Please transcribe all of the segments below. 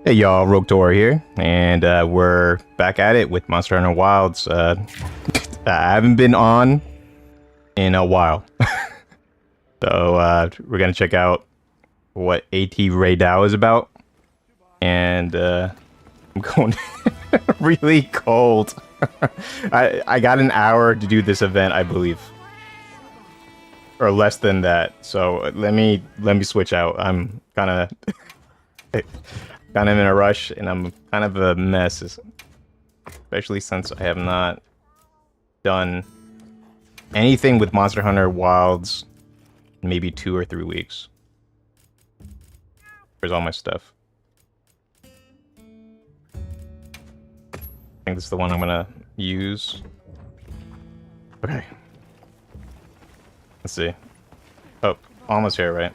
Hey y'all, Rogue Tor here, and we're back at it with Monster Hunter Wilds. I haven't been on in a while, so we're gonna check out what AT Rey Dau is about, and I'm going really cold. I got an hour to do this event, I believe, or less than that. So let me switch out. I'm kind of in a rush, and I'm kind of a mess, especially since I have not done anything with Monster Hunter Wilds in maybe 2 or 3 weeks. Where's all my stuff? I think this is the one I'm gonna use. Okay. Let's see. Oh, almost here, right?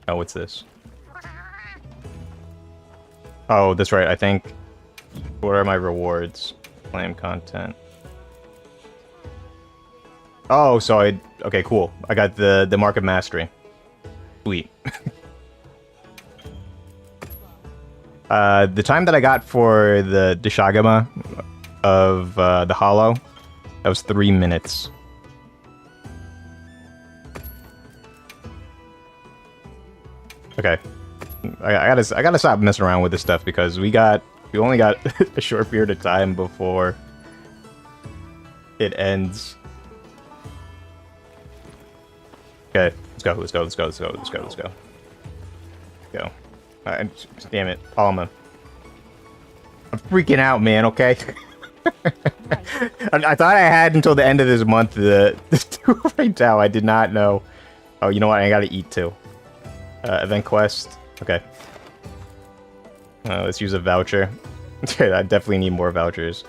Oh, what's this? Oh, that's right. I think. What are my rewards? Claim content. Oh, so okay, cool. I got the Mark of Mastery. Sweet. The time that I got for the Shagama of the Hollow, that was 3 minutes. Okay. I gotta stop messing around with this stuff because we only got a short period of time before it ends. Okay, let's go. Go. Damn it, Alma. I'm freaking out, man. Okay. I thought I had until the end of this month the right now. I did not know. Oh, you know what? I gotta eat too. Event quest. Okay. Let's use a voucher. I definitely need more vouchers.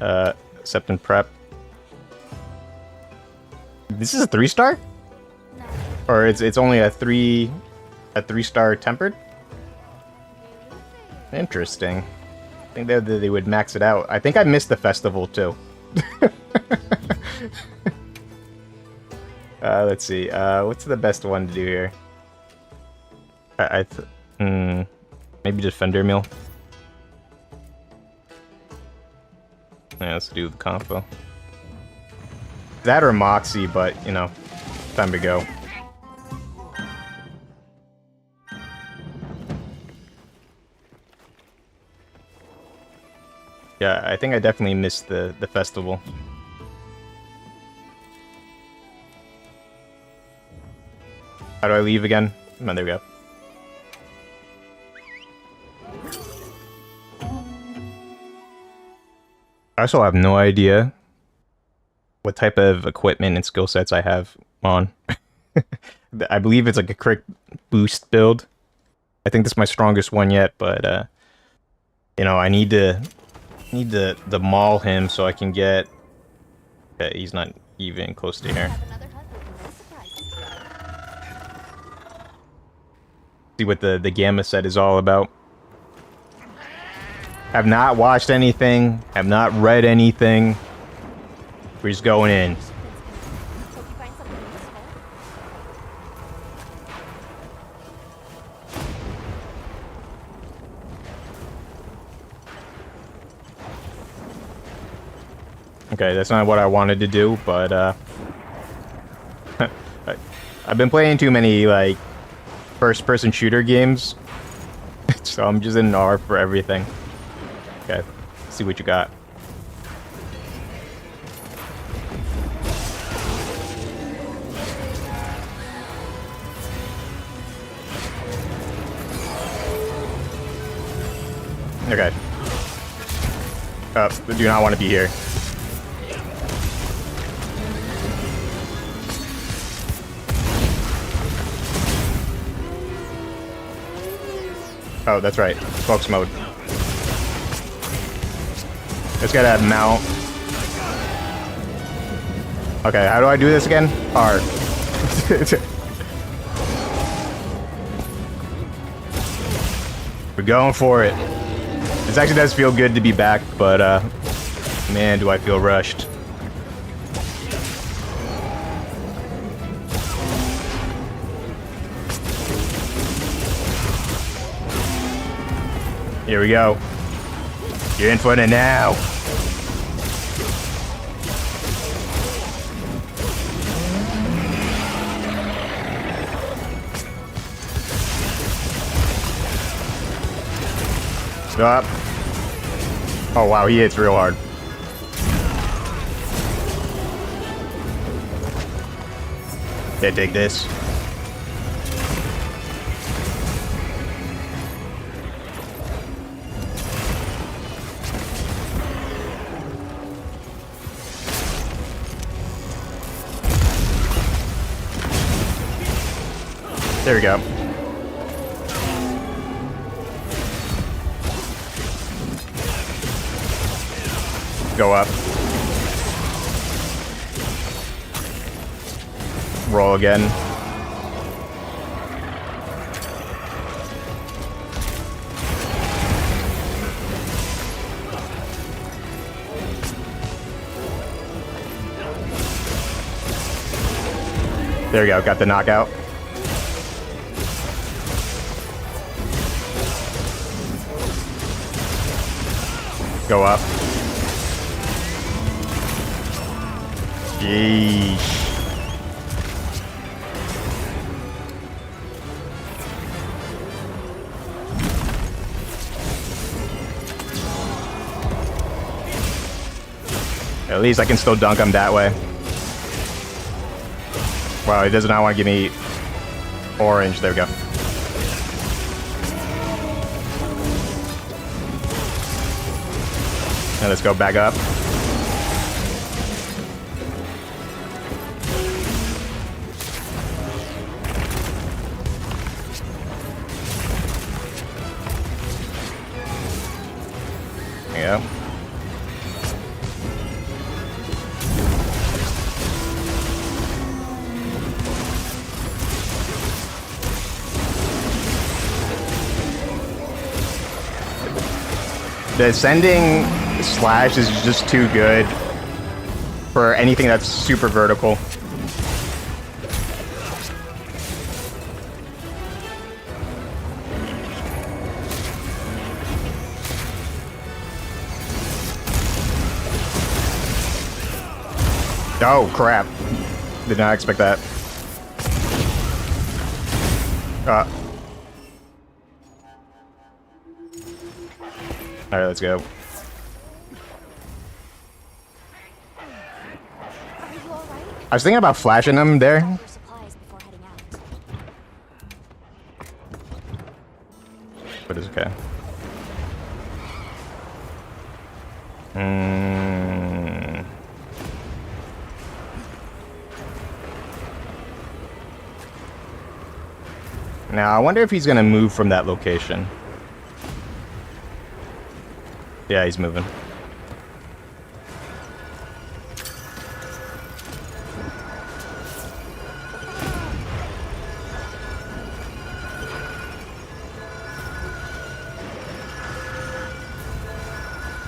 Accept and prep. This is a 3-star? No. Or it's only a 3-star tempered? Interesting. I think they would max it out. I think I missed the festival too. Let's see. What's the best one to do here? Maybe just Fender Meal. Yeah, let's do the combo. That or Moxie, but you know, time to go. Yeah, I think I definitely missed the festival. How do I leave again? Oh, there we go. I also have no idea what type of equipment and skill sets I have on. I believe it's like a quick boost build. I think this is my strongest one yet, but you know, I need to maul him so I can get. Okay, he's not even close to here. See what the gamma set is all about. Have not watched anything, have not read anything. We're just going in. Okay, that's not what I wanted to do, but I've been playing too many like first-person shooter games, so I'm just in R for everything. Okay, let's see what you got. Okay. I do not want to be here. Oh, that's right. Focus mode. Let's get that mount. Okay, how do I do this again? R. We're going for it. This actually does feel good to be back, but man, do I feel rushed. Here we go. You're in for it now. Stop. Oh wow, he hits real hard. Okay, take this. There we go. Go up. Roll again. There we go, got the knockout. Go up. Yeesh. At least I can still dunk him that way. Wow, he does not want to give me orange. There we go. And let's go back up. There you go. The ascending slash is just too good for anything that's super vertical. Oh crap. Did not expect that. Alright, let's go. I was thinking about flashing them there. But it's okay. Now, I wonder if he's gonna move from that location. Yeah, he's moving.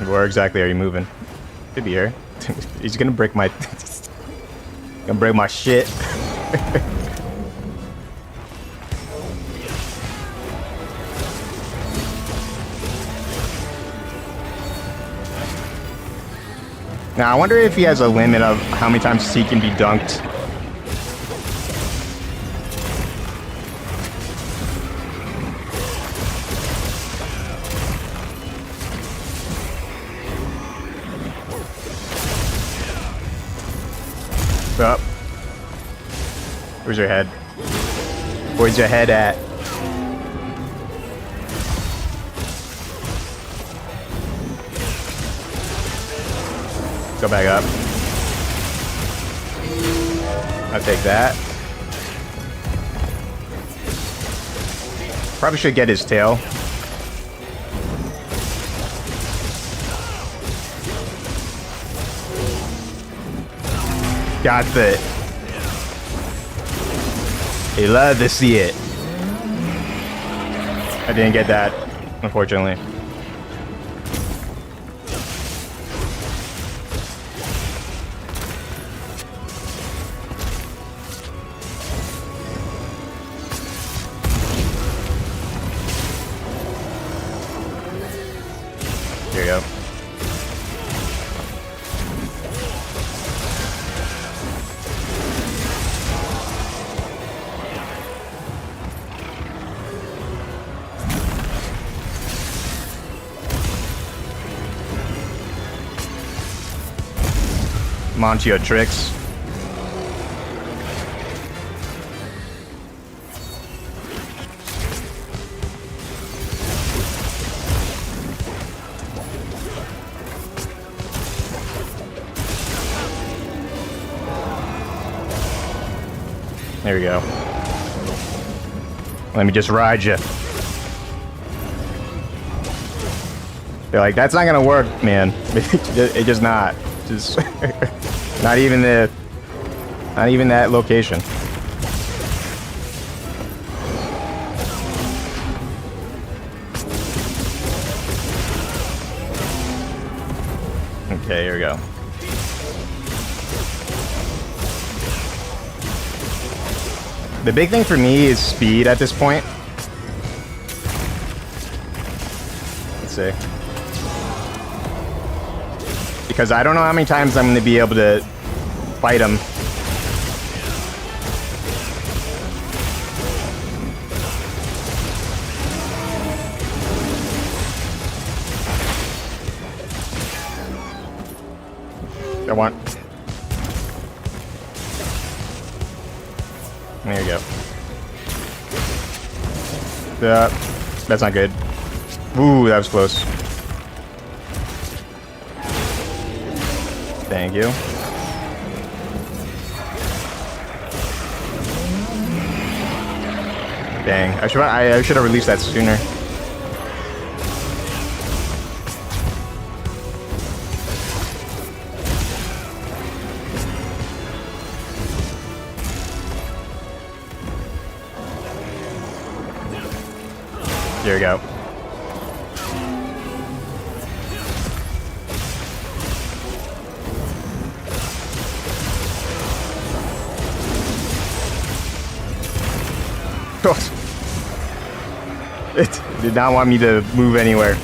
Where exactly are you moving? Could be here. He's gonna break my... gonna break my shit. Now, I wonder if he has a limit of how many times he can be dunked. Up. Where's your head? Where's your head at? Go back up. I'll take that. Probably should get his tail. Got it. He loved to see it. I didn't get that, unfortunately. Montia tricks. There we go. Let me just ride you. They're like, that's not gonna work, man. It just not. Just not even that location. Okay, here we go. The big thing for me is speed at this point. Let's see. Because I don't know how many times I'm going to be able to fight him. I want... There you go. That's not good. Ooh, that was close. Thank you. Dang, I should have released that sooner. There we go. It did not want me to move anywhere.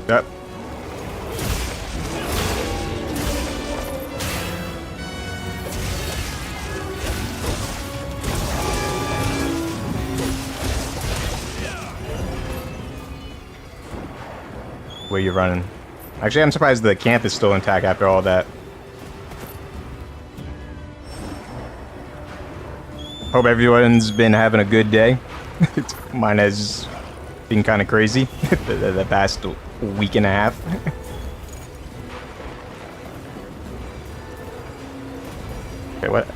Yep. Where you running? Actually, I'm surprised the camp is still intact after all that. Hope everyone's been having a good day. Mine has been kind of crazy the past week and a half. Okay, what?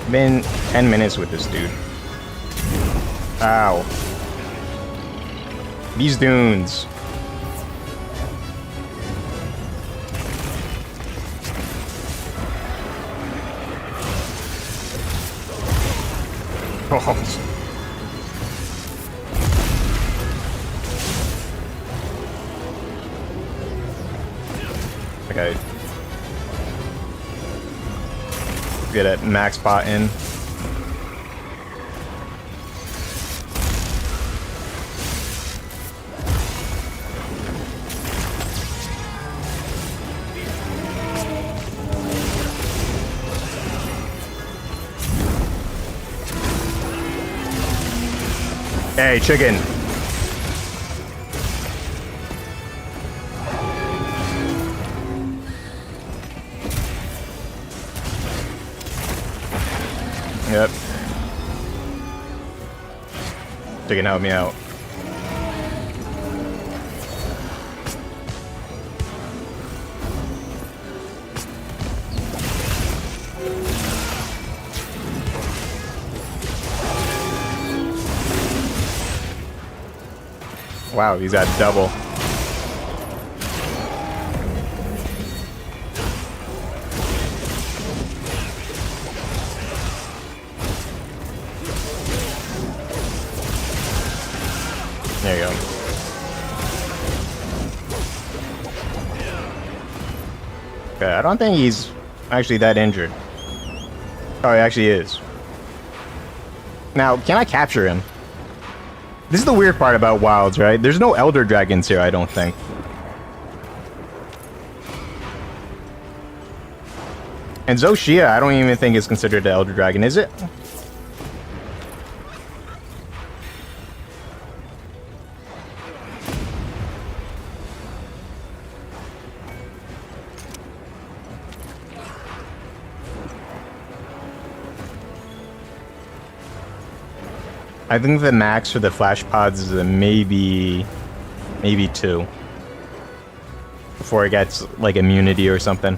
Been 10 minutes with this dude. Ow. These dunes. Okay. Get it, max pot in. Hey, chicken. Yep. Chicken, help me out. Wow, he's at double. There you go. Okay, I don't think he's actually that injured. Oh, he actually is. Now, can I capture him? This is the weird part about Wilds, right? There's no Elder Dragons here, I don't think. And Zoshia, I don't even think is considered an Elder Dragon, is it? I think the max for the flash pods is maybe 2 before it gets like immunity or something.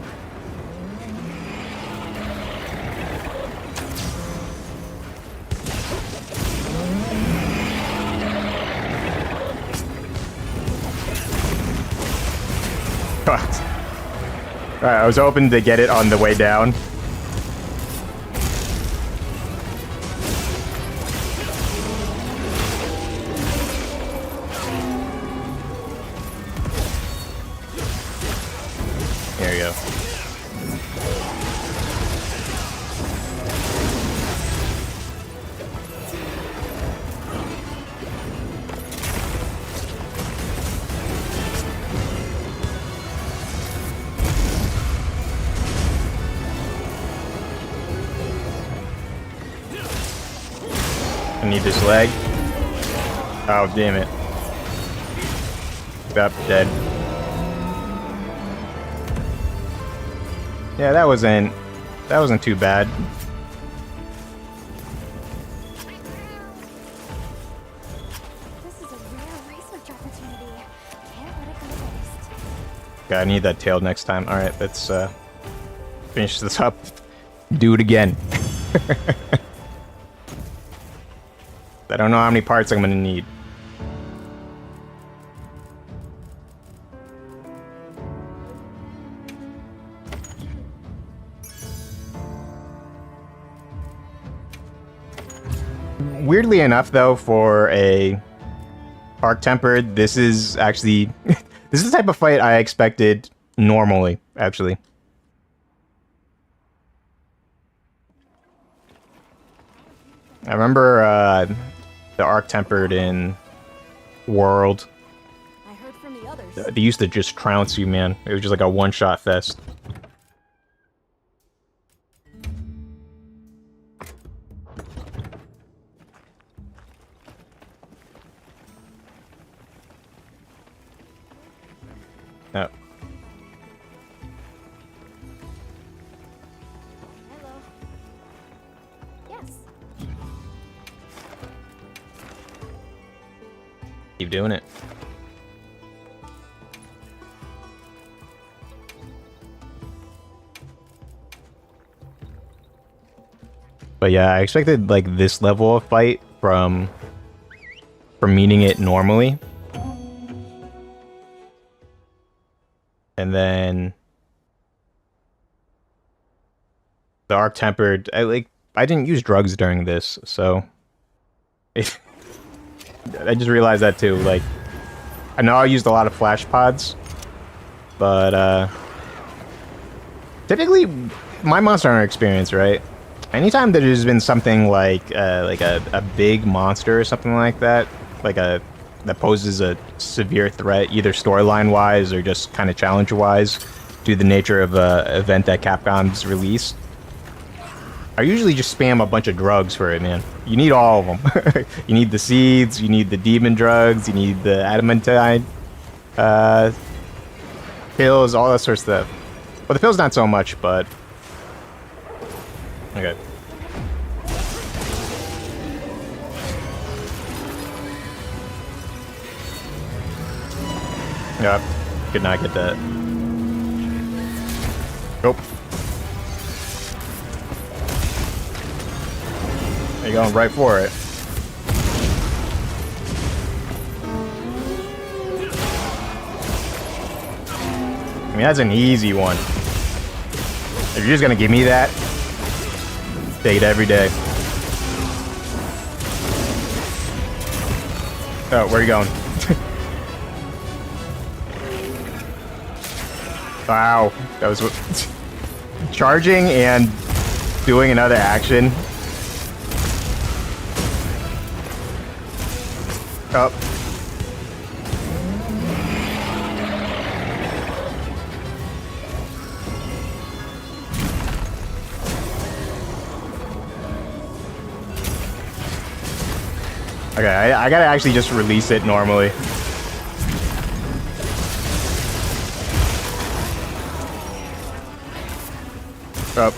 Alright, I was hoping to get it on the way down. There you go. I need this leg. Oh, damn it. Up, dead. Yeah, that wasn't too bad. This is a rare research opportunity. Can't let it go to waste. God, I need that tail next time. Alright, let's finish this up. Do it again. I don't know how many parts I'm gonna need. Weirdly enough, though, for a Arc Tempered, this is actually this is the type of fight I expected normally, actually. I remember the Arc Tempered in World. I heard from the others. They used to just trounce you, man. It was just like a one-shot fest. Oh. Hello. Yes. Keep doing it. But yeah, I expected like this level of fight from meeting it normally. And then the Arc Tempered, I didn't use drugs during this, so I just realized that too. Like, I know I used a lot of flash pods, but typically my Monster Hunter experience, right? Anytime that there's been something like a big monster or something like that, that poses a severe threat, either storyline-wise or just kind of challenge-wise, due to the nature of an event that Capcom's released, I usually just spam a bunch of drugs for it, man. You need all of them. You need the seeds, you need the demon drugs, you need the adamantine pills, all that sort of stuff. Well, the pills not so much, but... Okay. Yep. Could not get that. Nope. You're going right for it. I mean, that's an easy one. If you're just gonna give me that, take it every day. Oh, where are you going? Wow, that was charging and doing another action. Oh. Okay, I gotta actually just release it normally. Oh.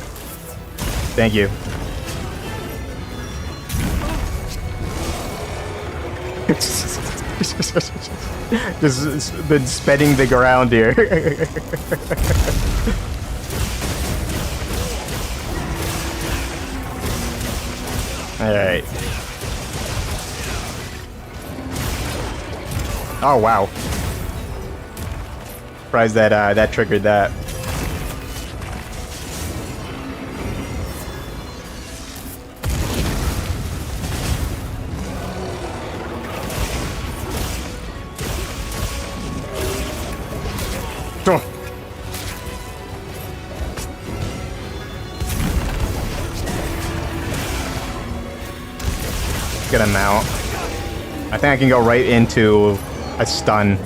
Thank you. Just been spinning the ground here. Alright. Oh, wow. Surprised that that triggered that. Oh. Good amount. I think I can go right into a stun.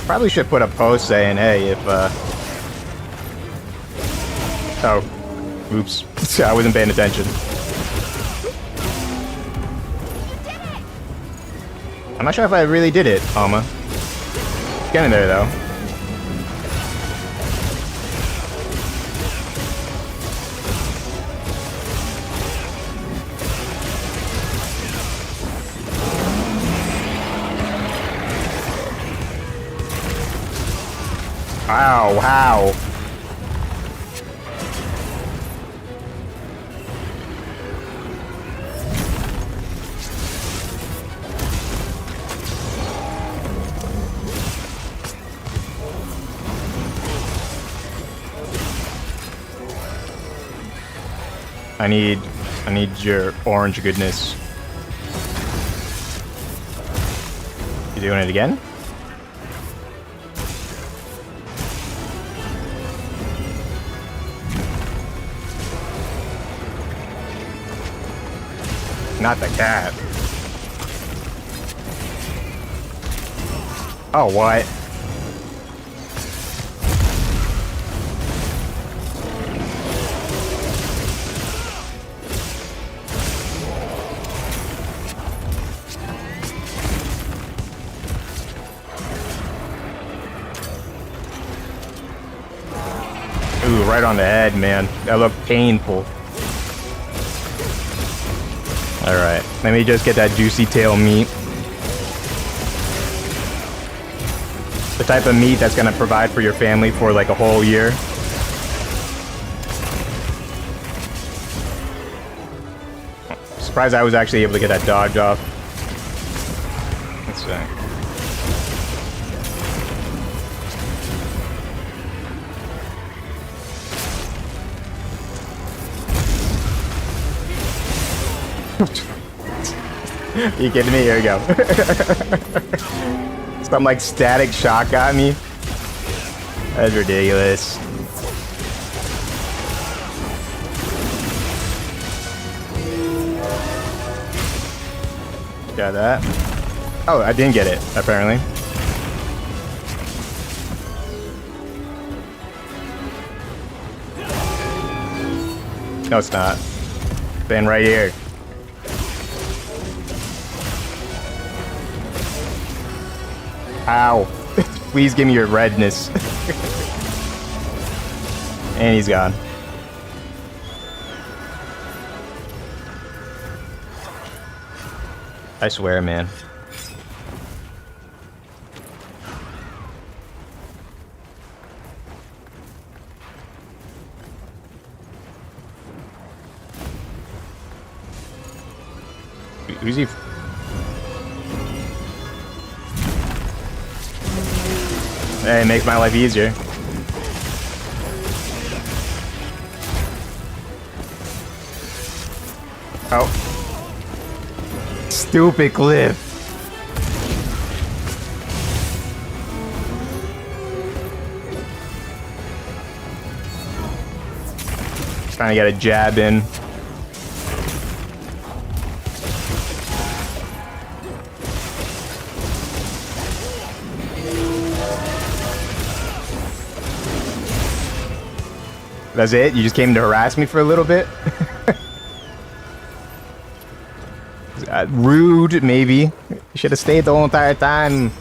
Probably should put a post saying, hey, if, oh, oops. I wasn't paying attention. I'm not sure if I really did it, Alma. Getting there, though. Wow, wow. I need your orange goodness. You doing it again? Not the cat. Oh, what? Ooh, right on the head, man. That looked painful. Alright, let me just get that juicy tail meat. The type of meat that's gonna provide for your family for like a whole year. Surprised I was actually able to get that dodge off. Let's see. You kidding me? Here we go. Some like static shock got me. That's ridiculous. Got that. Oh, I didn't get it, apparently. No, it's not. Been right here. Ow. Please give me your redness. And he's gone. I swear, man. Who's he? Hey, it makes my life easier. Oh. Stupid cliff. Trying to get a jab in. That's it? You just came to harass me for a little bit? Rude, maybe. You should have stayed the whole entire time.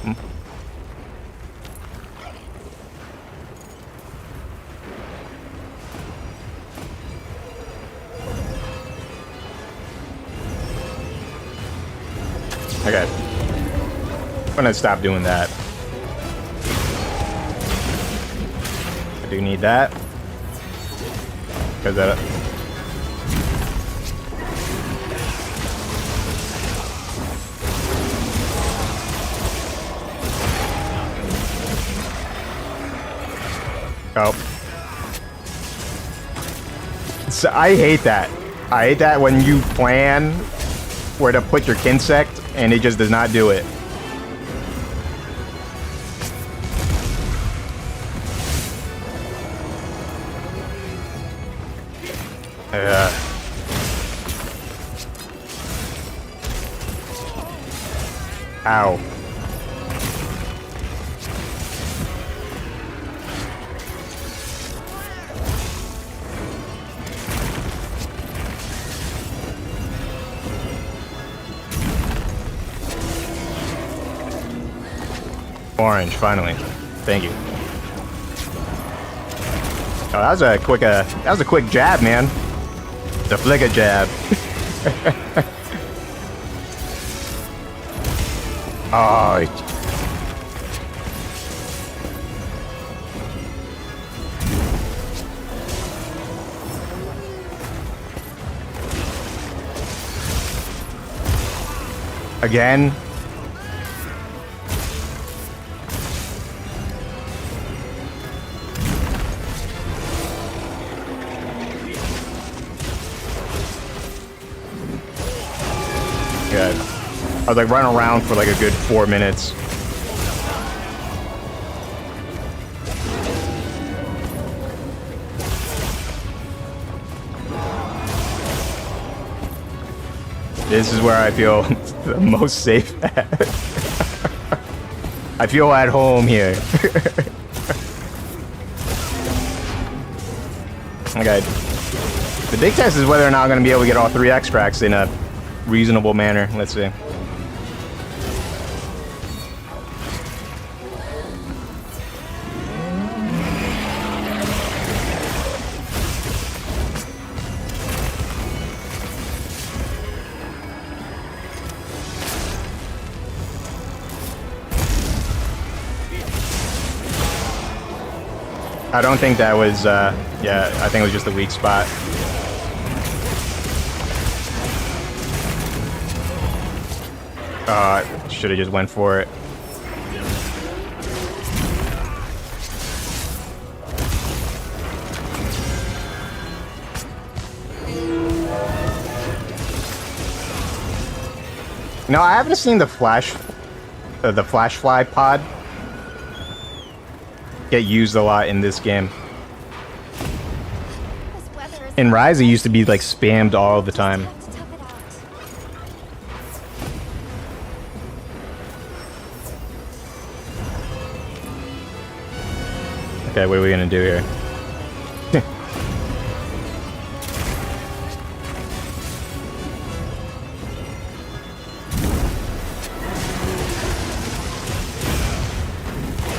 Okay. I'm gonna stop doing that. I do need that. Because that... Oh. So I hate that. I hate that when you plan where to put your Kinsect and it just does not do it. Ow. Orange, finally. Thank you. Oh, that was a quick jab, man. The flicker jab. Oh. Again. Good. I was like running around for like a good 4 minutes. This is where I feel the most safe at. I feel at home here. Okay. The big test is whether or not I'm going to be able to get all 3 extracts in a reasonable manner. Let's see. I don't think that was, yeah, I think it was just a weak spot. Should have just went for it. No, I haven't seen the flash fly pod get used a lot in this game. In Rise, it used to be like spammed all the time. Okay, what are we gonna do here?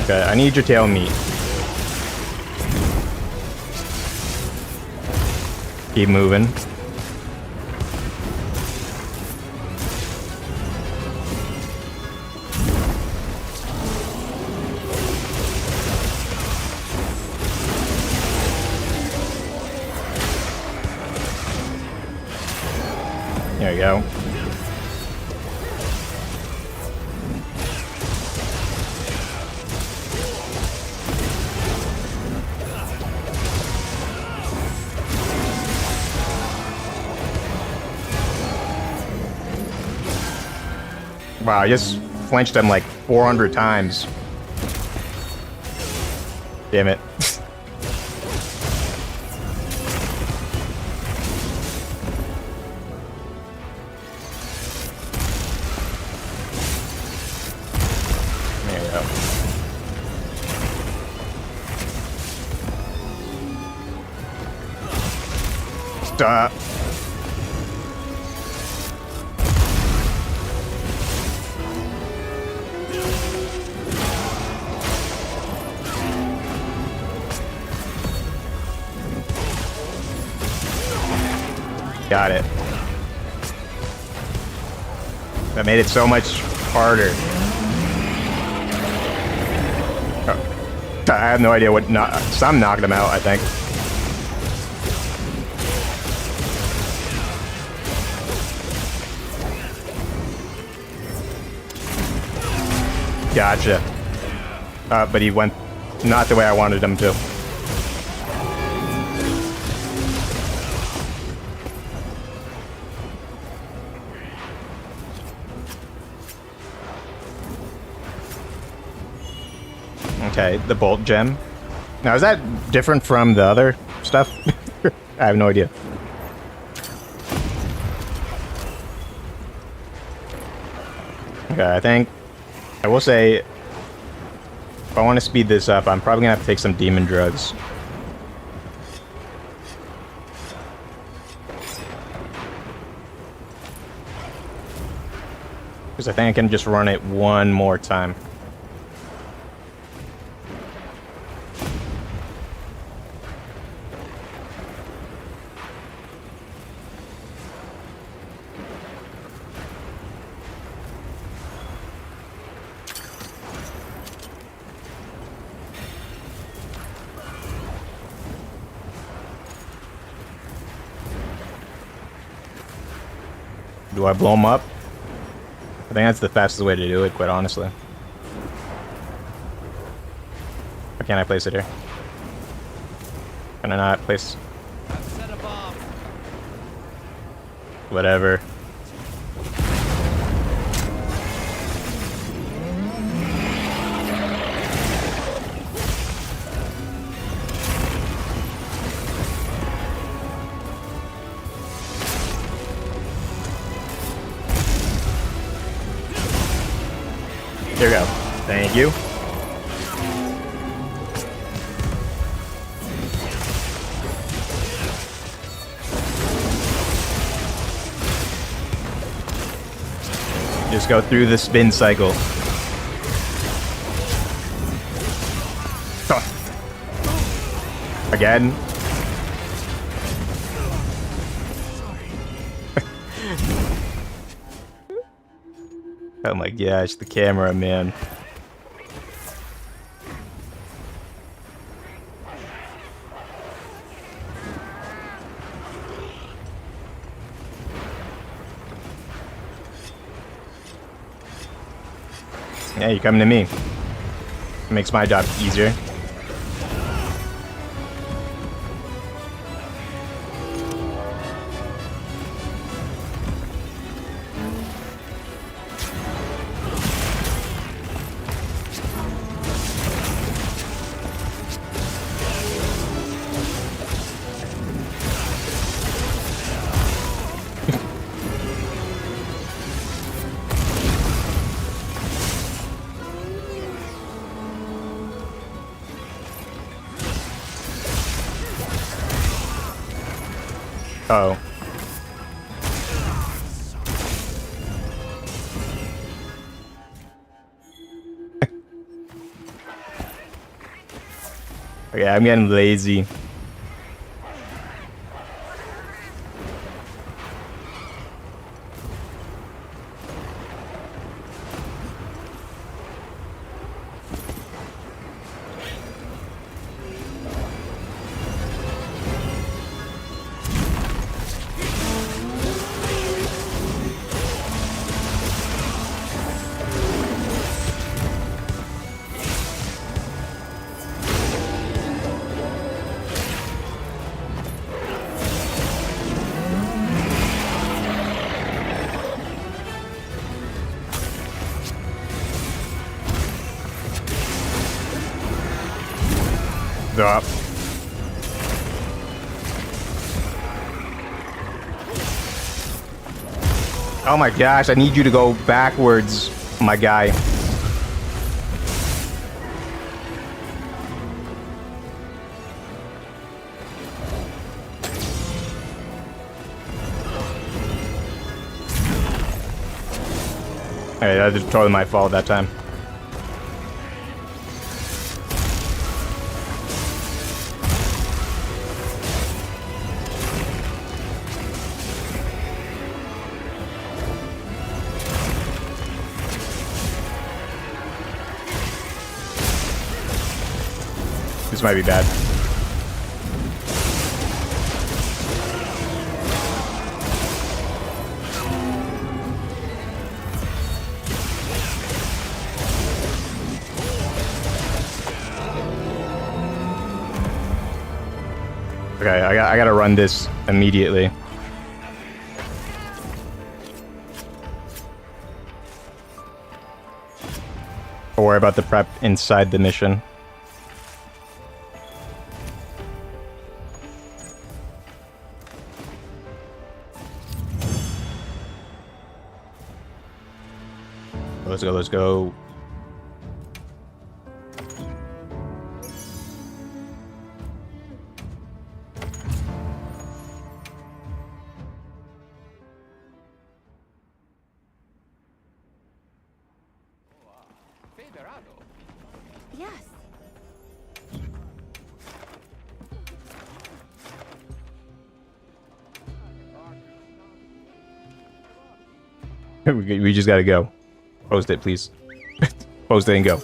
Okay, I need your tail meat. Keep moving. There you go. Wow, I just flinched him like 400 times. Damn it. There we go. Stop. Got it. That made it so much harder. Oh. I have no idea what... some knocked him out, I think. Gotcha. But he went not the way I wanted him to. Okay, the bolt gem. Now, is that different from the other stuff? I have no idea. Okay, I think... I will say... if I want to speed this up, I'm probably gonna have to take some demon drugs. Because I think I can just run it one more time. Do I blow them up? I think that's the fastest way to do it, quite honestly. Why can't I place it here? Can I not place... whatever. There we go. Thank you. Just go through the spin cycle. Again. Oh my gosh, the camera, man. Yeah, you're coming to me. It makes my job easier. Oh. Okay, I'm getting lazy. Up. Oh my gosh, I need you to go backwards, my guy. Hey, that was totally my fault that time. This might be bad. Okay, I gotta run this immediately. Don't worry about the prep inside the mission. Let's go, let's go. Yes. We just gotta go. Post it, please. Post it and go.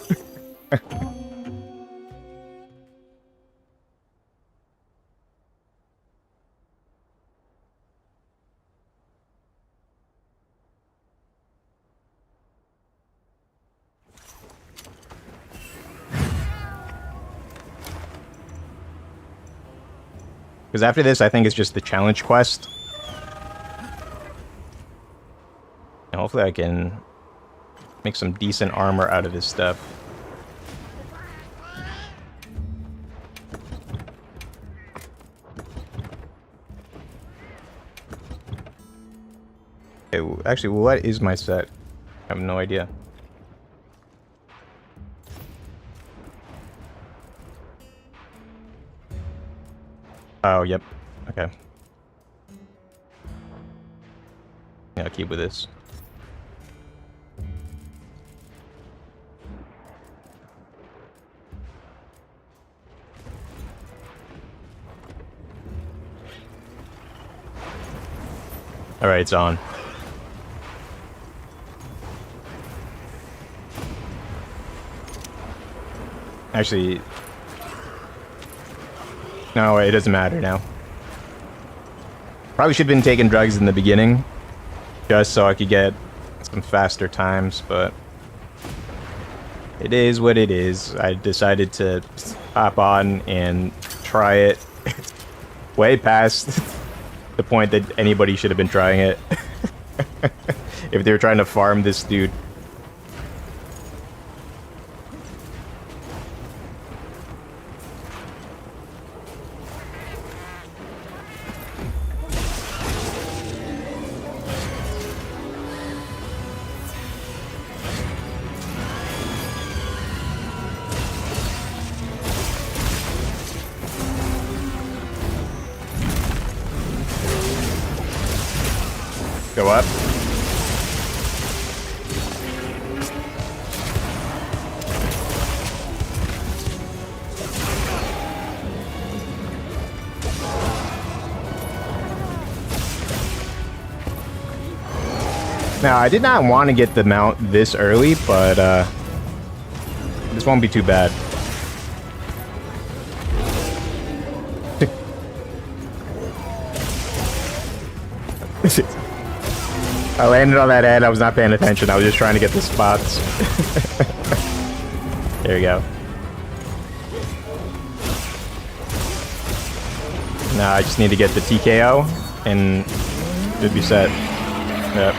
Because after this, I think it's just the challenge quest. And hopefully I can make some decent armor out of this stuff. Okay, actually, what is my set? I have no idea. Oh, yep. Okay. Yeah, I'll keep with this. Alright, it's on. Actually... No, it doesn't matter now. Probably should have been taking drugs in the beginning. Just so I could get some faster times, but... It is what it is. I decided to hop on and try it. Way past the point that anybody should have been trying it. If they were trying to farm this dude. Go up. Now, I did not want to get the mount this early, but this won't be too bad. I landed on that head. I was not paying attention. I was just trying to get the spots. There we go. Now I just need to get the TKO and should be set. Yep.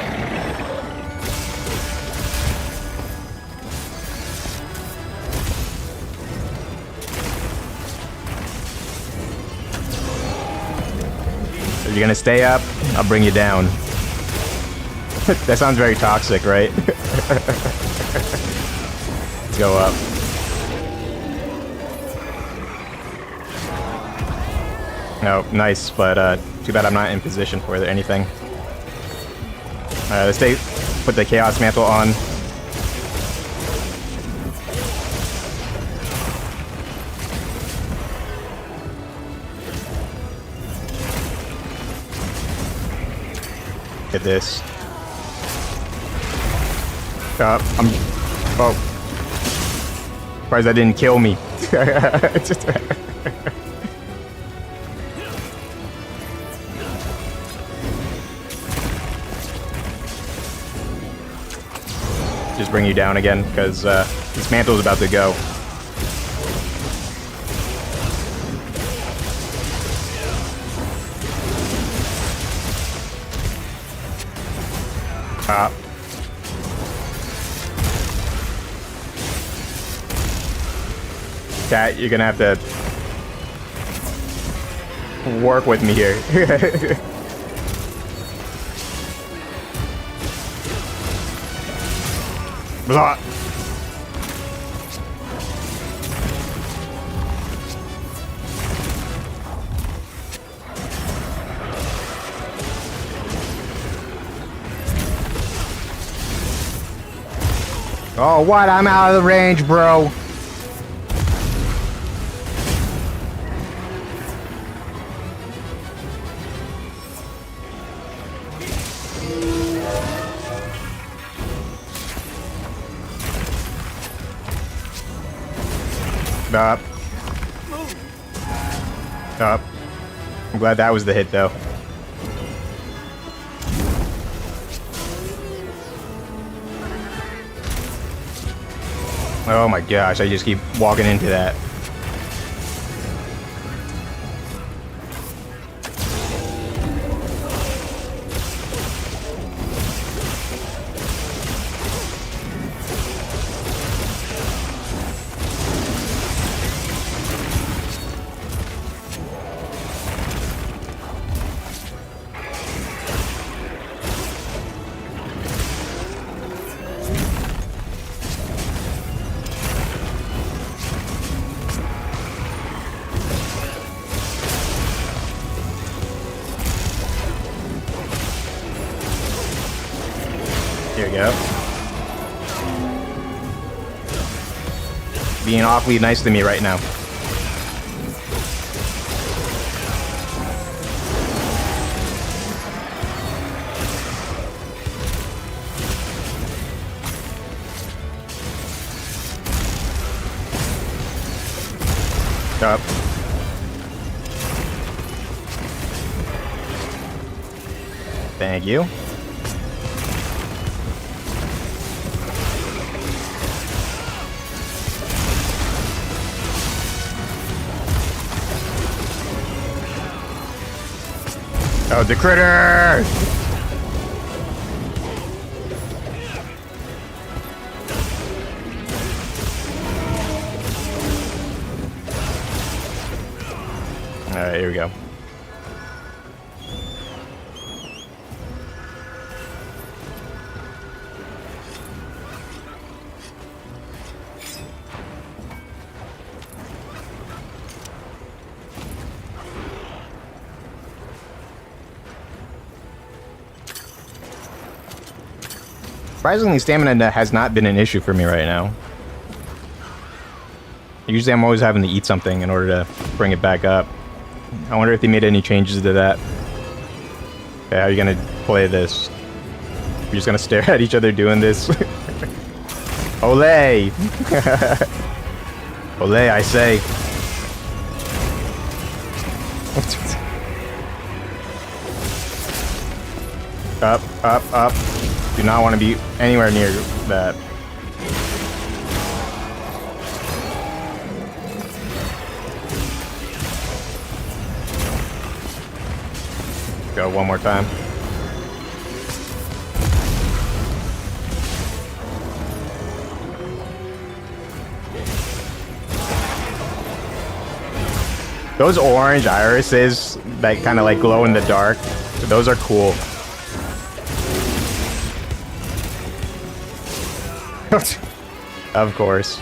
If you're gonna stay up, I'll bring you down. That sounds very toxic, right? Let's go up. No, nice, but too bad I'm not in position for anything. Let's put the Chaos Mantle on. Get this. Oh. Surprised that didn't kill me. Just bring you down again, because this mantle's about to go. Cat, you're gonna have to work with me here. Blah. Oh, what? I'm out of the range, bro. Stop. Stop. I'm glad that was the hit, though. Oh my gosh, I just keep walking into that. Here we go. Being awfully nice to me right now. Up. Thank you. Oh, the critter! Alright, here we go. Surprisingly, stamina has not been an issue for me right now. Usually I'm always having to eat something in order to bring it back up. I wonder if they made any changes to that. Okay, how are you gonna play this? You're just gonna stare at each other doing this? Olay! Olay, I say. Up, up, up. Do not want to be anywhere near that. Go one more time. Those orange irises that kind of like glow in the dark, those are cool. Of course.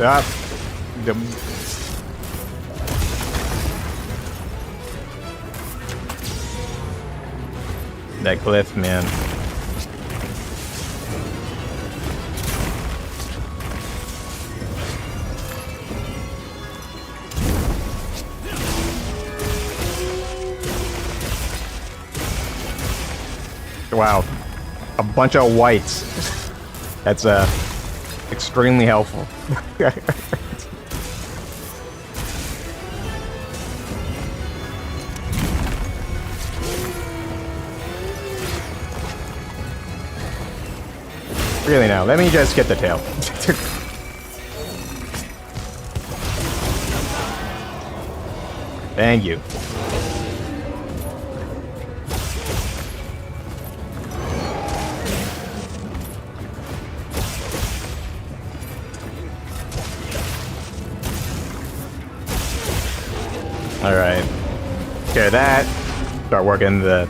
Ah, that cliff, man. Wow. A bunch of whites. That's extremely helpful. Really now, let me just get the tail. Thank you. Alright. Okay, that. Start working the...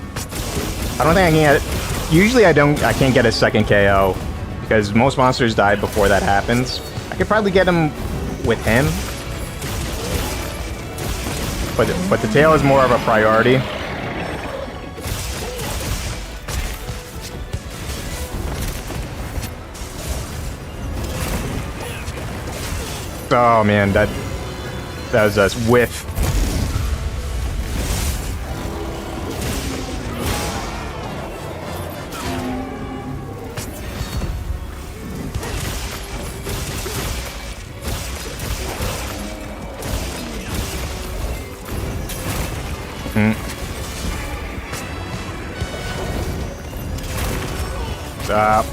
I don't think I can get... Usually I can't get a second KO. Because most monsters die before that happens. I could probably get him with him. But the tail is more of a priority. Oh man, that was a whiff. Stop.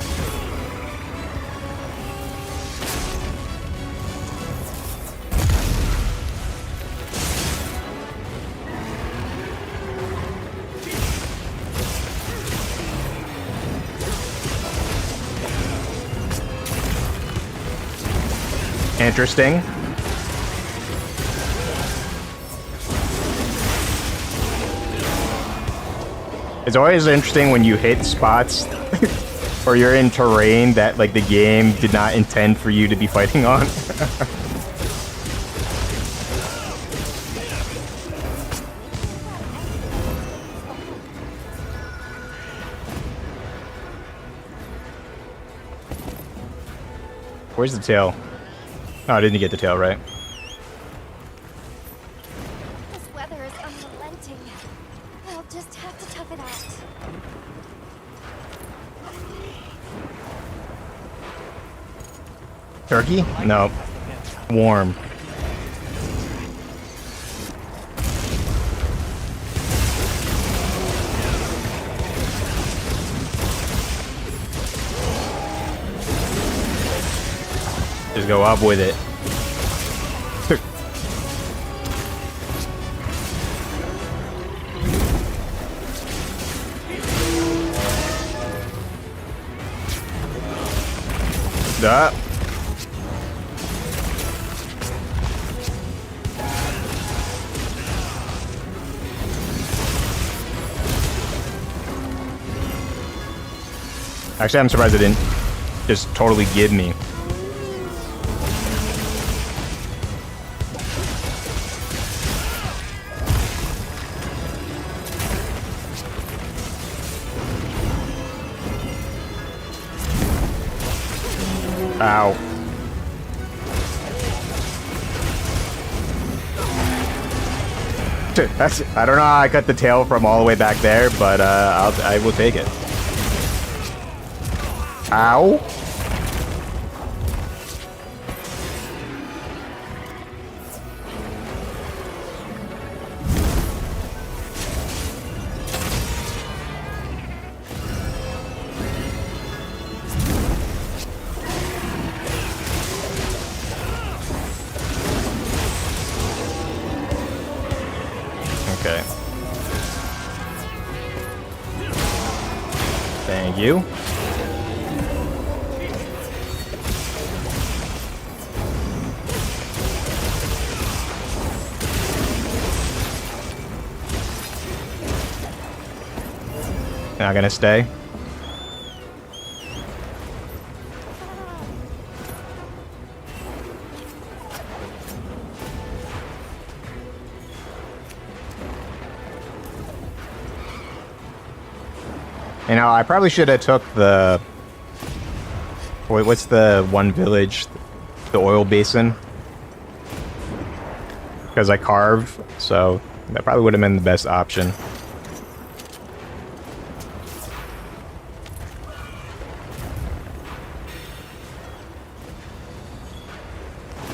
Interesting. It's always interesting when you hit spots or you're in terrain that like the game did not intend for you to be fighting on. Where's the tail? Oh, I didn't get the tail right. This weather is unrelenting. I'll just have to tough it out. Turkey? No. Warm. Just go up with it. Duh. Actually, I'm surprised it didn't just totally give me. Ow. I don't know how I cut the tail from all the way back there, but I will take it. Ow. Okay. Thank you. Not gonna stay. You know, I probably should have took the... Wait, what's the one village? The oil basin? Because I carved, so that probably would have been the best option.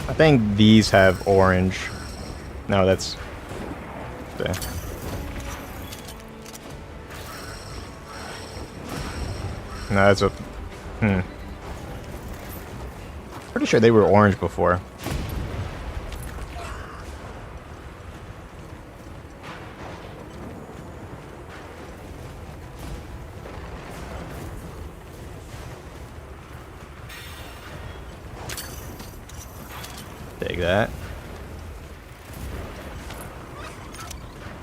I think these have orange. No, that's... Okay. No, that's a... Pretty sure they were orange before. Take that.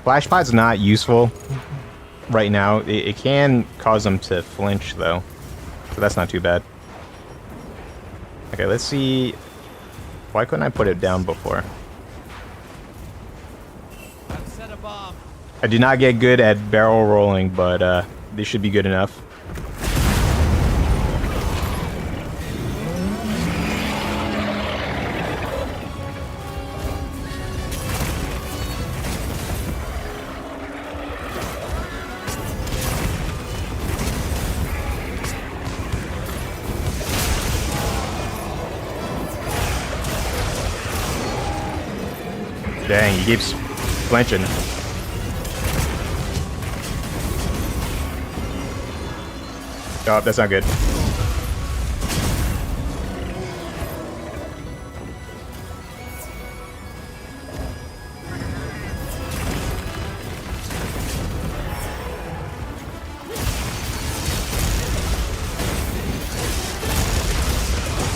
Flashpot's not useful right now. It can cause them to flinch, though. So that's not too bad. Okay, let's see. Why couldn't I put it down before? I do not get good at barrel rolling, but this should be good enough. Dang, he keeps flinching. Oh, that's not good.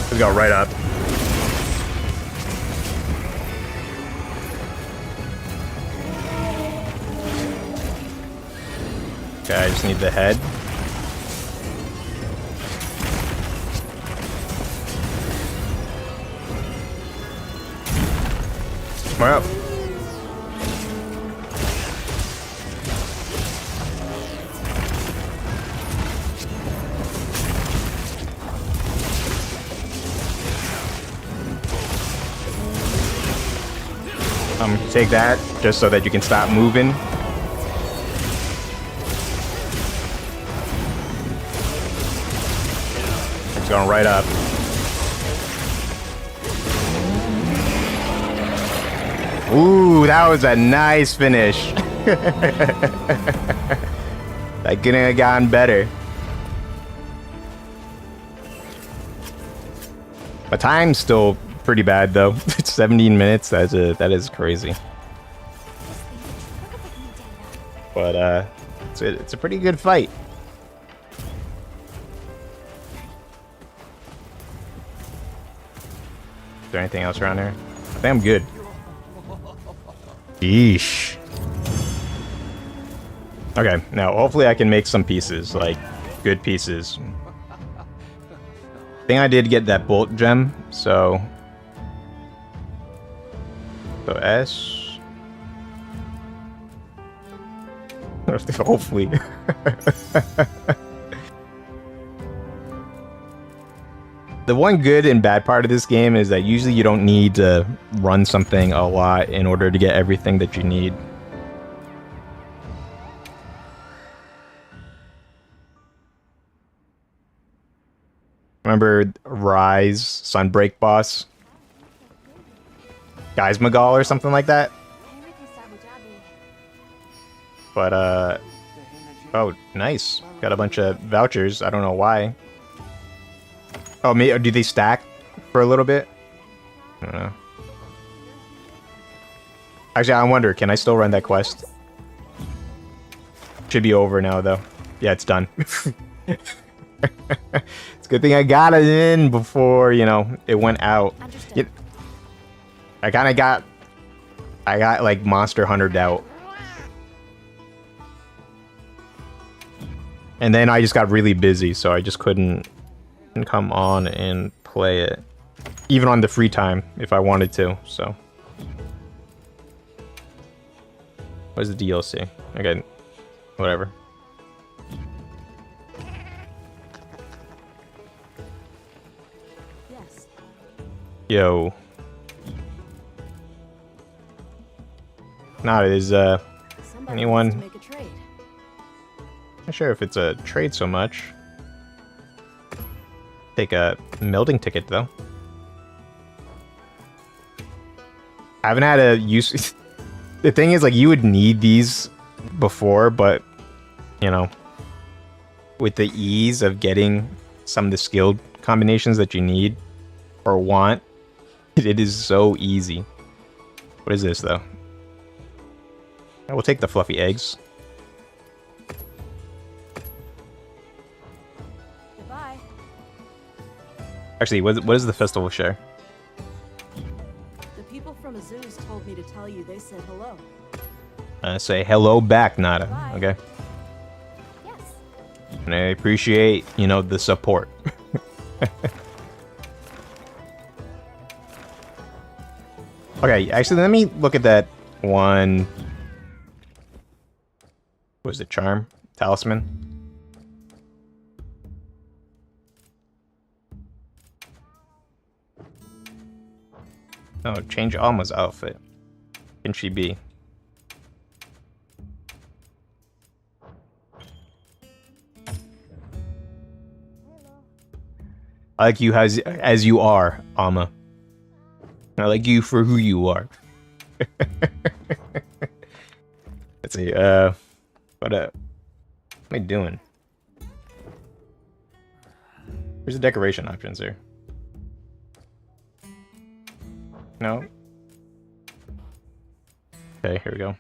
Let's go right up. Okay, I just need the head. Come up. Take that just so that you can stop moving. It's going right up. Ooh, that was a nice finish. That couldn't have gotten better. My time's still pretty bad though. It's 17 minutes. That is crazy. But it's a pretty good fight. Is there anything else around here? I think I'm good. Yeesh. Okay, now hopefully I can make some pieces, like good pieces. I think I did get that bolt gem, so S. Hopefully. The one good and bad part of this game is that usually you don't need to run something a lot in order to get everything that you need. Remember Rise Sunbreak boss? Geismagal or something like that? But, oh, nice. Got a bunch of vouchers. I don't know why. Oh, maybe, do they stack for a little bit? I don't know. Actually, I wonder, can I still run that quest? Should be over now, though. Yeah, it's done. It's a good thing I got it in before, you know, it went out. I kind of got... I got, like, Monster Hunter'd out. And then I just got really busy, so I just couldn't come on and play it. Even on the free time, if I wanted to, so. What's the DLC? Okay, whatever. Yes. Yo. Nah, is, anyone... Not sure if it's a trade so much. Take a melding ticket though. I haven't had a use. The thing is, like, you would need these before, but you know, with the ease of getting some of the skilled combinations that you need or want, it is so easy. What is this though? We'll take the fluffy eggs. Goodbye. Actually, what is the festival share? The people from Azu's told me to tell you they said hello. Say hello back, Nada. Bye. Okay. Yes. And I appreciate, you know, the support. Okay, actually, let me look at that one. What was it? Charm? Talisman? Oh, change Alma's outfit. Can she be? I like you as you are, Alma. I like you for who you are. Let's see, what am I doing? Where's the decoration options here? No? Okay, here we go.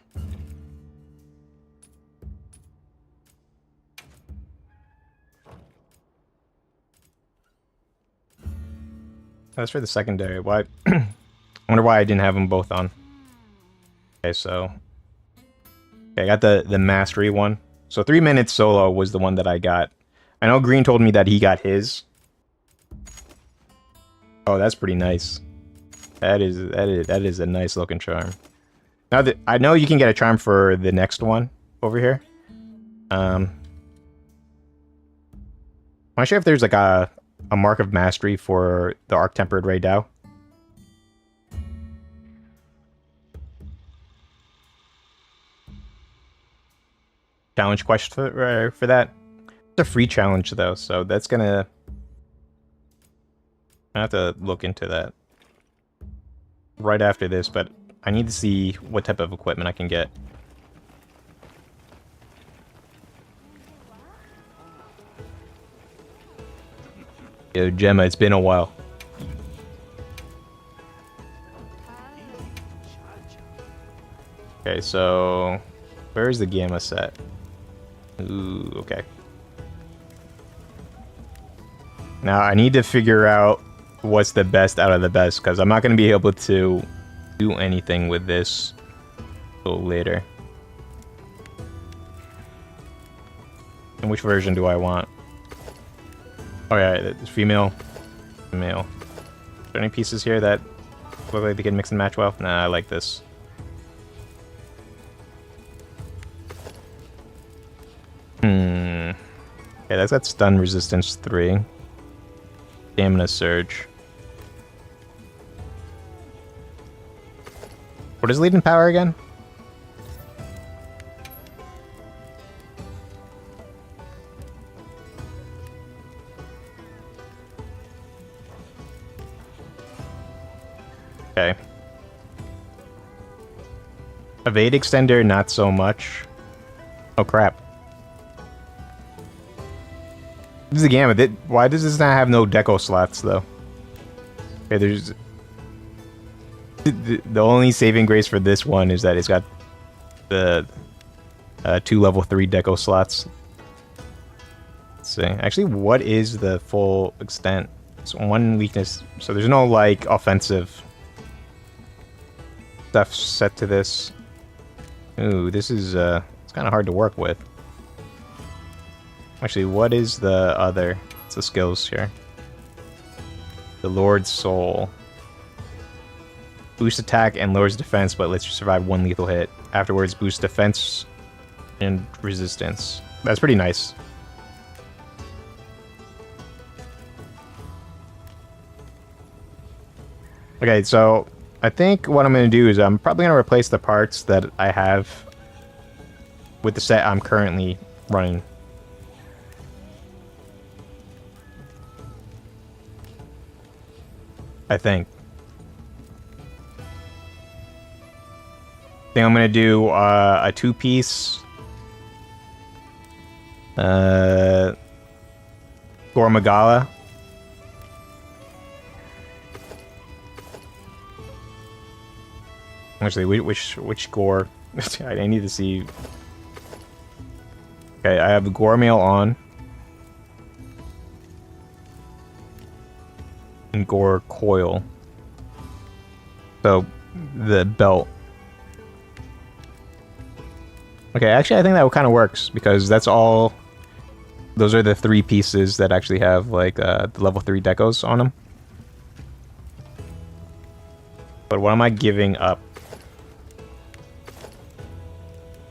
That's for the secondary. Why? I wonder why I didn't have them both on. Okay, so... Okay, I got the mastery one. So 3 minutes solo was the one that I got. I know Green told me that he got his. Oh, that's pretty nice. That is a nice looking charm. Now that I know you can get a charm for the next one over here. I'm not sure if there's like a mark of mastery for the Arc Tempered Rey Dau. Challenge quest for that. It's a free challenge though, so that's gonna... I have to look into that right after this, but I need to see what type of equipment I can get. Yo, Gemma, it's been a while. Okay, so where's the gamma set? Ooh, okay. Now I need to figure out what's the best out of the best, because I'm not going to be able to do anything with this until later. And which version do I want? Oh yeah, it's female, male. Are there any pieces here that look like they can mix and match well? Nah, I like this. Okay, that's got stun resistance 3. Stamina surge. What is latent power again? Okay. Evade extender, not so much. Oh crap. This is a gamma. Why does this not have no deco slots though? Okay, there's... The only saving grace for this one is that it's got the 2 level 3 deco slots. Let's see. Actually, what is the full extent? It's 1 weakness. So there's no, like, offensive stuff set to this. Ooh, this is, it's kind of hard to work with. Actually, what is the other? It's the skills here. The Lord's Soul. Boost attack and lowers defense, but lets you survive 1 lethal hit. Afterwards, boost defense and resistance. That's pretty nice. Okay, so I think what I'm going to do is I'm probably going to replace the parts that I have with the set I'm currently running. I think. think I'm gonna do a 2-piece Gormagala. Actually, which gore? I need to see. Okay, I have the Gormail on. And Gore Coil. So, the belt. Okay, actually I think that kind of works, because that's all... Those are the 3 pieces that actually have, like, the level 3 decos on them. But what am I giving up?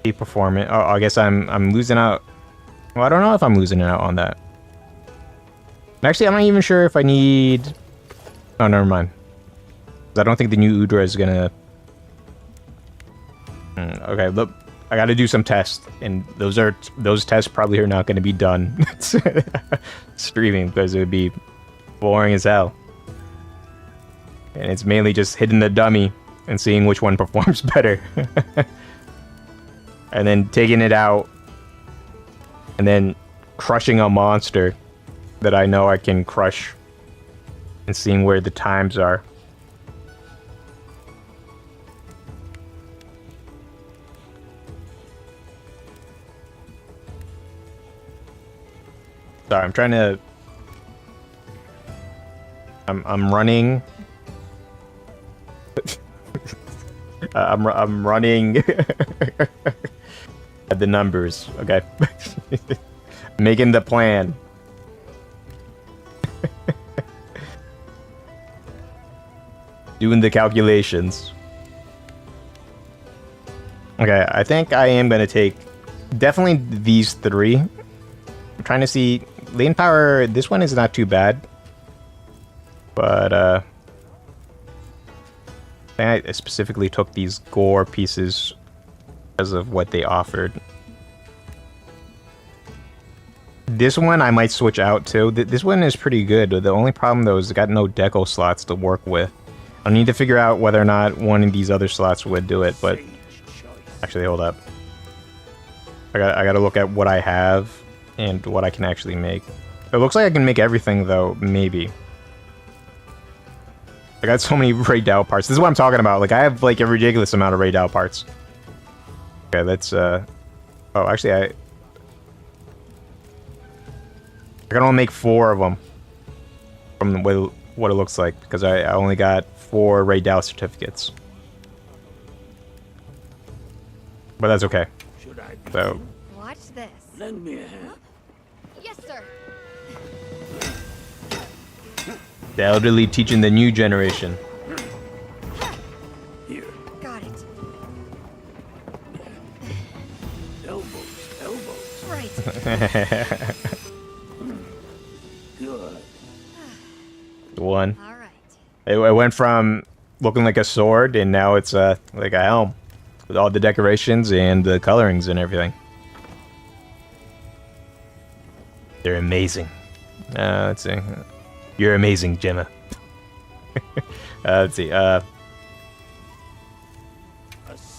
Keep performing. Oh, I guess I'm losing out. Well, I don't know if I'm losing out on that. Actually, I'm not even sure if I need... Oh, never mind. I don't think the new Udra is gonna... Okay, look. I gotta do some tests. And those tests probably are not gonna be done streaming, because it would be boring as hell. And it's mainly just hitting the dummy and seeing which one performs better. And then taking it out. And then crushing a monster that I know I can crush. And seeing where the times are. Sorry, I'm trying to... I'm running... I'm running... the numbers, okay? Making the plan. Doing the calculations. Okay, I think I am gonna take definitely these 3. I'm trying to see lane power. This one is not too bad, but I think I specifically took these Gore pieces because of what they offered. This one I might switch out to. This one is pretty good. The only problem though is it got no deco slots to work with. I need to figure out whether or not one of these other slots would do it, but actually, hold up. I gotta look at what I have and what I can actually make. It looks like I can make everything, though, maybe. I got so many Rey Dau parts. This is what I'm talking about. Like, I have, like, a ridiculous amount of Rey Dau parts. Okay, that's, Oh, actually, I can only make 4 of them. From what it looks like, because I only got 4 Rey Dau certificates. But that's okay. So... Watch this. Lend me a hand. Yes, sir. The elderly teaching the new generation. Here. Got it. Elbows. Right. Good. 1. All right. It went from looking like a sword, and now it's like a helm. With all the decorations and the colorings and everything. They're amazing. Let's see. You're amazing, Gemma. Let's see. Okay,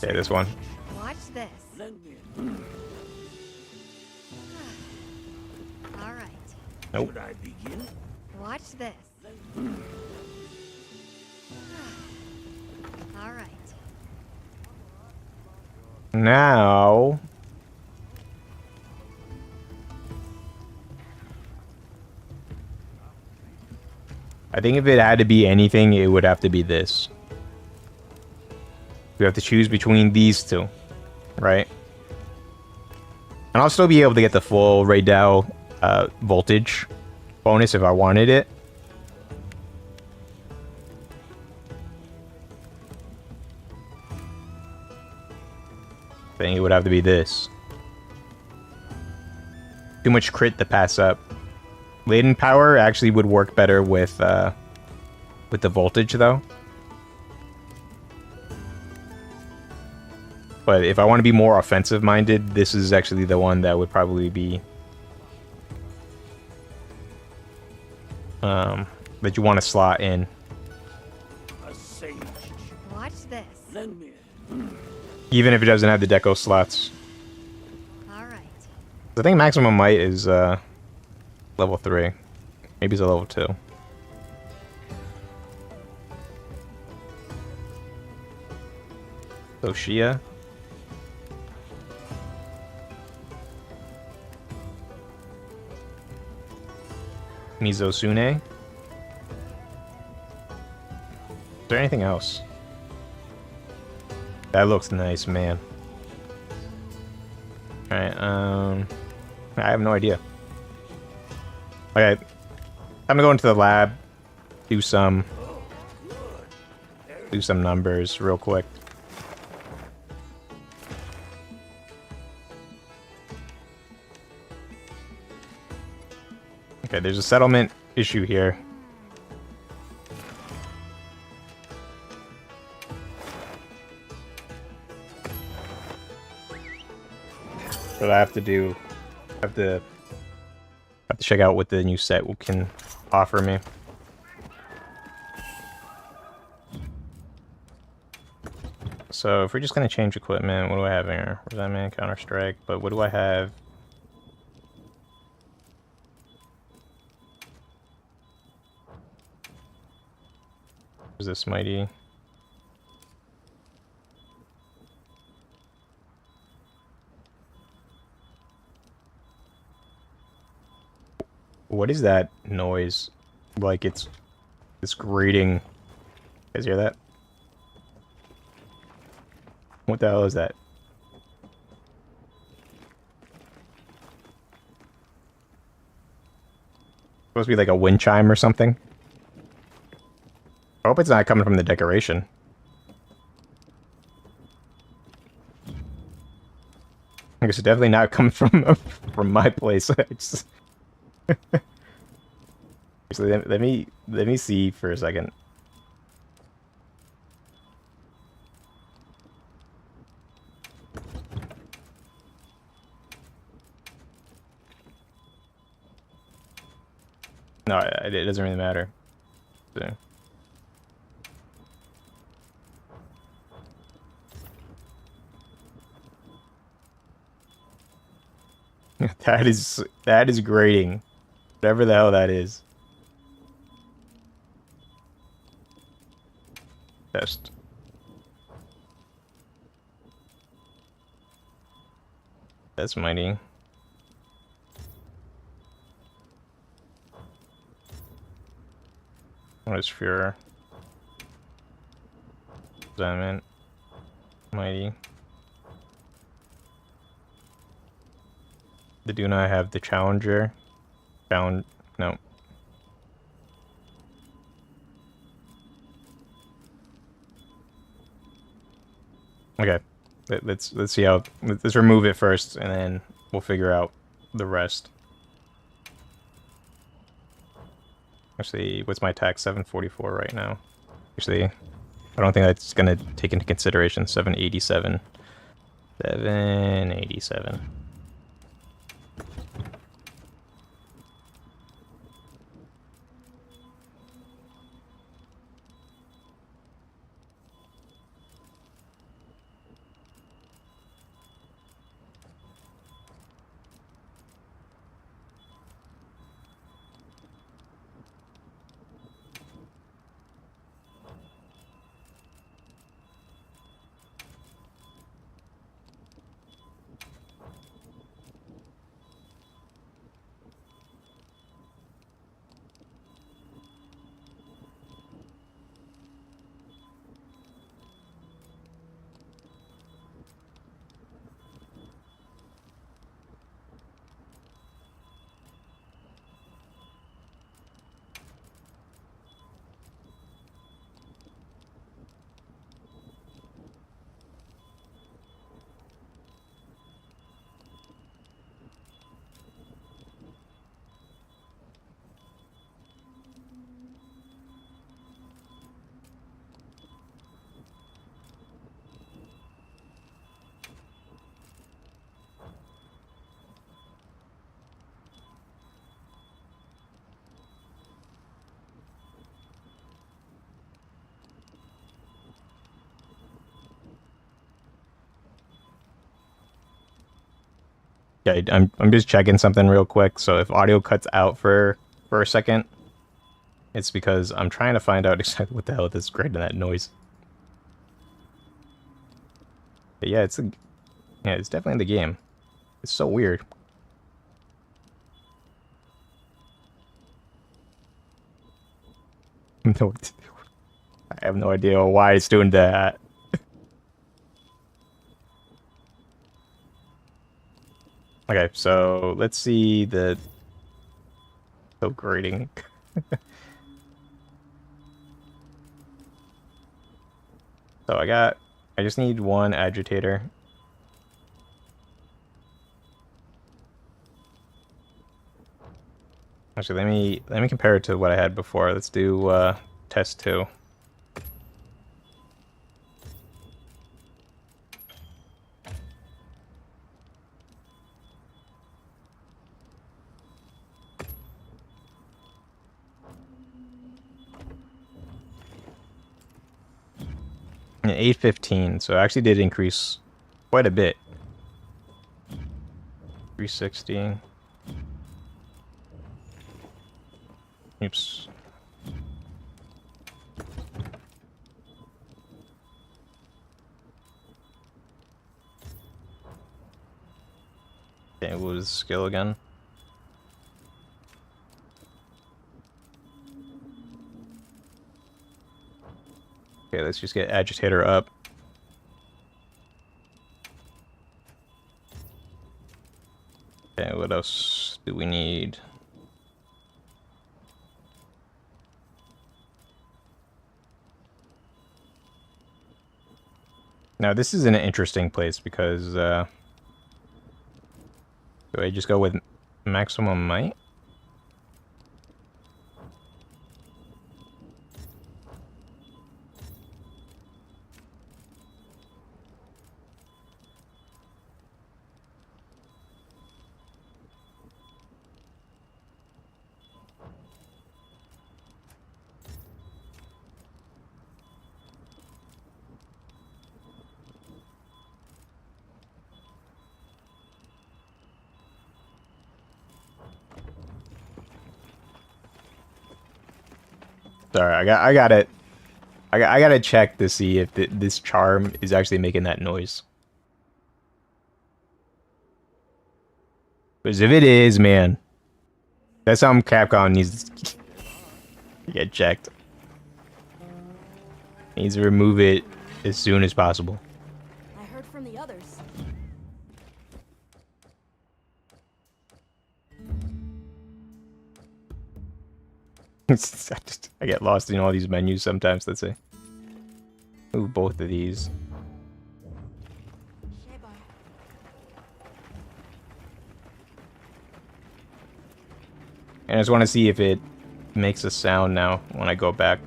this one. Watch this. Lend me All right. Nope. Should I begin? Watch this. All right. Now... I think if it had to be anything, it would have to be this. We have to choose between these 2, right? And I'll still be able to get the full Rey Dau voltage bonus if I wanted it. I think it would have to be this. Too much crit to pass up. Laden power actually would work better with the voltage, though. But if I want to be more offensive-minded, this is actually the one that would probably be... that you want to slot in. A sage. Watch this. Lend me a hand. Even if it doesn't have the deco slots. All right. I think maximum might is level 3. Maybe it's a level 2. Soshia. Mizosune. Is there anything else? That looks nice, man. Alright, I have no idea. Okay. I'm gonna go into the lab, do some numbers real quick. Okay, there's a settlement issue here. What I have to do, I have to check out what the new set can offer me. So if we're just gonna change equipment, what do I have here? Resentment, Counter-Strike, but what do I have? Is this mighty? What is that noise? Like it's grating. You guys hear that? What the hell is that? Supposed to be like a wind chime or something? I hope it's not coming from the decoration. I guess it's definitely not coming from my place. It's so let me see for a second. No, it doesn't really matter. So. That is grating. Whatever the hell that is. Test. That's mighty. What is Fuhrer? Resentment. Mighty. Do not have the Challenger. No. Okay. Let's see how. Let's remove it first, and then we'll figure out the rest. Actually, what's my tax? 744 right now. Actually, I don't think that's gonna take into consideration 787. 787. Okay, I'm just checking something real quick. So if audio cuts out for a second, it's because I'm trying to find out exactly what the hell is creating that noise. But yeah, it's definitely the game. It's so weird. No, I have no idea why it's doing that. Okay, so let's see the grading. So I just need one agitator. Actually, let me compare it to what I had before. Let's do test 2. And 815, so it actually did increase quite a bit. 360. Oops. Okay, what was skill again? Okay, let's just get agitator up. Okay, what else do we need? Now this is an interesting place because do I just go with maximum might? Sorry, I got it. I gotta check to see if this charm is actually making that noise. Because if it is, man, that's something Capcom needs to get checked. Needs to remove it as soon as possible. I heard from the others. I get lost in all these menus sometimes. Let's see. Move both of these. Sheba. And I just want to see if it makes a sound now when I go back.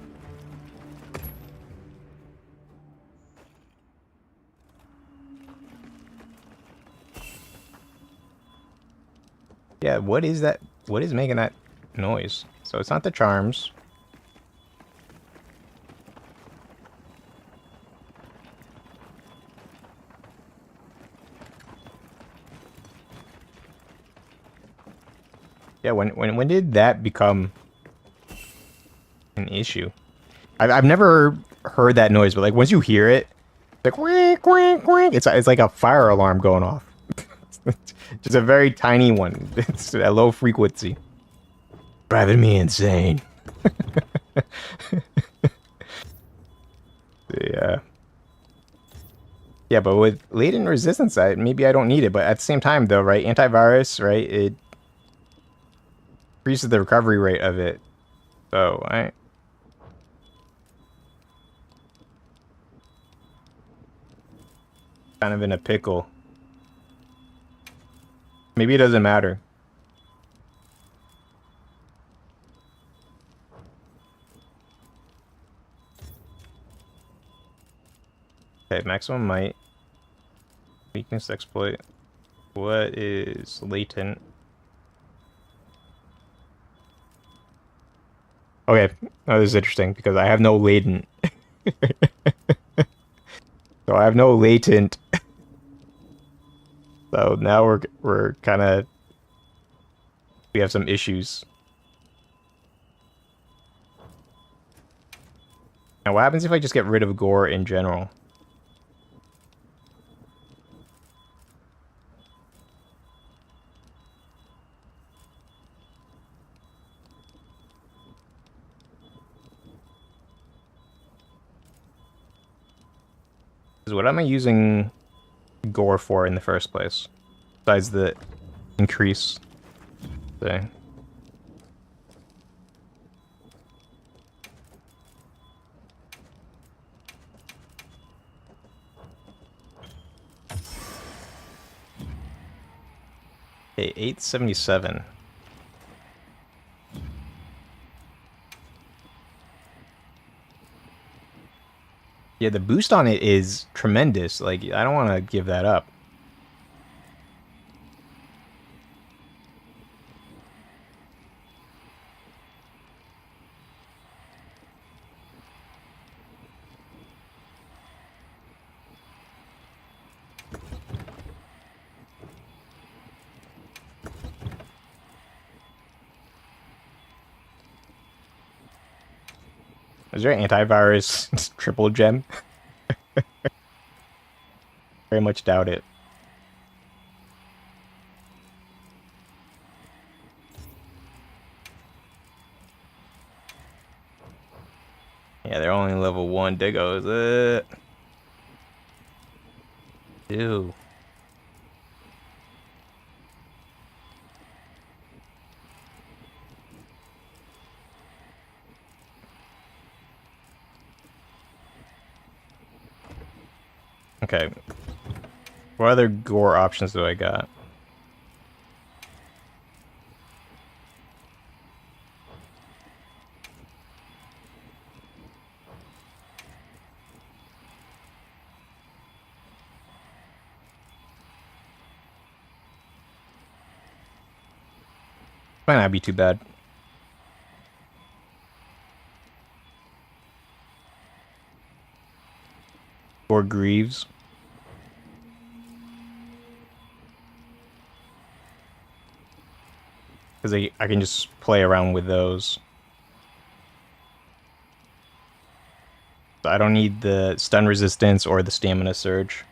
Yeah, what is that? What is making that noise? So it's not the charms. Yeah, when did that become an issue? I've never heard that noise, but like once you hear it, like quack quack quack, it's like a fire alarm going off. Just a very tiny one. It's at low frequency. Driving me insane. Yeah. Yeah, but with latent resistance, maybe I don't need it. But at the same time, though, right? Antivirus, right? It increases the recovery rate of it. So, kind of in a pickle. Maybe it doesn't matter. Okay, maximum might. Weakness exploit. What is latent? Okay, oh, this is interesting because I have no latent. So I have no latent So now we're kind of we have some issues. Now, what happens if I just get rid of gore in general? Because what am I using gore for in the first place? Besides the increase thing. Okay, 877. Yeah, the boost on it is tremendous. Like, I don't want to give that up. Is there an antivirus triple gem? Very much doubt it. Yeah, they're only level 1. There goes it. Ew. Okay. What other gore options do I got? Might not be too bad. Or Greaves. Because I can just play around with those. So I don't need the stun resistance or the stamina surge.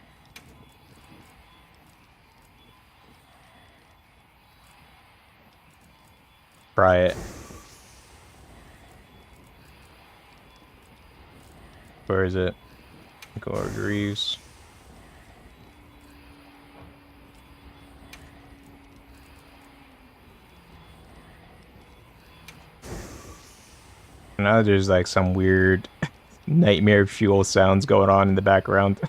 Try it. Where is it? Gore Greaves. Now there's like some weird nightmare fuel sounds going on in the background.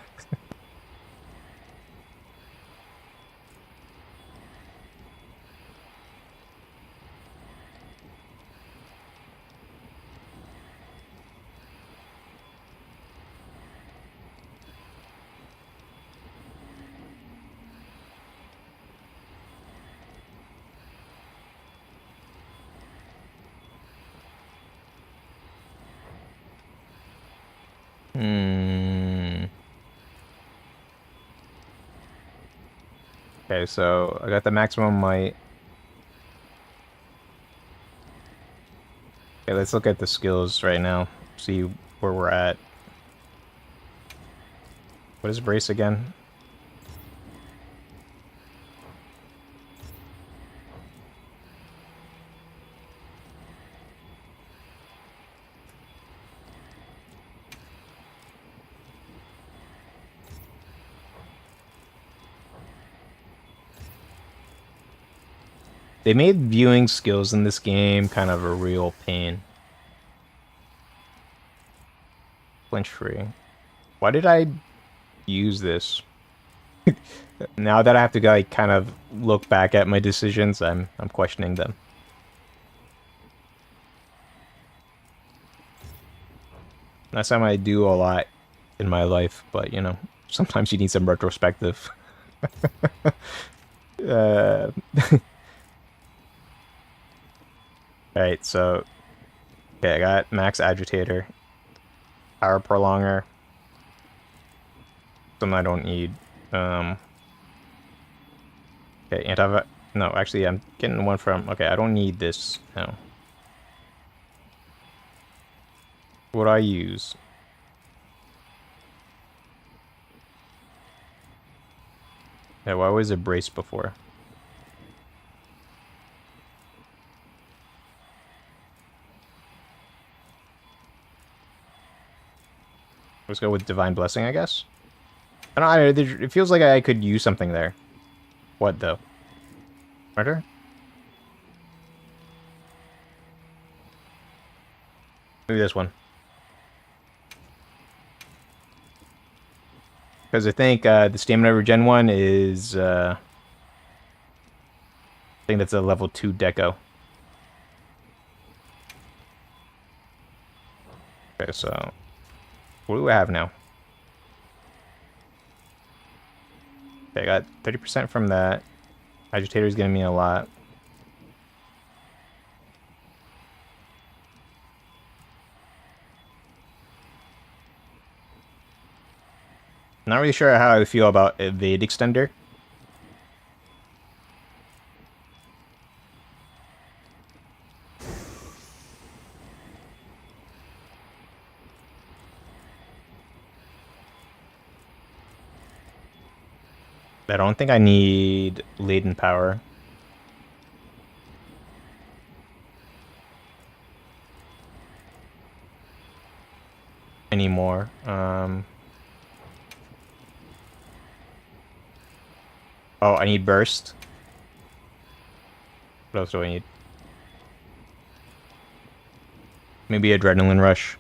Okay, so I got the maximum might. Okay, let's look at the skills right now. See where we're at. What is brace again? They made viewing skills in this game kind of a real pain. Flinch free. Why did I use this? Now that I have to like kind of look back at my decisions, I'm questioning them. That's something I do a lot in my life, but you know, sometimes you need some retrospective. Alright, so okay, I got max agitator, power prolonger, something I don't need. Okay, no, actually, I'm getting one from... Okay, I don't need this. No. What do I use? Yeah, why was it brace before? Let's go with Divine Blessing, I guess. I don't know, it feels like I could use something there. What, though? Murder? Maybe this one. Because I think the stamina regen one is... I think that's a level 2 deco. Okay, so... What do I have now? Okay, I got 30% from that. Agitator's giving me a lot. Not really sure how I feel about Evade Extender. I don't think I need Laden Power. Anymore. Oh, I need Burst. What else do I need? Maybe Adrenaline Rush.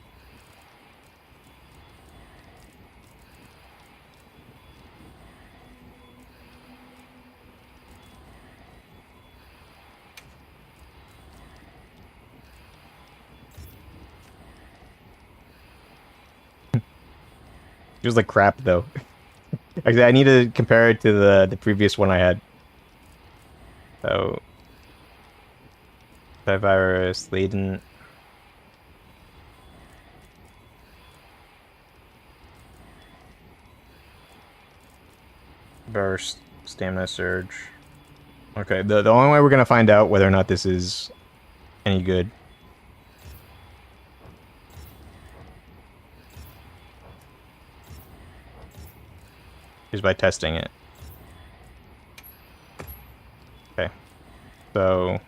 Feels like crap, though. Actually, I need to compare it to the previous one I had. So... Virus, Laden... Burst, Stamina Surge... Okay, the only way we're gonna find out whether or not this is any good is by testing it. Okay, so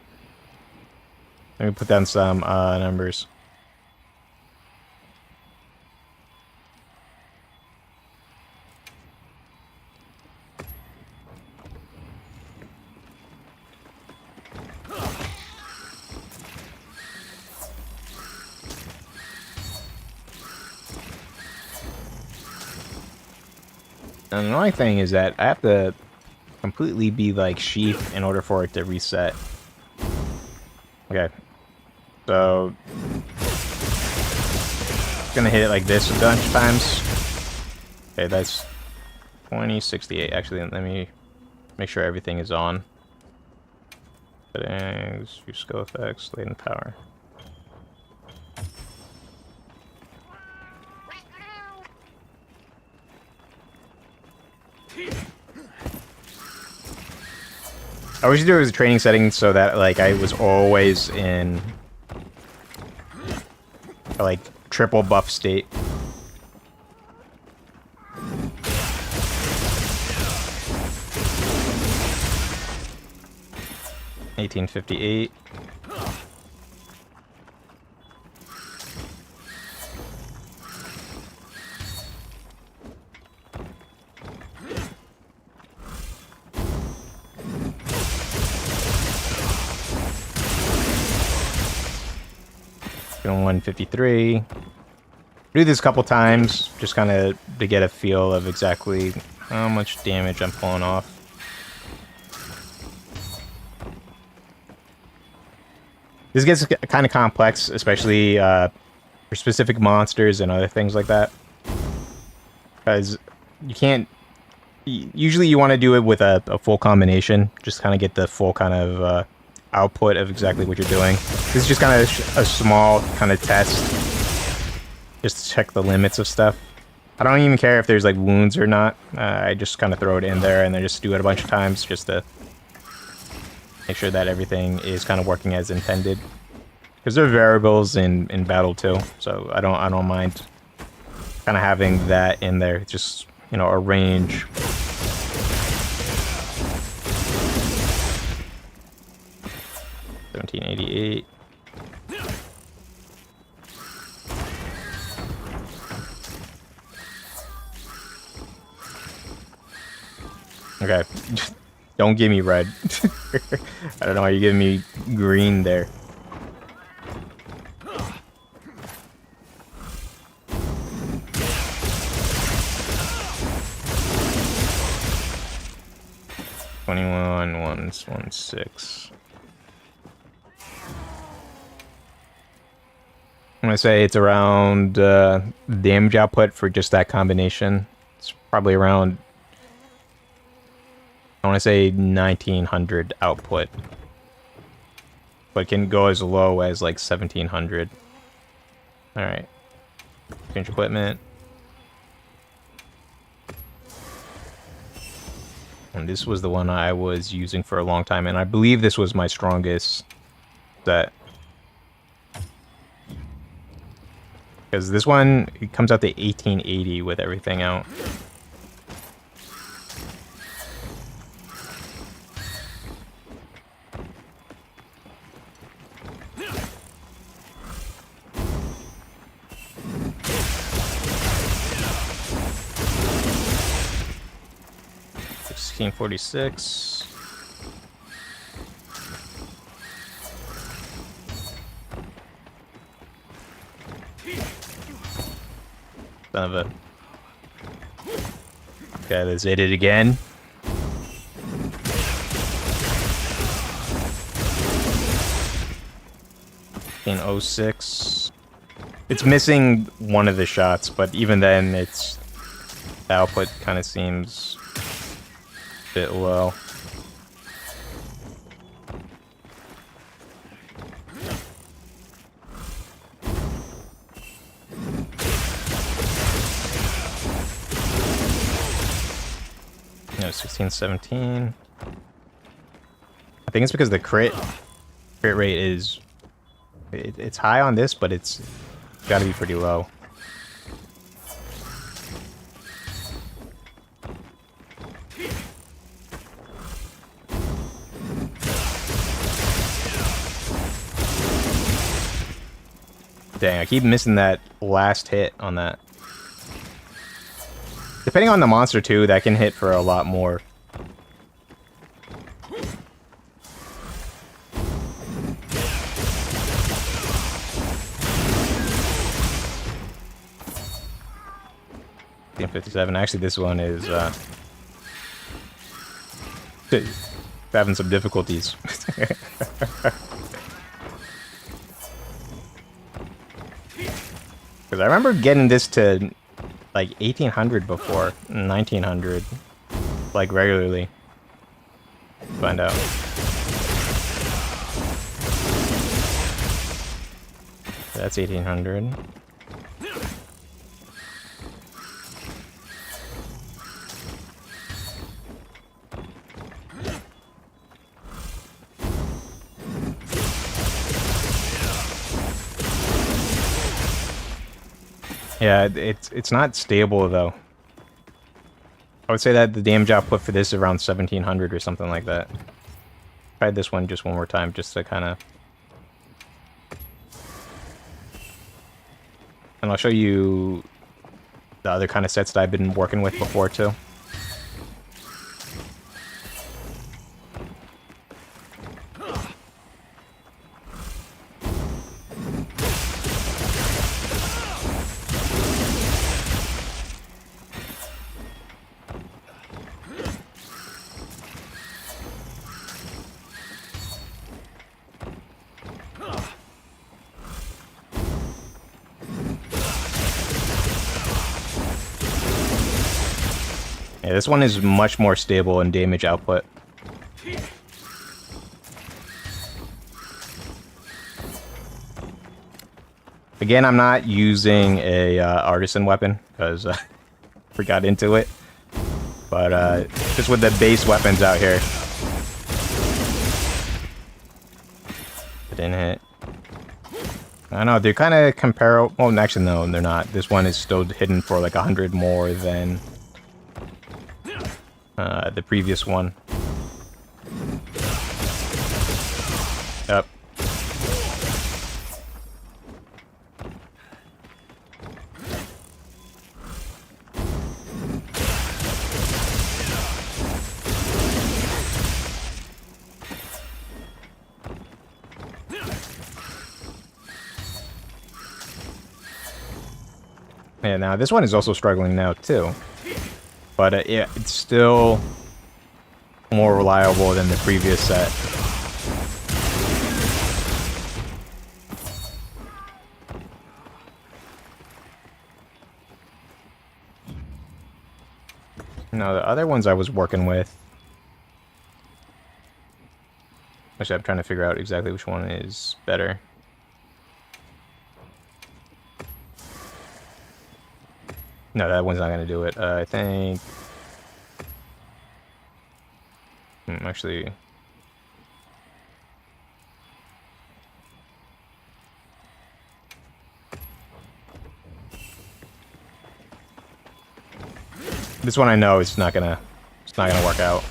let me put down some numbers. And the only thing is that I have to completely be like Sheath in order for it to reset. Okay. So gonna hit it like this a bunch of times. Okay, that's 2068. Actually, let me make sure everything is on. Settings, view skill effects, latent power. I wish there was a training setting so that like I was always in like triple buff state. $18.58. Feeling 153. Do this a couple times, just kind of to get a feel of exactly how much damage I'm pulling off. This gets kind of complex, especially for specific monsters and other things like that. Because you can't... Usually you want to do it with a full combination, just kind of get the full kind of output of exactly what you're doing. This is just kind of a small kind of test, just to check the limits of stuff. I don't even care if there's like wounds or not. I just kind of throw it in there and then just do it a bunch of times just to Make sure that everything is kind of working as intended. Because there are variables in battle too, so I don't mind kind of having that in there. Just, you know, a range. $1788. Okay. Don't give me red. I don't know why you're giving me green there. $21, 116. I'm gonna say it's around damage output for just that combination. It's probably around, I want to say 1900 output, but it can go as low as like 1700. All right, change equipment, and this was the one I was using for a long time, and I believe this was my strongest set. Because this one, it comes out to 1880 with everything out. $1646. Son of a... Okay, let's hit it again. In 06. It's missing one of the shots, but even then, it's... the output kind of seems a bit low. No, 16, 17. I think it's because the crit rate is... it's high on this, but it's got to be pretty low. Dang, I keep missing that last hit on that. Depending on the monster too, that can hit for a lot more. $57. Actually, this one is having some difficulties. Because I remember getting this to like 1800 before, 1900, like regularly. Find out. That's 1800. Yeah, it's not stable though. I would say that the damage output for this is around 1700 or something like that. Try this one just one more time, just to kind of... And I'll show you the other kind of sets that I've been working with before too. Yeah, this one is much more stable in damage output. Again, I'm not using a artisan weapon because I forgot into it. But just with the base weapons out here, It didn't hit. I don't know, they're kind of comparable. Well, actually, no, they're not. This one is still hidden for like 100 more than the previous one. Up. Yeah, now this one is also struggling now too, but yeah, it's still more reliable than the previous set. No, the other ones I was working with. Actually, I'm trying to figure out exactly which one is better. No, that one's not going to do it. I think... actually... This one I know it's not gonna work out.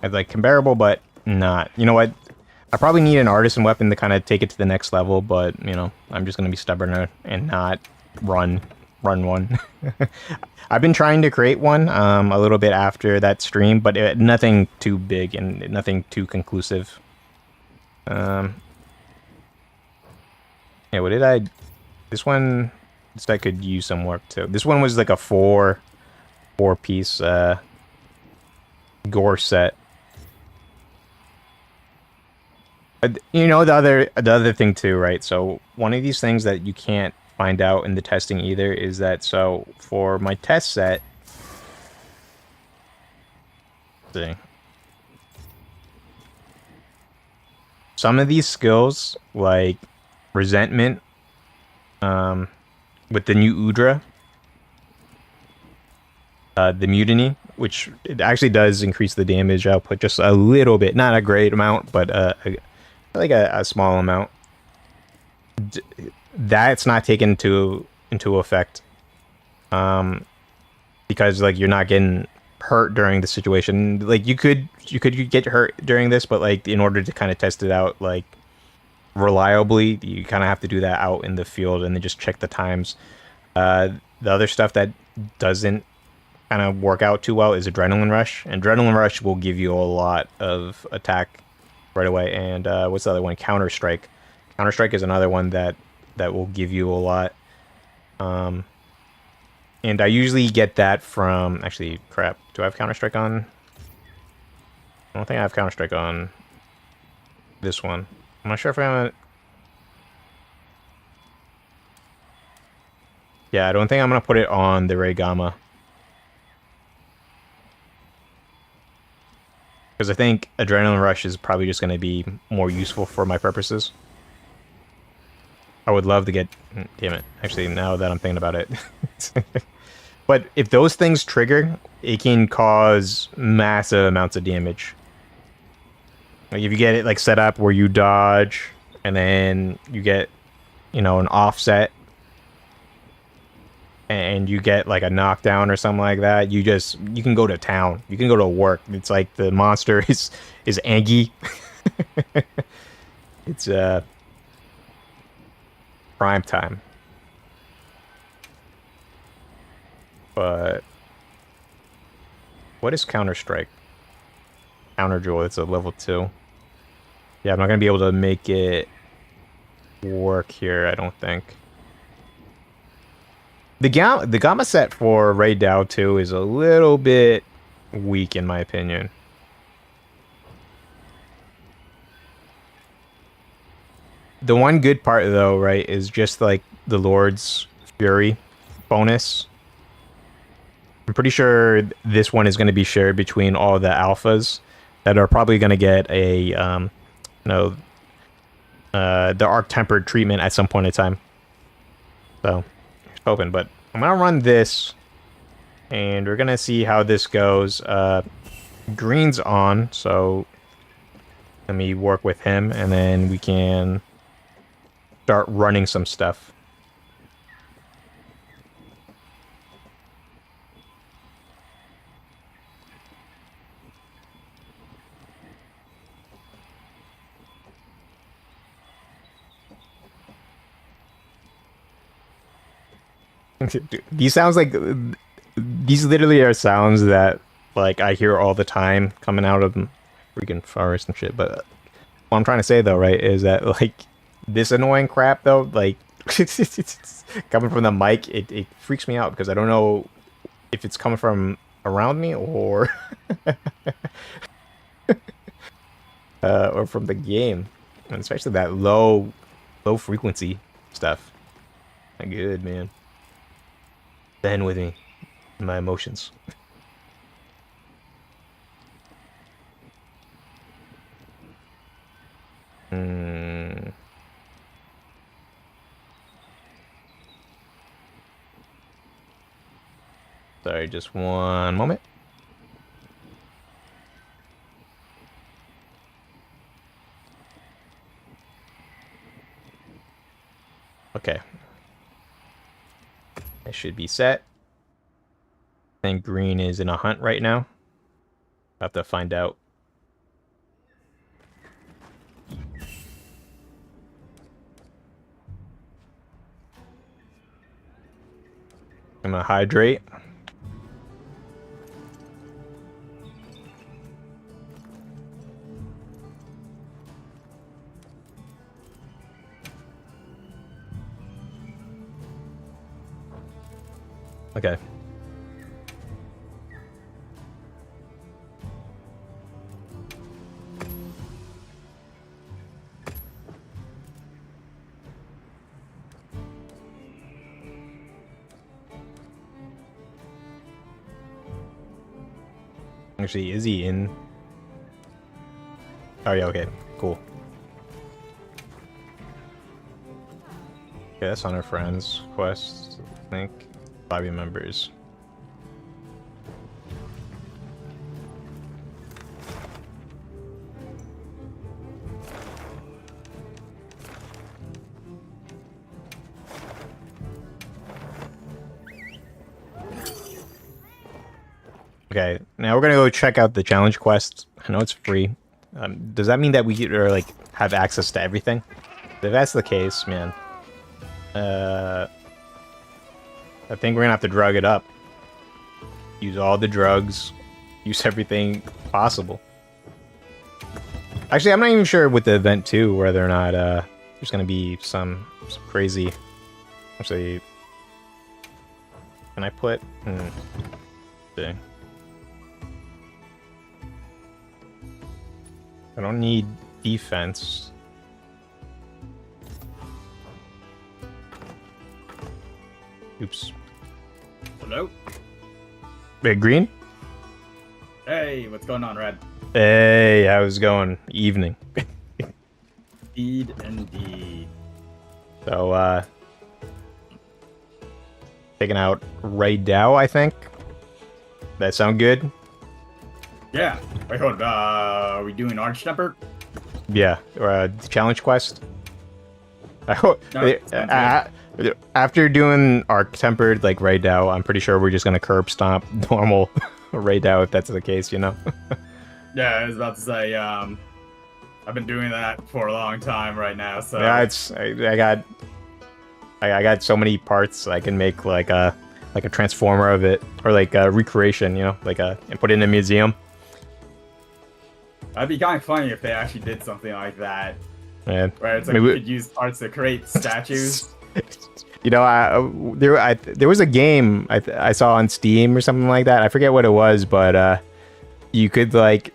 It's like comparable, but not. You know what? I probably need an artisan weapon to kind of take it to the next level, but you know, I'm just gonna be stubborn and not run one. I've been trying to create one a little bit after that stream, but nothing too big and nothing too conclusive. Yeah, what did I? This one, I could use some work too. This one was like a four piece gore set. You know, the other thing too, right? So one of these things that you can't find out in the testing either is that, so for my test set, let's see, some of these skills like resentment, with the new Udra, the mutiny, which it actually does increase the damage output just a little bit, not a great amount, but like a small amount. That's not taken into effect, because like you're not getting hurt during the situation. Like you could get hurt during this, but like in order to kind of test it out like reliably, you kind of have to do that out in the field and then just check the times. The other stuff that doesn't kind of work out too well is adrenaline rush, and adrenaline rush will give you a lot of attack right away. And what's the other one? Counter strike. Counter strike is another one that will give you a lot. And I usually get that from, actually, crap, do I have counter strike on? I don't think I have counter strike on this one. I'm not sure if I have it. Yeah, I don't think I'm gonna put it on the Ray Gamma, because I think adrenaline rush is probably just going to be more useful for my purposes. I would love to get... Damn it. Actually, now that I'm thinking about it. But if those things trigger, it can cause massive amounts of damage. Like if you get it like set up where you dodge, and then you get, you know, an offset, and you get like a knockdown or something like that, you can go to town. You can go to work. It's like the monster is Angie. It's prime time. But what is Counter Strike? Counter Jewel, it's a level 2. Yeah, I'm not gonna be able to make it work here, I don't think. The Gamma set for Rey Dau 2 is a little bit weak in my opinion. The one good part though, right, is just like the Lord's Fury bonus. I'm pretty sure this one is going to be shared between all the alphas that are probably going to get a, the arc tempered treatment at some point in time. So, it's open, but I'm going to run this, and we're going to see how this goes. Green's on, so let me work with him, and then we can start running some stuff. These sounds like these literally are sounds that like I hear all the time coming out of freaking forest and shit. But what I'm trying to say though, right, is that like this annoying crap though, like it's coming from the mic, it freaks me out because I don't know if it's coming from around me or or from the game, and especially that low frequency stuff. Not good, man. Stand with me, my emotions. Sorry, just one moment. Okay. I should be set. I think green is in a hunt right now. I'll have to find out. I'm gonna hydrate. Okay. Actually, is he in? Oh yeah, okay, cool. Okay, that's on our friends quest, I think. Lobby members. Okay, now we're gonna go check out the challenge quest. I know it's free. Does that mean that we like have access to everything? If that's the case, man, I think we're gonna have to drug it up. Use all the drugs. Use everything possible. Actually, I'm not even sure with the event too whether or not there's gonna be some crazy. Actually, can I put? See. I don't need defense. Oops. Hello? Wait, green? Hey, what's going on, Red? Hey, how's it going? Evening. Indeed. So, taking out Rey Dau, I think. That sound good? Yeah. Wait, hold on. Are we doing Arch Temper? Yeah, or challenge quest. I hope No, after doing arc tempered like Rey Dau, I'm pretty sure we're just gonna curb stomp normal Rey Dau if that's the case, you know. Yeah, I was about to say, I've been doing that for a long time right now, so... Yeah, I got so many parts I can make like a transformer of it, or like a recreation, you know, like and put it in a museum. That'd be kind of funny if they actually did something like that. Yeah. Where it's like you could use parts to create statues. You know, there was a game I saw on Steam or something like that. I forget what it was, but you could like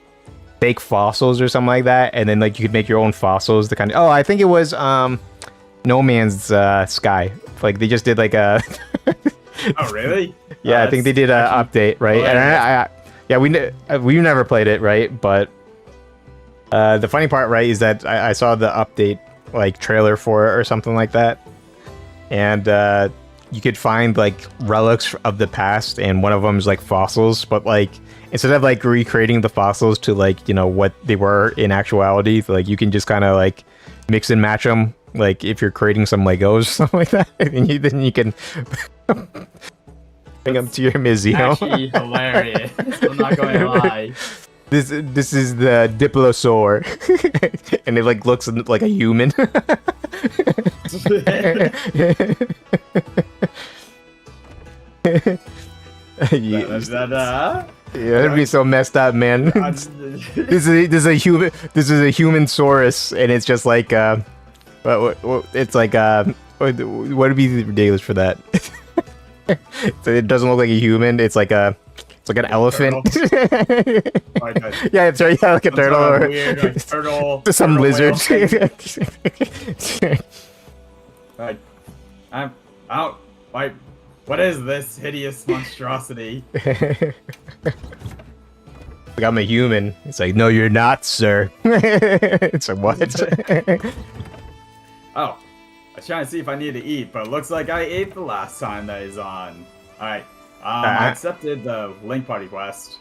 fake fossils or something like that, and then like you could make your own fossils. The kind of I think it was No Man's Sky. Like they just did like a Oh, really? yeah, I think they did an update, right? And yeah, we've never played it, right? But the funny part, right, is that I saw the update like trailer for it or something like that, and you could find like relics of the past, and one of them is like fossils, but like instead of like recreating the fossils to like, you know, what they were in actuality, like you can just kind of like mix and match them, like if you're creating some Legos or something like that, and then you can bring them to your museum. Actually hilarious. I'm not going to lie. This is the Diplosaur, and it like looks like a human. Yeah, it'd be so messed up, man. This is a human. This is a human saurus, and it's just like it's like what would be ridiculous for that? So it doesn't look like a human. It's like an elephant. Yeah, it's right. Yeah, like a turtle or weird, like, turtle. Some lizard. Like, I'm out. Like, what is this hideous monstrosity? Like, I'm a human. It's like, no, you're not, sir. It's like, what? Oh, I was trying to see if I need to eat, but it looks like I ate the last time that is on. Alright, I accepted the link party quest.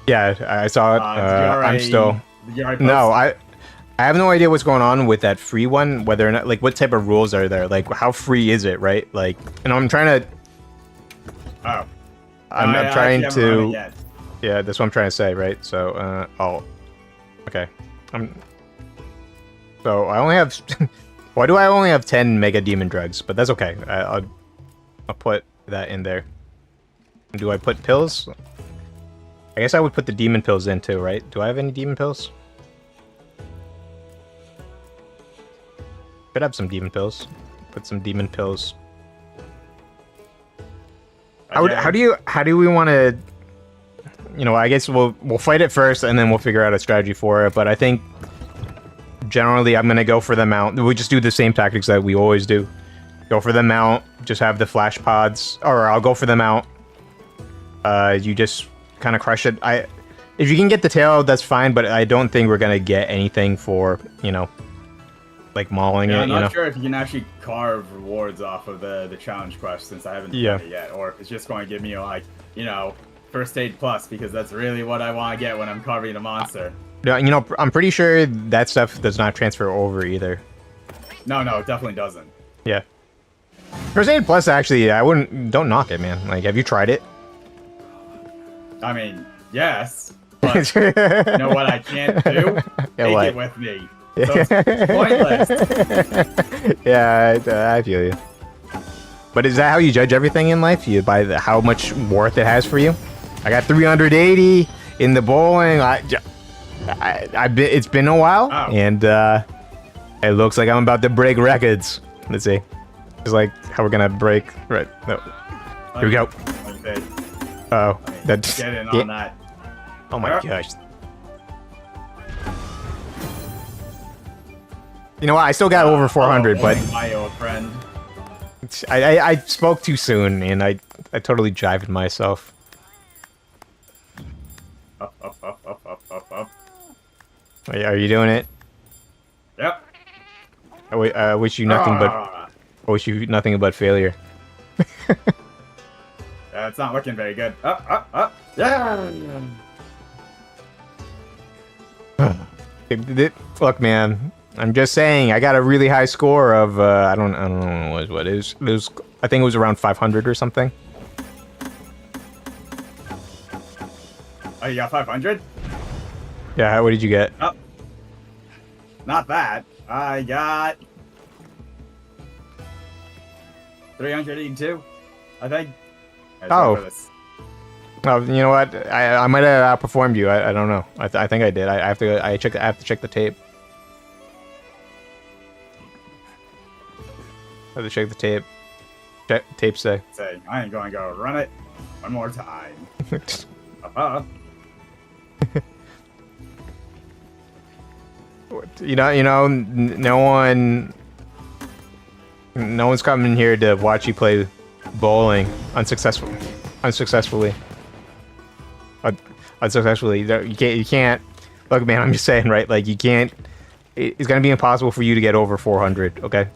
Yeah, I saw it. I'm still... Did you already No, post? I have no idea what's going on with that free one, whether or not, like, what type of rules are there? Like, how free is it, right? Like, and I'm trying to... Oh. I'm No, I trying actually haven't run to... it yet. Yeah, that's what I'm trying to say, right? So, okay. So, I only have... Why do I only have 10 Mega Demon Drugs? But that's okay. I'll put that in there. Do I put pills? I guess I would put the demon pills in too, right? Do I have any demon pills? Could have some demon pills. Put some demon pills. How do we want to? You know, I guess we'll fight it first, and then we'll figure out a strategy for it. But I think generally I'm gonna go for the mount. We just do the same tactics that we always do. Go for the mount. Just have the flash pods, or I'll go for the mount. You just kind of crush it. If you can get the tail, that's fine. But I don't think we're gonna get anything for, you know, like mauling it. I'm not not sure if you can actually carve rewards off of the challenge quest, since I haven't done it yet, or if it's just going to give me like, you know, first aid plus, because that's really what I want to get when I'm carving a monster. Yeah, you know, I'm pretty sure that stuff does not transfer over either. No, it definitely doesn't. Yeah. First aid plus, actually, don't knock it, man. Like, have you tried it? I mean, yes, but you know what I can't do? Take it with me. So it's pointless. Yeah, I feel you. But is that how you judge everything in life? You by how much worth it has for you? I got 380 in the bowling. It's been a while, and it looks like I'm about to break records. Let's see. It's like how we're gonna break. Right. No. Here we go. Okay. Oh, that's Get in on that. Oh my gosh. You know what? I still got over 400, but my old friend. I spoke too soon, and I totally jived myself. Up. Are you doing it? Yep. I wish you nothing but failure. It's not looking very good. Up. Yeah. Look, man. I'm just saying. I got a really high score of I don't know what it was. I think it was around 500 or something. Oh, you got 500? Yeah. What did you get? Oh. Not that. I got 382. I think. Oh, you know what? I might have outperformed you. I don't know. I think I did. I have to check the tape. I have to check the tape. Tape say. I ain't gonna go run it one more time. No one's coming here to watch you play bowling unsuccessfully. You can't. Look, man, I'm just saying, right? Like, you can't. It's gonna be impossible for you to get over 400. Okay.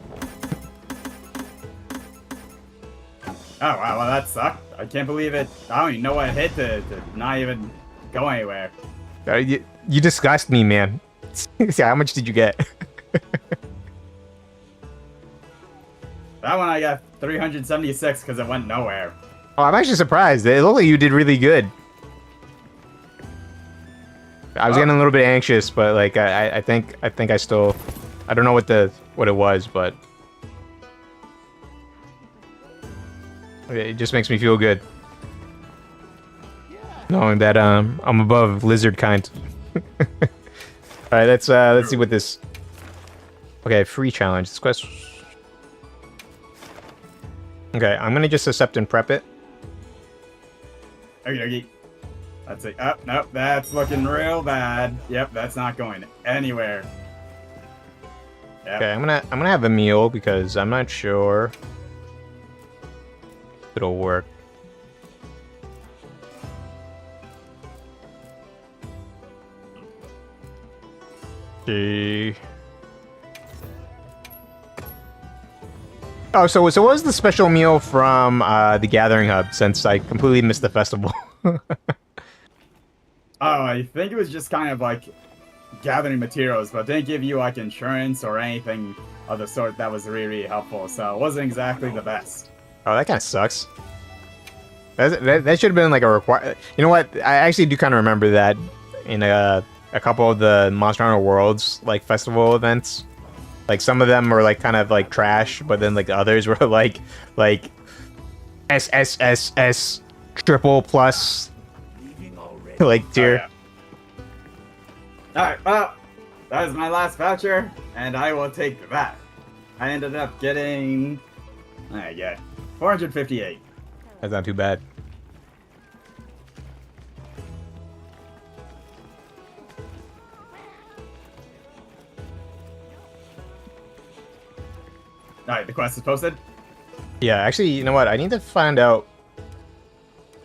Oh wow, well that sucked. I can't believe it. I don't even know what hit to not even go anywhere. You disgust me, man. See, how much did you get? That one I got 376 because it went nowhere. Oh, I'm actually surprised. It looked like you did really good. I was getting a little bit anxious, but like I think I still, I don't know what it was, but it just makes me feel good knowing that I'm above lizard kind. All right, let's see what this. Okay, free challenge. This quest. Okay, I'm gonna just accept and prep it. Okay. Let's see. Oh, nope, that's looking real bad. Yep, that's not going anywhere. Yep. Okay, I'm gonna have a meal because I'm not sure if it'll work. Okay. Oh, so what was the special meal from the Gathering Hub? Since I completely missed the festival. Oh, I think it was just kind of like gathering materials, but didn't give you like insurance or anything of the sort that was really helpful. So it wasn't exactly the best. Oh, that kind of sucks. That should have been like a require. You know what? I actually do kind of remember that in a couple of the Monster Hunter Worlds like festival events. Like some of them were like kind of like trash, but then like others were like SSSS triple plus like tier. Oh, yeah. Alright, well, that is my last voucher, and I will take that. I ended up getting 458. That's not too bad. Alright, the quest is posted. Yeah, actually, you know what? I need to find out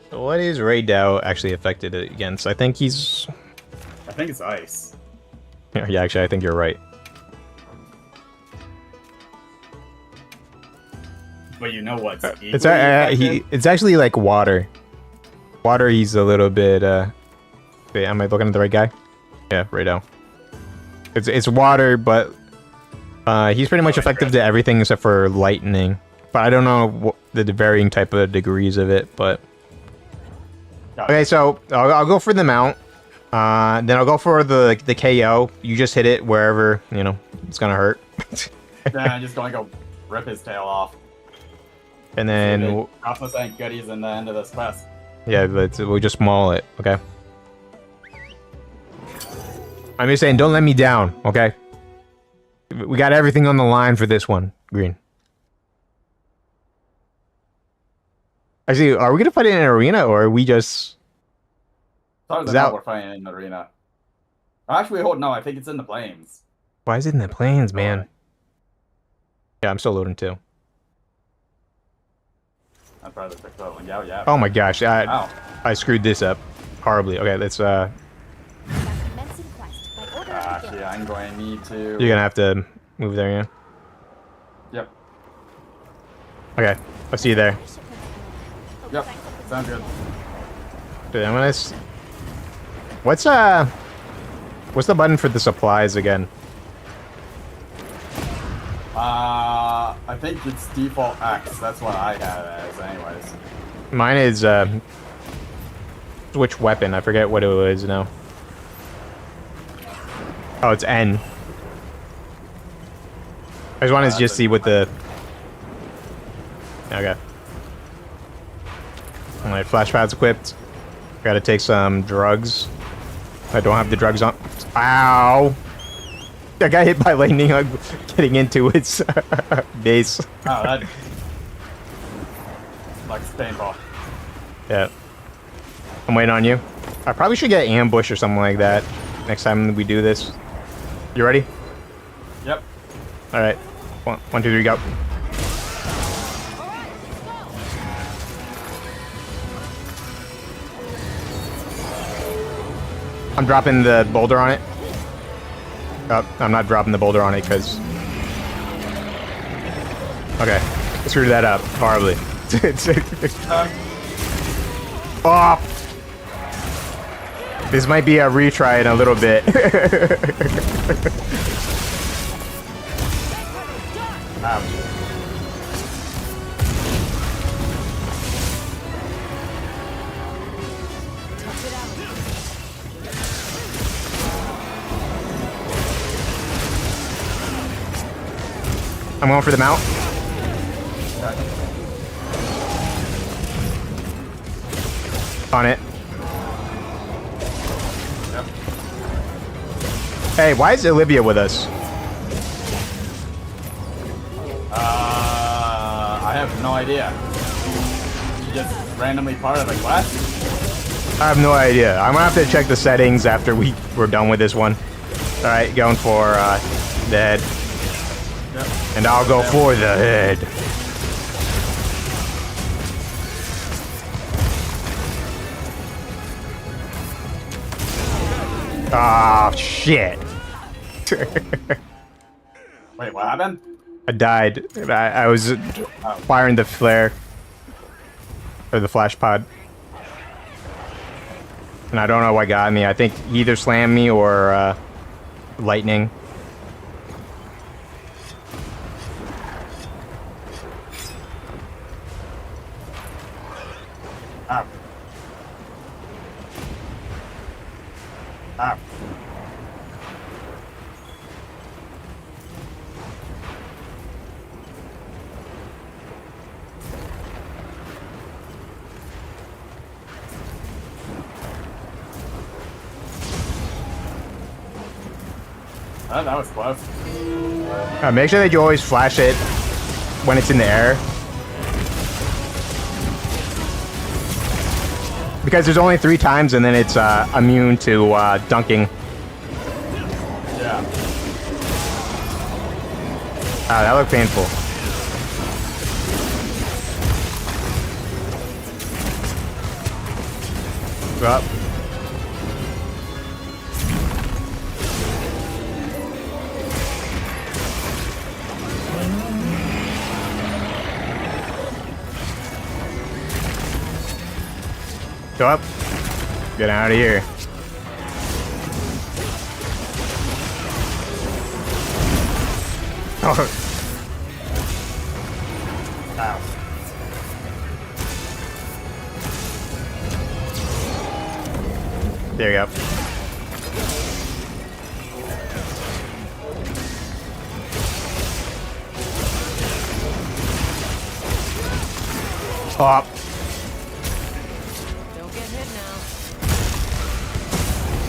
what is Rey Dau actually affected against. I think it's ice. Yeah, actually, I think you're right. But you know what's It's actually like water. Water, he's a little bit. Wait, am I looking at the right guy? Yeah, Rey Dau. It's water, but he's pretty much effective to everything except for lightning. But I don't know the varying type of degrees of it. But okay, so I'll go for the mount. Then I'll go for the KO. You just hit it wherever it's gonna hurt. Then I'm just gonna go rip his tail off. And then Cosmos ain't goodies in the end of this quest. Yeah, we'll just maul it. Okay. I'm just saying, don't let me down. Okay. We got everything on the line for this one, Green. Actually, are we gonna fight it in an arena, or are we just? As far as I know, we're fighting in the arena. Actually, hold no. I think it's in the plains. Why is it in the plains, man? Yeah, I'm still loading too. I'd probably pick that one. Yeah. Oh my gosh, I screwed this up horribly. Okay, let's yeah, I'm going to need to. You're gonna have to move there, yeah. Yep. Okay, I'll see you there. Yep. Sounds good. Okay, I'm gonna. What's the button for the supplies again? I think it's default X. That's what I have it as, anyways. Mine is switch weapon. I forget what it is now. Oh, it's N. I just wanted to just see what the. Okay. Alright, flashpad's equipped. Gotta take some drugs. I don't have the drugs on. Ow! I got hit by lightning getting into its base. Oh, that. Like painful. Yeah. I'm waiting on you. I probably should get ambush or something like that next time we do this. You ready? All right. One, two, three, go. I'm dropping the boulder on it. Oh, I'm not dropping the boulder on it because... Okay. Screwed that up horribly. Oh! This might be a retry in a little bit. I'm going for the mount. On it. Yep. Hey, why is Olivia with us? I have no idea. She just randomly part of a quest? I have no idea. I'm gonna have to check the settings after we're done with this one. Alright, going for the head. Yep. And I'll go for the head. Ah, shit. Wait, what happened? I died. I was firing the flare. Or the flash pod. And I don't know what got me. I think he either slammed me or lightning. Ow. Ow. Oh, that was close. Make sure that you always flash it when it's in the air. Because there's only 3 times and then it's immune to dunking. Yeah. Ah, that looked painful. Well. Go up. Get out of here. Oh. Ow. There you go. Oh.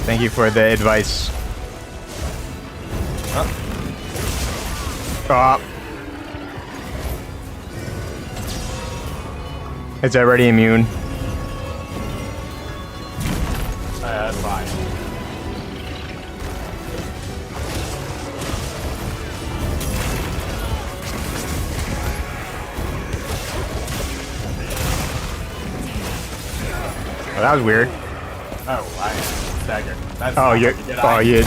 Thank you for the advice. Oh. It's already immune. That's fine. Oh, that was weird. Oh, I staggered. That's Oh, not you're. what you did. Oh, you.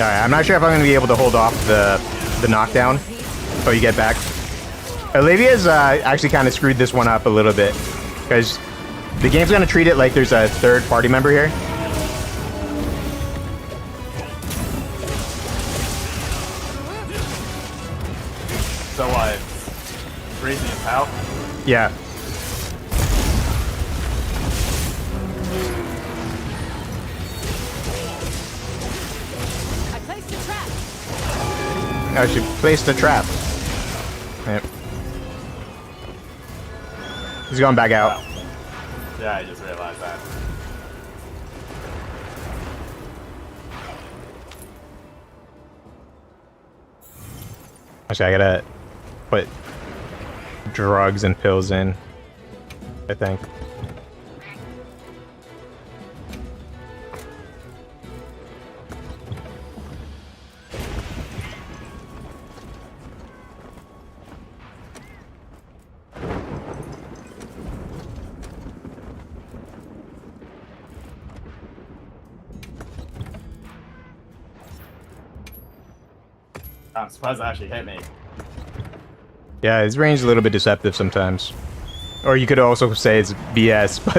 Alright, I'm not sure if I'm going to be able to hold off the knockdown until you get back. Olivia's actually kind of screwed this one up a little bit. Because the game's going to treat it like there's a third party member here. So what? Freezing his out? Yeah. Oh, she placed a trap. Yep. He's going back out. Wow. Yeah, I just realized that. Actually, I gotta put drugs and pills in, I think. I'm surprised it actually hit me. Yeah, his range is a little bit deceptive sometimes. Or you could also say it's BS, but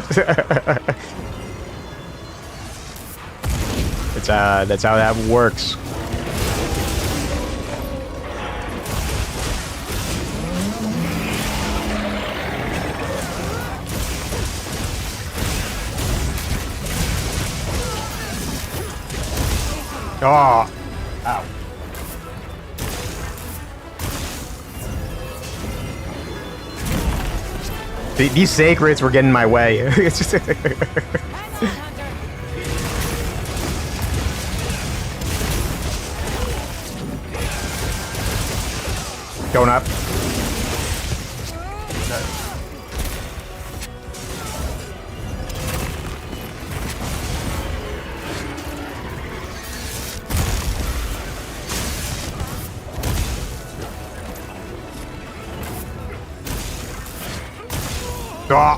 it's that's how that works. Oh, Ow. these sacreds were getting in my way. It's just going up. Ah.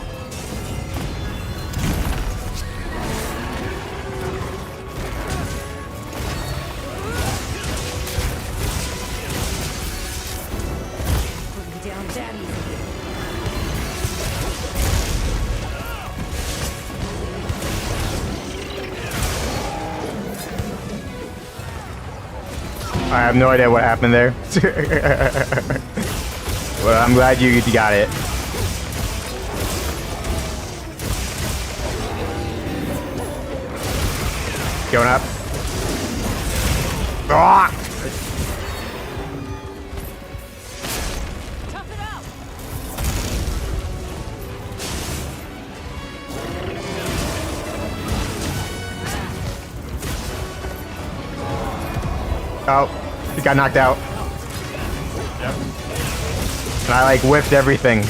Down that easy. I have no idea what happened there. Well, I'm glad you got it. Going up. Ah! Tough it out. Oh, he got knocked out. Yep. And I like whiffed everything.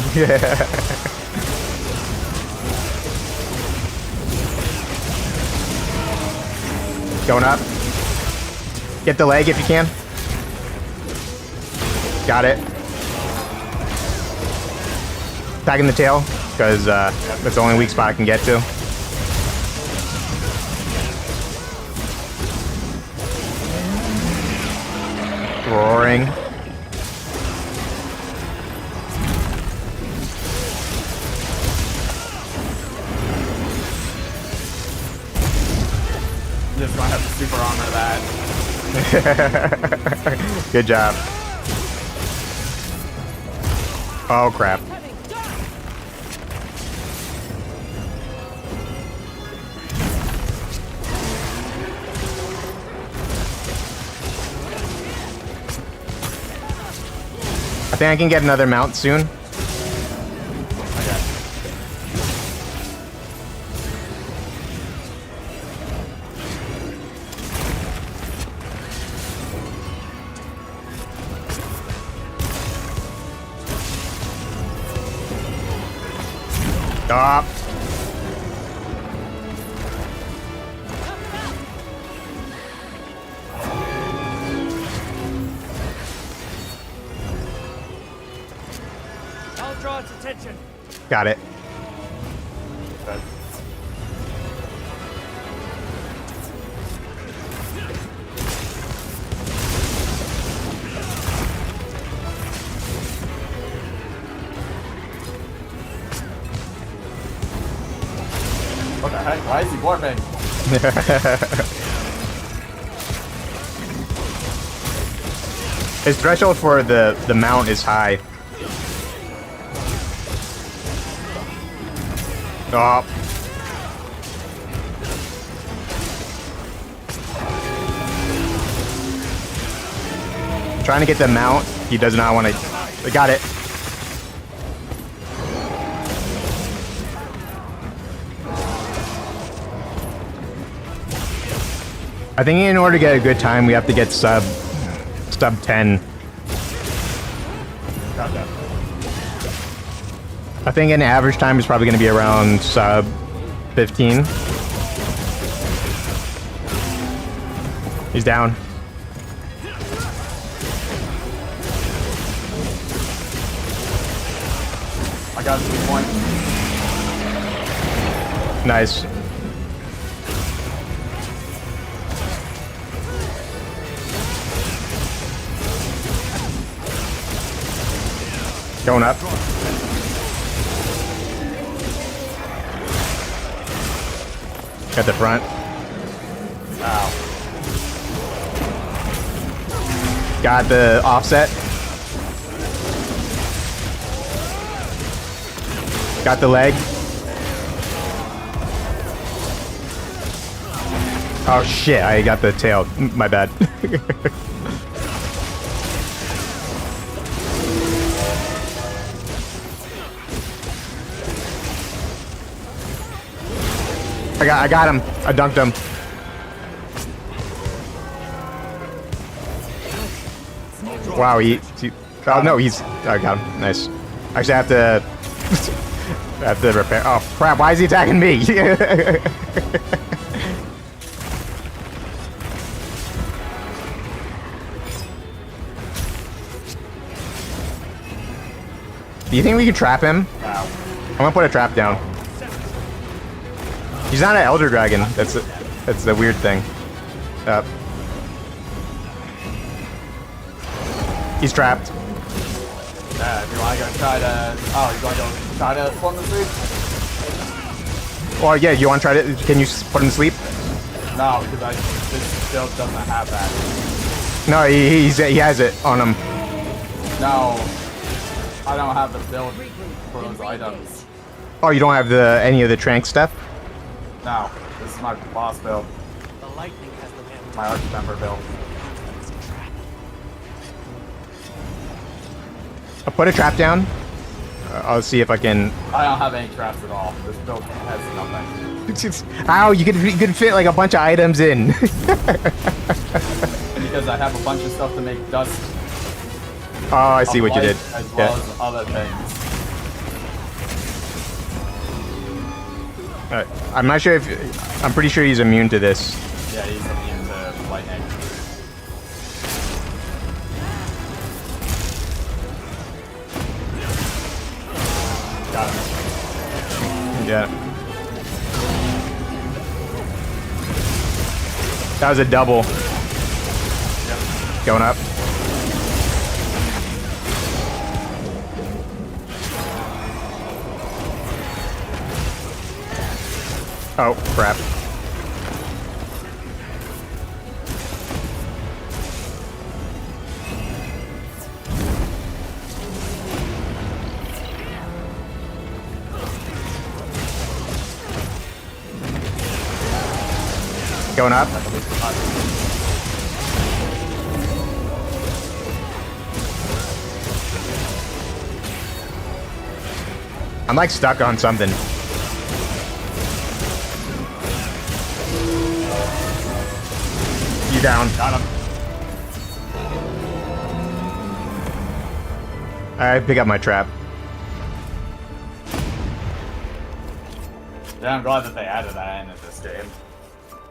Going up. Get the leg if you can. Got it. Attacking the tail, because that's the only weak spot I can get to. Roaring. Just gonna have to super armor that. Good job. Oh crap. I think I can get another mount soon. Okay. Stop. I'll draw its attention. Got it. Good. What the heck? Why is he warping? His threshold for the mount is high. Oh. Trying to get the mount. He does not want to. I got it. I think in order to get a good time, we have to get sub 10. Gotcha. I think an average time is probably going to be around sub 15. He's down. I got 2 points. Nice. Going up. Got the front. Ow. Got the offset. Got the leg. Oh shit, I got the tail. My bad. I got him. I dunked him. Wow, oh no, I got him. Nice. Actually, I have to I have to repair. Oh crap, why is he attacking me? Do you think we can trap him? No. I'm gonna put a trap down. He's not an Elder Dragon. That's the weird thing. He's trapped. Yeah, if you want to go try to... Oh, you want to go try to put him to sleep? Well, yeah, you want to try to... Can you put him to sleep? No, because this build doesn't have that. No, he has it on him. No, I don't have the build for those items. Oh, you don't have any of the trank stuff? No, this is my boss build. My Archmember build. I'll put a trap down. I'll see if I can... I don't have any traps at all. This build has nothing. Ow, you could fit like a bunch of items in. Because I have a bunch of stuff to make dust. Oh, I see what you did. As well as other things. I'm not sure if... I'm pretty sure he's immune to this. Yeah, he's immune to lightning. Got him. Yeah. That was a double. Yep. Going up. Oh, crap. Going up. I'm like stuck on something. You down. Got him. Alright, pick up my trap. Yeah, I'm glad that they added that into this game.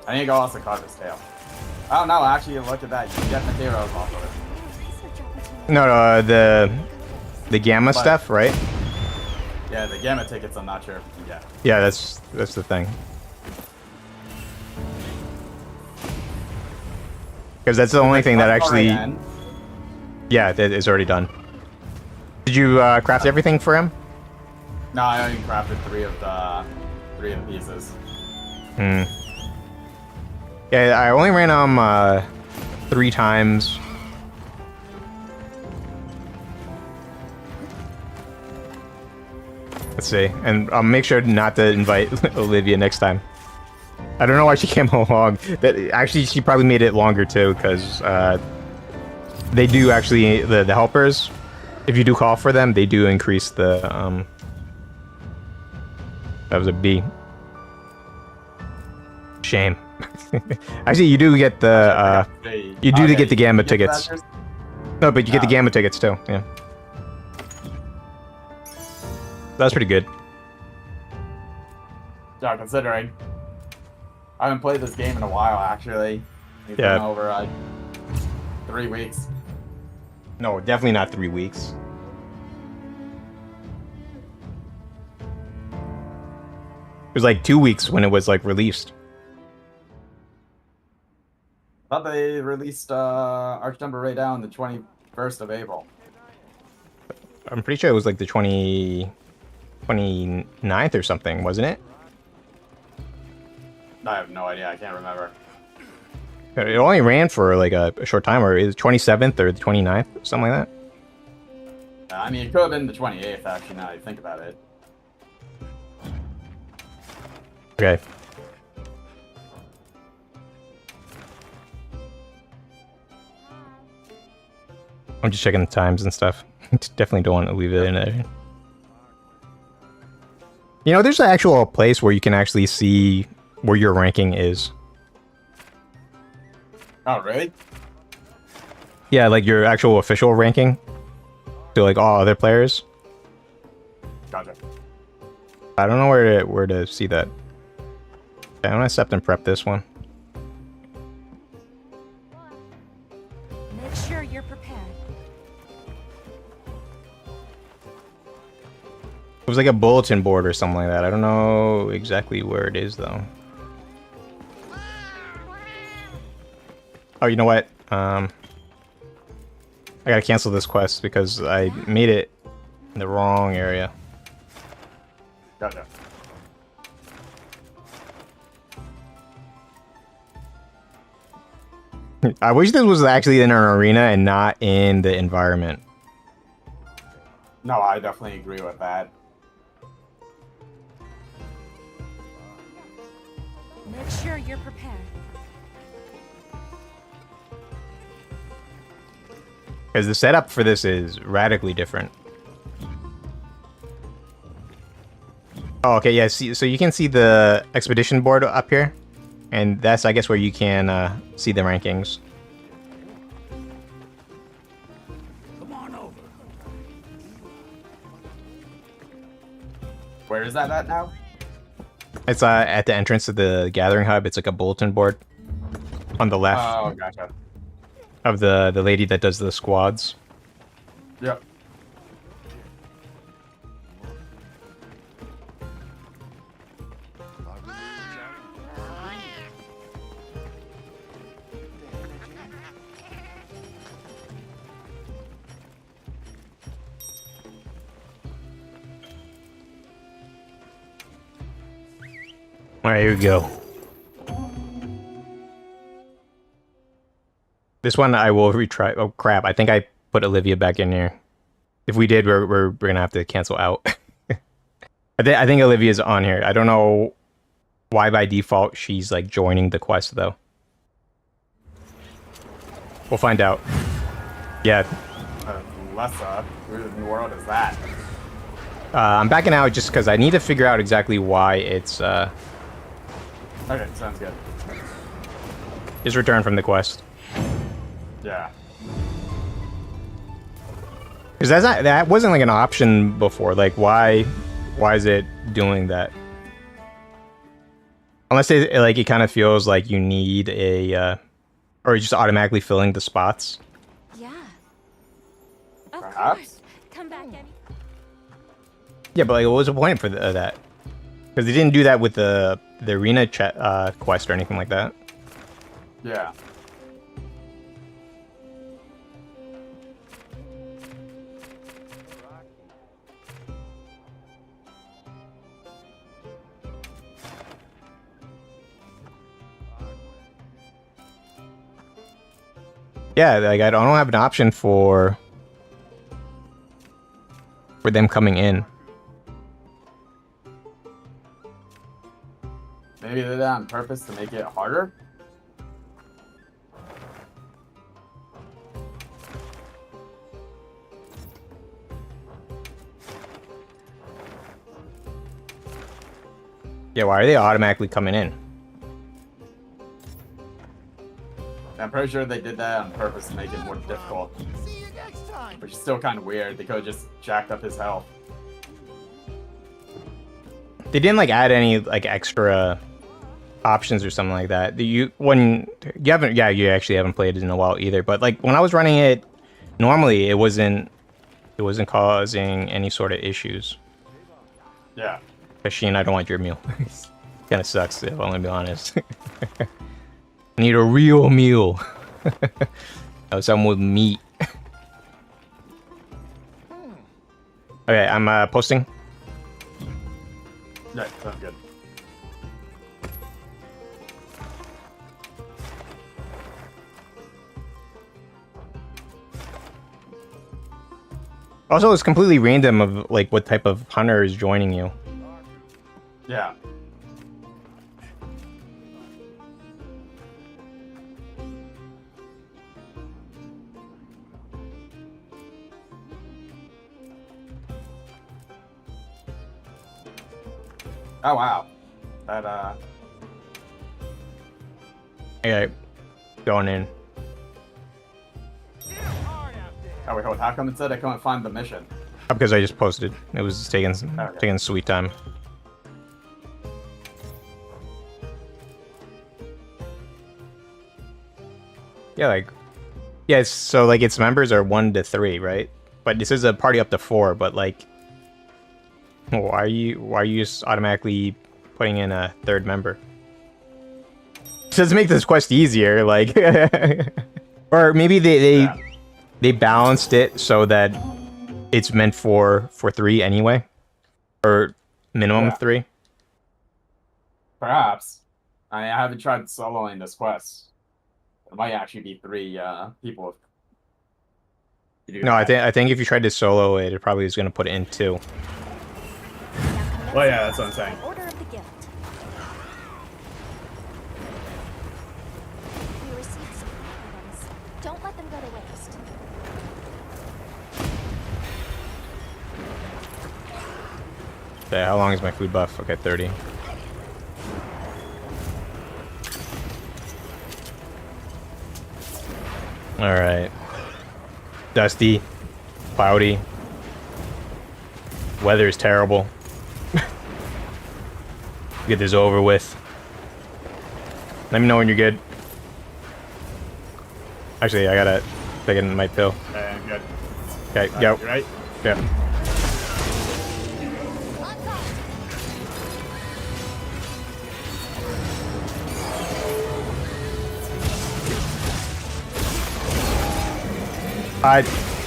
I need to go also carve his tail. Oh no, actually look at that. You can get materials off of it. No, the gamma stuff, right? Yeah, the gamma tickets I'm not sure if you can get. Yeah, that's the thing. Because that's the only thing that actually... Yeah, that is already done. Did you craft everything for him? No, I only crafted three of the pieces. Hmm. Yeah, I only ran him 3 times. Let's see, and I'll make sure not to invite Olivia next time. I don't know why she came along. Actually, she probably made it longer too, because they do actually the helpers. If you do call for them, they do increase the. That was a B. Shame. Actually, you do get the. You do get the gamma tickets. No, but you get the gamma tickets too. Yeah. That's pretty good. Yeah, considering I haven't played this game in a while, actually. It's Yeah. been over 3 weeks. No, definitely not 3 weeks. It was like 2 weeks when it was like released. I thought they released Archdumber Ray Dau on the 21st of April. I'm pretty sure it was like the 29th or something, wasn't it? I have no idea. I can't remember. It only ran for like a short time, or is it 27th or the 29th, something like that? I mean, it could have been the 28th, actually, now that I think about it. Okay. I'm just checking the times and stuff. Definitely don't want to leave it in there. You know, there's an actual place where you can actually see where your ranking is. Oh, really? Yeah, like your actual official ranking. So like all other players. Gotcha. I don't know where to see that. Okay, I'm gonna accept and prep this one. Make sure you're prepared. It was like a bulletin board or something like that. I don't know exactly where it is though. Oh, you know what? I gotta cancel this quest because I made it in the wrong area. Gotcha. I wish this was actually in an arena and not in the environment. No, I definitely agree with that. Make sure you're prepared. Because the setup for this is radically different. Oh, okay, yeah, so you can see the expedition board up here. And that's, I guess, where you can see the rankings. Come on over. Where is that at now? It's at the entrance of the gathering hub. It's like a bulletin board on the left Oh, gotcha. of the lady that does the squads. Yep. Alright, here we go. This one I will retry. Oh crap! I think I put Olivia back in here. If we did, we're gonna have to cancel out. I think Olivia's on here. I don't know why by default she's like joining the quest though. We'll find out. Yeah, Lessa, who in the world is that? I'm backing out just because I need to figure out exactly why it's Okay, sounds good. is returned from the quest. Yeah. Because that wasn't like an option before. Like why is it doing that? Unless it kind of feels like you need a or just automatically filling the spots. Yeah. Of Perhaps. course. Come back any. Yeah, but like, what was the point for that? Because they didn't do that with the arena quest or anything like that. Yeah. Yeah, like I don't have an option for them coming in. Maybe they did that on purpose to make it harder? Yeah, why are they automatically coming in? I'm pretty sure they did that on purpose to make it more difficult. See you next time. Which is still kind of weird. They could have just jacked up his health. They didn't like add any like extra options or something like that. You actually haven't played it in a while either. But like when I was running it normally, it wasn't causing any sort of issues. Yeah. Sheen, I don't want your meal. Kind of sucks if I'm gonna be honest. I need a real meal. Oh, something with meat. Okay, I'm posting. Yeah, sounds good. Also, it's completely random of like what type of hunter is joining you. Yeah. Oh wow. That Okay, going in. Oh wait, hold on. How come it said I couldn't find the mission? Because I just posted. It was taking sweet time. Yeah, so like its members are 1 to 3, right? But this is a party up to 4. But like, why are you just automatically putting in a 3rd member? Just to make this quest easier, like, or maybe they balanced it so that it's meant for 3 anyway, or minimum 3. Perhaps. I haven't tried soloing this quest. It might actually be 3 people. No, I think if you tried to solo it, it probably is going to put it in 2. Well, yeah, that's what I'm saying. Order of the gift. We received some items. Don't let them go to waste. Okay, how long is my food buff? Okay, 30. Alright. Dusty. Cloudy. Weather is terrible. Get this over with. Let me know when you're good. Actually, I gotta take in my pill. Okay, I'm good. Okay, go. You right? Yeah.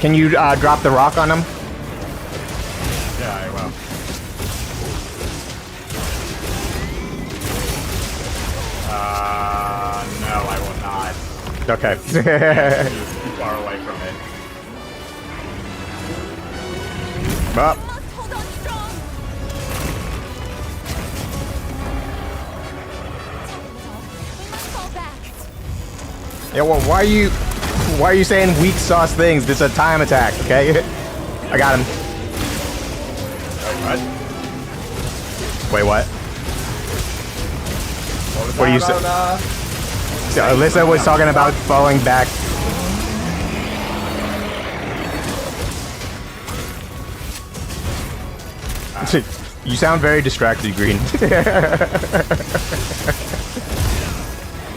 Can you drop the rock on him? Yeah, I will. No, I will not. Okay. He's too far away from it. Up. Must hold on strong. We must fall back. Yeah, well, why are you saying weak sauce things? This is a time attack, okay? I got him. Wait, what? What are you saying? So Alyssa was talking about falling back. You sound very distracted, Green.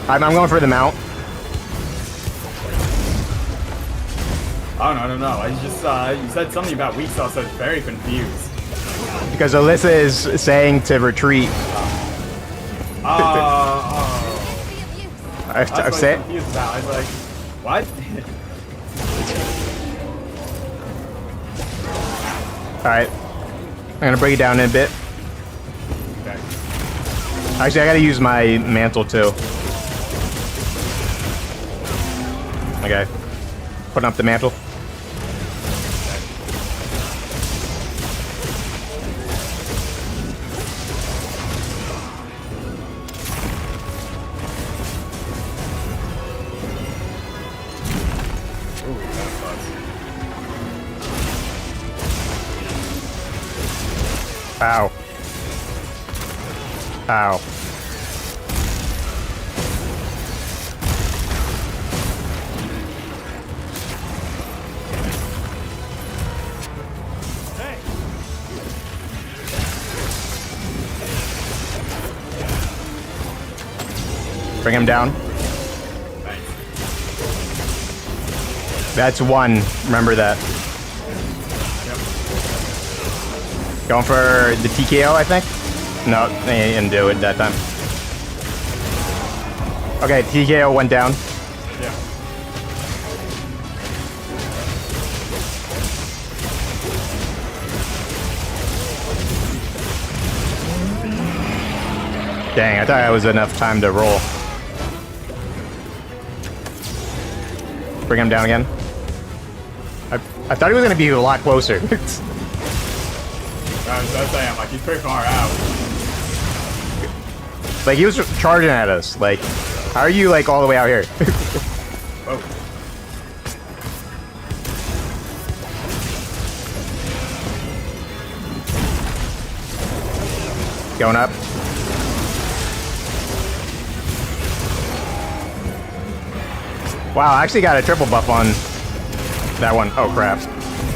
I'm going for the mount. Oh, no. I just, you said something about weak sauce. I was very confused. Because Alyssa is saying to retreat. That's what I I've was said. confused about. I was like, what? Alright. I'm gonna break it down in a bit. Okay. Actually, I gotta use my mantle too. Okay. Putting up the mantle. Ow. Ow. Bring him down. Thanks. That's one. Remember that. Yep. Going for the TKO, I think? No, they didn't do it that time. Okay, TKO went down. Yep. Dang, I thought that was enough time to roll. Bring him down again. I thought he was going to be a lot closer. I was saying, like, he's pretty far out. Like, he was charging at us. Like, how are you, like, all the way out here? Oh. Going up. Wow, I actually got a triple buff on that one. Oh, crap.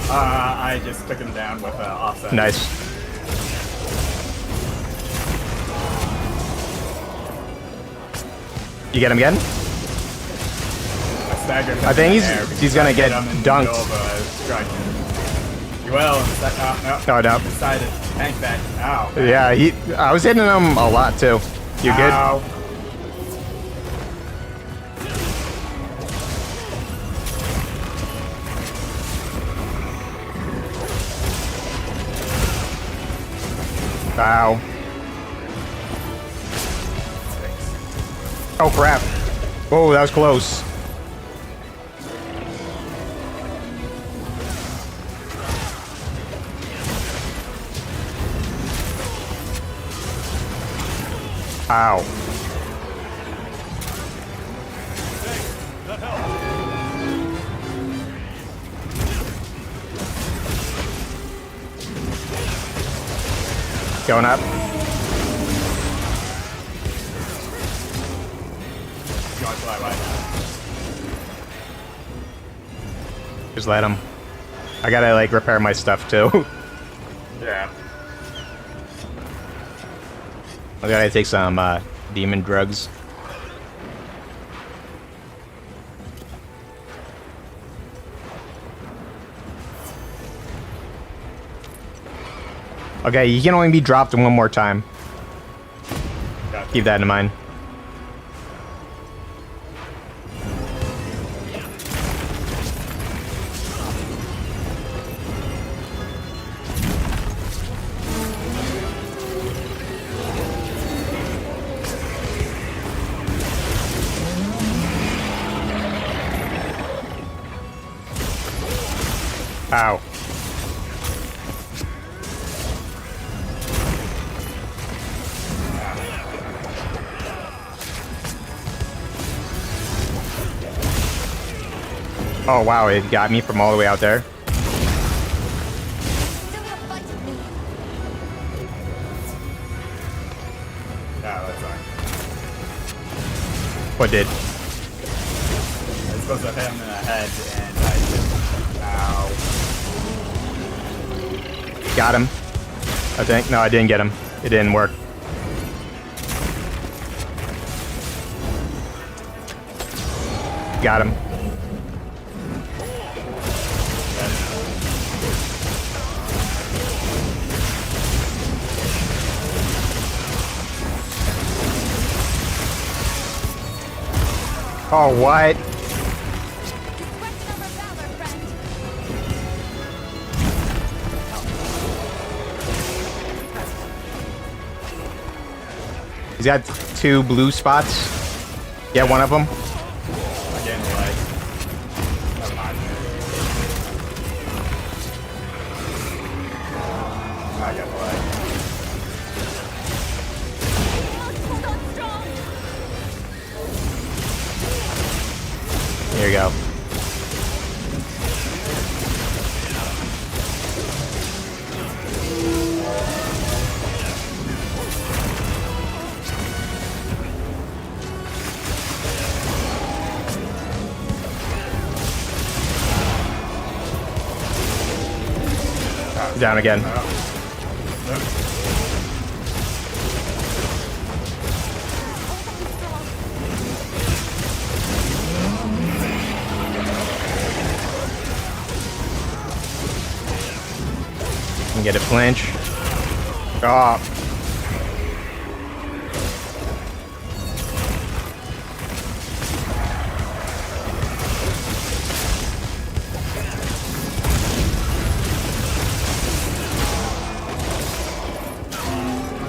I just took him down with offset. Nice. You get him again? I think he's gonna get dunked. You will. No. Oh, no. Decided to tank that. Ow. Yeah, I was hitting him a lot, too. You good? Ow. Ow. Oh, crap. Whoa, that was close. Ow. Going up. Going fly right now. Just let him. I gotta, like, repair my stuff, too. Yeah. I gotta take some, demon drugs. Okay, you can only be dropped one more time. Gotcha. Keep that in mind. Ow. Oh wow, it got me from all the way out there. Yeah, that's fine. What did? I was supposed to hit him in the head, and I just... Ow. Got him. I think. No, I didn't get him. It didn't work. Got him. Oh, what? He's got 2 blue spots. Get one of them. Again, like... Never mind. I got the leg. Here you go. Down again. can get a flinch. Oh.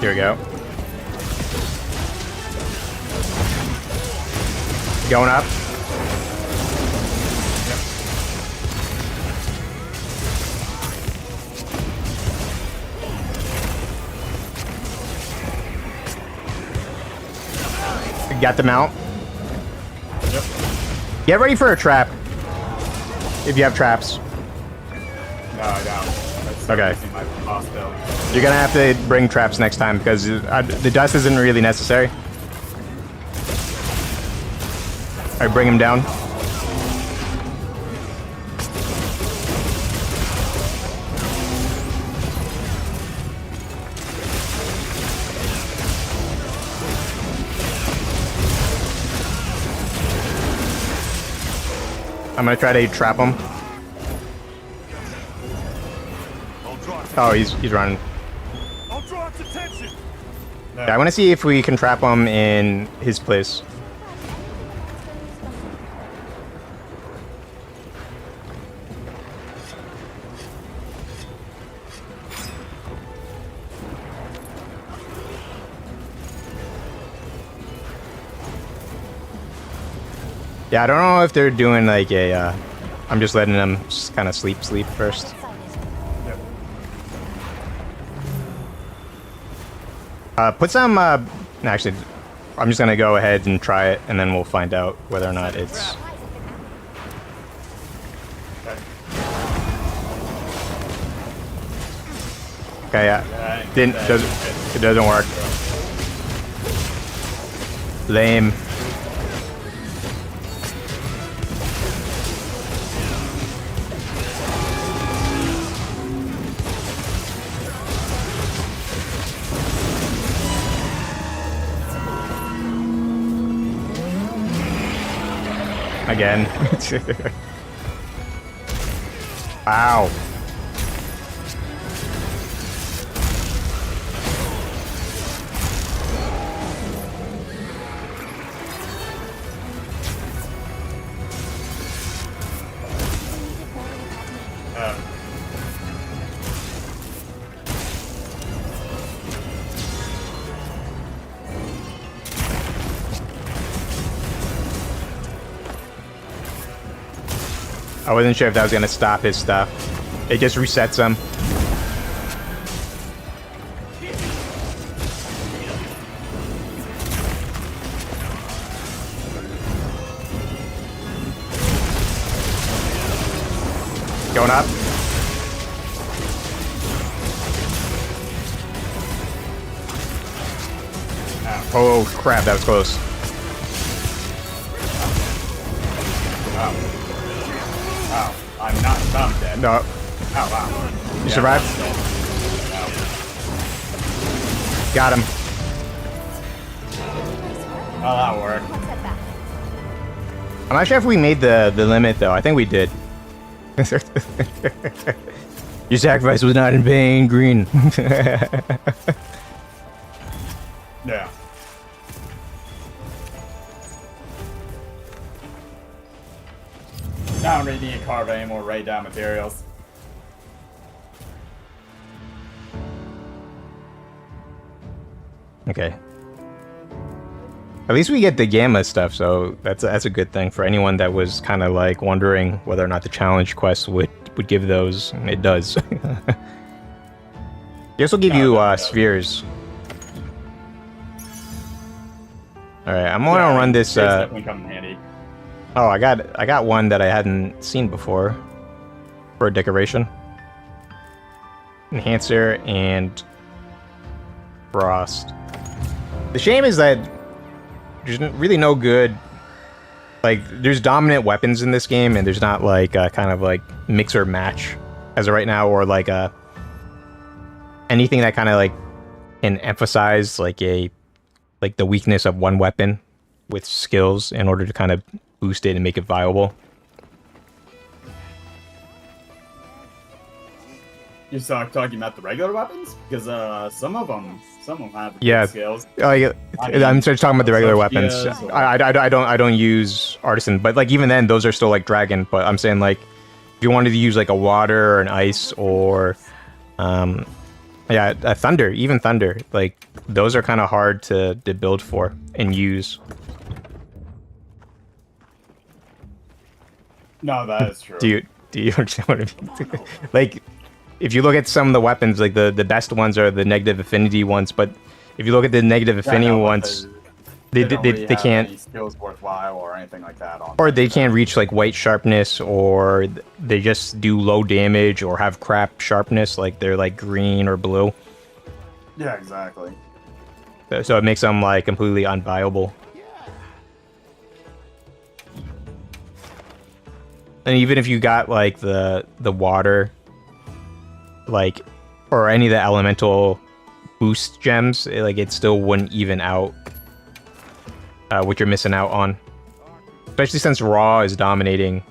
Here we go. Going up. Got them out. Yep. Get ready for a trap. If you have traps. No, I don't. That's Okay. my possibility. You're gonna have to bring traps next time because the dust isn't really necessary. Alright, bring him down. I'm gonna try to trap him. Oh, he's running. I'll draw its attention. Yeah, I want to see if we can trap him in his place. Yeah, I don't know if they're doing like a. I'm just letting them just kind of sleep first. Put some. Actually, I'm just gonna go ahead and try it, and then we'll find out whether or not it's. Okay, yeah. It doesn't work. Lame. Again. Ow. I wasn't sure if that was gonna stop his stuff. It just resets him. Going up. Oh crap, that was close. Oh, I'm not dead. No. Oh, wow. You survived? Got him. Oh, that worked. I'm not sure if we made the limit though. I think we did. Your sacrifice was not in vain, Green. Yeah. I don't really need to carve any more Rey Dau materials. Okay. At least we get the Gamma stuff, so that's a good thing for anyone that was kind of like wondering whether or not the challenge quest would give those. It does. This will give you spheres. All right, I'm gonna run this. Definitely come in handy. Oh, I got one that I hadn't seen before for a decoration. Enhancer and Frost. The shame is that there's really no good, like, there's dominant weapons in this game, and there's not like a kind of like mix or match as of right now, or like anything that kind of like can emphasize like the weakness of one weapon with skills in order to kind of boost it and make it viable. You're talking about the regular weapons? Because some of them have good Yeah. skills. I'm just talking about the regular weapons. Sophia's or- I don't use artisan, but like even then, those are still like dragon. But I'm saying like if you wanted to use like a water or an ice or a thunder, even thunder, like those are kind of hard to build for and use. No, that is true. Do you understand what I mean? Like, if you look at some of the weapons, like the best ones are the negative affinity ones, but if you look at the negative affinity ones, they don't really have can't any skills worthwhile or anything like that on or them. they can't reach like white sharpness, or they just do low damage or have crap sharpness, like they're like green or blue. Yeah, exactly. So it makes them like completely unviable. And even if you got like the water, like, or any of the elemental boost gems, it still wouldn't even out what you're missing out on. Especially since Raw is dominating.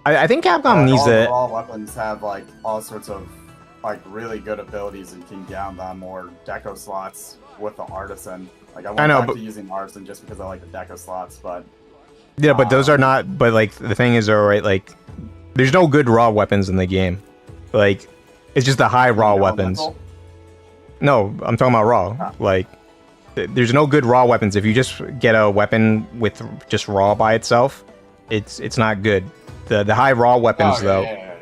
I think Capcom needs to. All weapons have like all sorts of like really good abilities and can get on the more deco slots with the artisan. Like I went back to using artisan just because I like the deco slots, but. Yeah, but those are not. But like the thing is, alright, like there's no good raw weapons in the game. Like it's just the high raw weapons. No, I'm talking about raw. Like there's no good raw weapons. If you just get a weapon with just raw by itself, it's not good. The high raw weapons though. Yeah.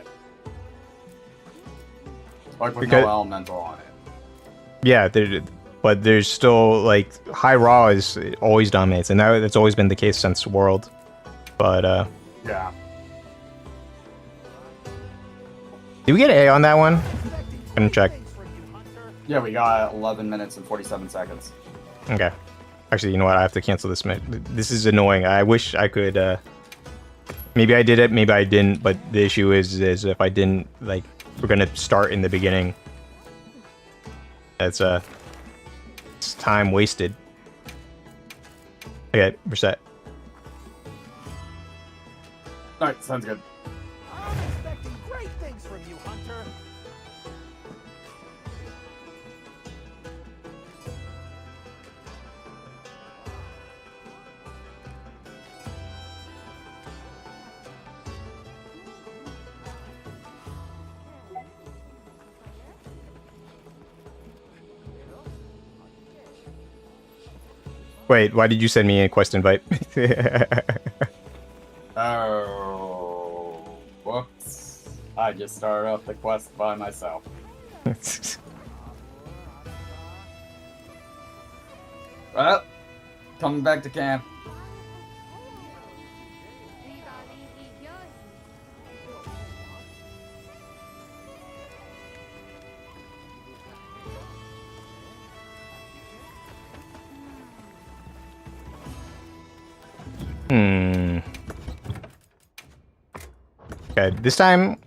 Like with no elemental on it. Yeah, but there's still like high raw is always dominates, and that's always been the case since World. But yeah. Did we get an A on that one? I'm gonna check. Yeah, we got 11 minutes and 47 seconds. Okay. Actually, you know what? I have to cancel this. This is annoying. I wish I could. Maybe I did it. Maybe I didn't. But the issue is if I didn't, like, we're gonna start in the beginning. That's it's time wasted. Okay, we're set. Alright, sounds good. I'm expecting great things from you, Hunter. Wait, why did you send me a quest invite? Oh, whoops. I just started off the quest by myself. Well, coming back to camp. Okay, this time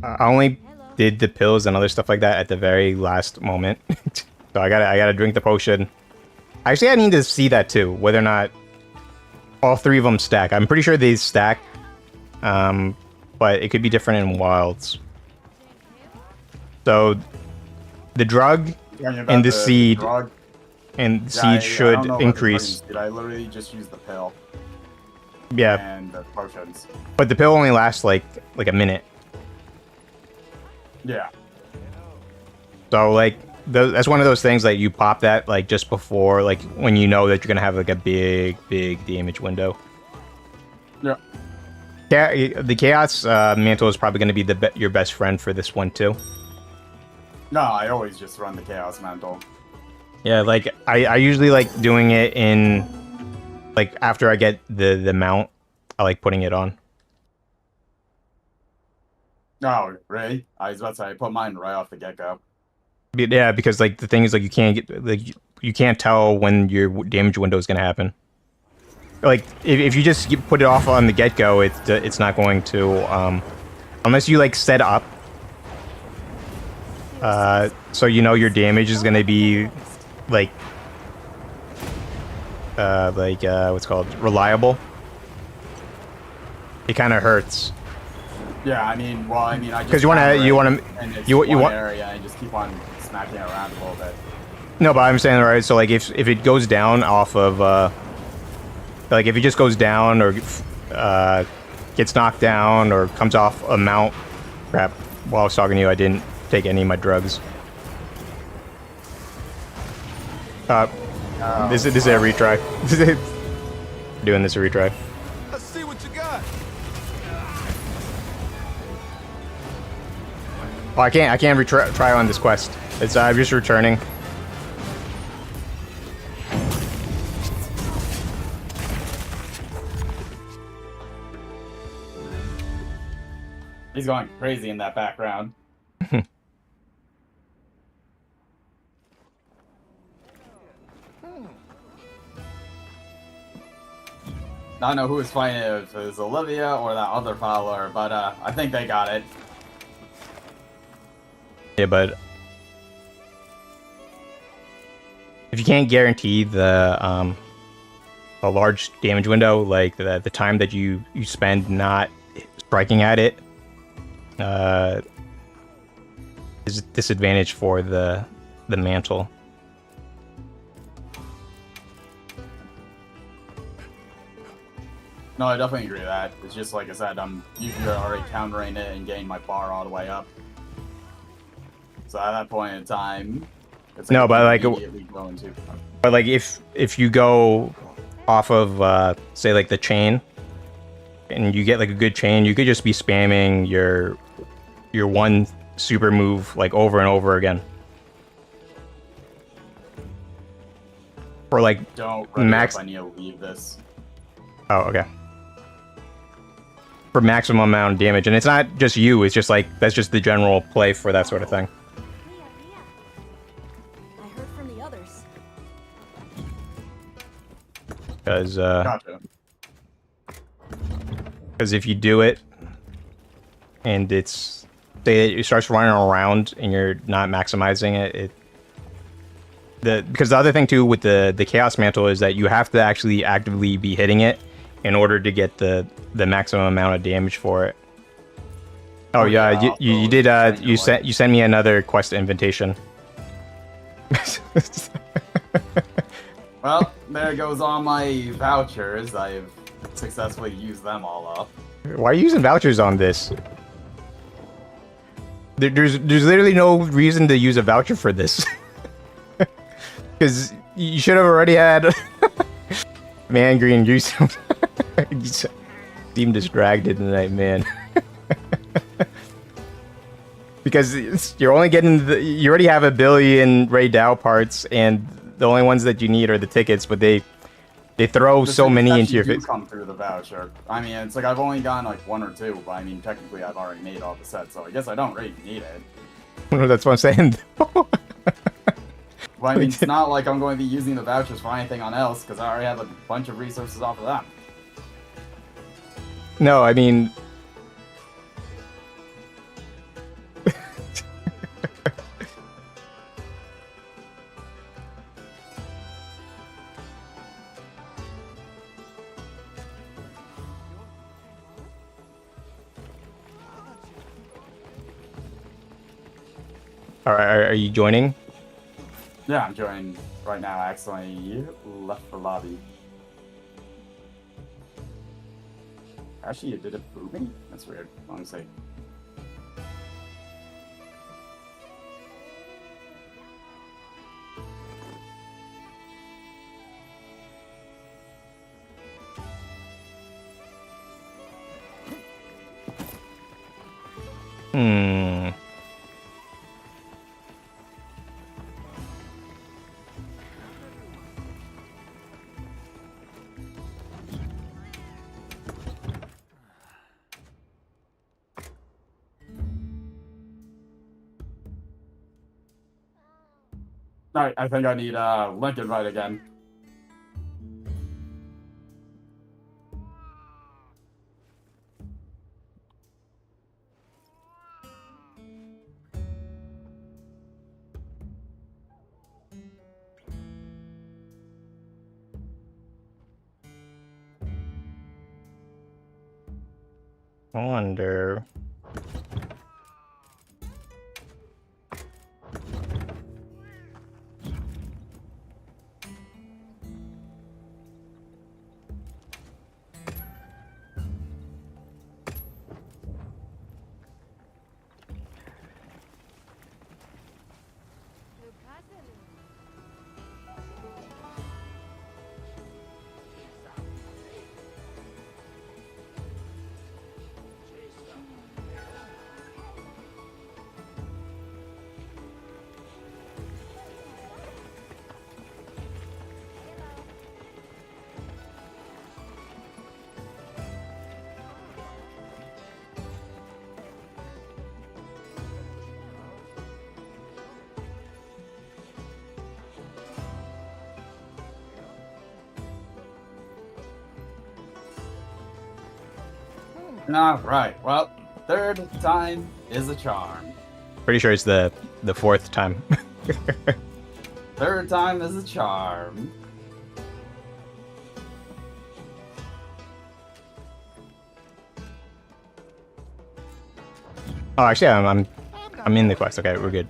I only did the pills and other stuff like that at the very last moment. So I gotta drink the potion. Actually, I need to see that too, whether or not all three of them stack. I'm pretty sure they stack, but it could be different in wilds. So the drug and the seed should increase. I literally just used the pill. Yeah. And the potions. But the pill only lasts like a minute. Yeah. So like that's one of those things like you pop that like just before, like when you know that you're gonna have like a big damage window. Yeah. Yeah. The chaos mantle is probably gonna be your best friend for this one too. No, I always just run the chaos mantle. Yeah, like I usually like doing it in like after I get the mount. I like putting it on. Oh, really? I was about to say I put mine right off the get-go. Yeah, because like the thing is like you can't tell when your damage window is gonna happen. Like if you just put it off on the get-go, it's not going to unless you like set up so you know your damage is gonna be like what's called reliable. It kind of hurts. Yeah, I mean, well, I mean, I just Because you want area and just keep on smacking it around a little bit. No, but I'm saying right. So like, if it goes down off of like if it just goes down or gets knocked down or comes off a mount, crap. While I was talking to you, I didn't take any of my drugs. This is a retry. Doing this a retry. Let's see what you got. Oh, I can't retry on this quest. It's I'm just returning. He's going crazy in that background. I don't know who was fighting, if it was Olivia or that other follower, but I think they got it. Yeah, but if you can't guarantee the a large damage window, like the time that you spend not striking at it, is a disadvantage for the mantle. No, I definitely agree with that. It's just like I said, I'm usually already countering it and getting my bar all the way up. So at that point in time, it's like No, but like, going to. but like if you go off of say like the chain, and you get like a good chain, you could just be spamming your one super move like over and over again. Or like Don't max. I need to leave this. Oh, okay. For maximum amount of damage, and it's not just you. It's just like that's just the general play for that sort of thing. I heard from the others. Because Gotcha. because if you do it, and it's say it starts running around and you're not maximizing it, because the other thing too with the Chaos Mantle is that you have to actually actively be hitting it in order to get the maximum amount of damage for it. Oh yeah, you did you sent me another quest invitation. Well, there goes all my vouchers. I've successfully used them all up. Why are you using vouchers on this? There's literally no reason to use a voucher for this. Because you should have already had. Man, Green, you seem distracted tonight, man. Because you're only getting you already have 1 billion Rey Dau parts, and the only ones that you need are the tickets, but they throw so many into your face. Come through the voucher. I mean, it's like I've only gotten like 1 or 2, but I mean, technically I've already made all the sets, so I guess I don't really need it. That's what I'm saying. Well, I mean, it's not like I'm going to be using the vouchers for anything on else, because I already have a bunch of resources off of them. No, I mean... Alright, are you joining? Yeah, I'm joining right now. I accidentally left the lobby. Actually, did it boot me? That's weird. Let me see. Alright, I think I need link invite again. I wonder... Alright, well, third time is a charm. Pretty sure it's the fourth time. Third time is a charm. Oh, actually, I'm in the quest. Okay, we're good.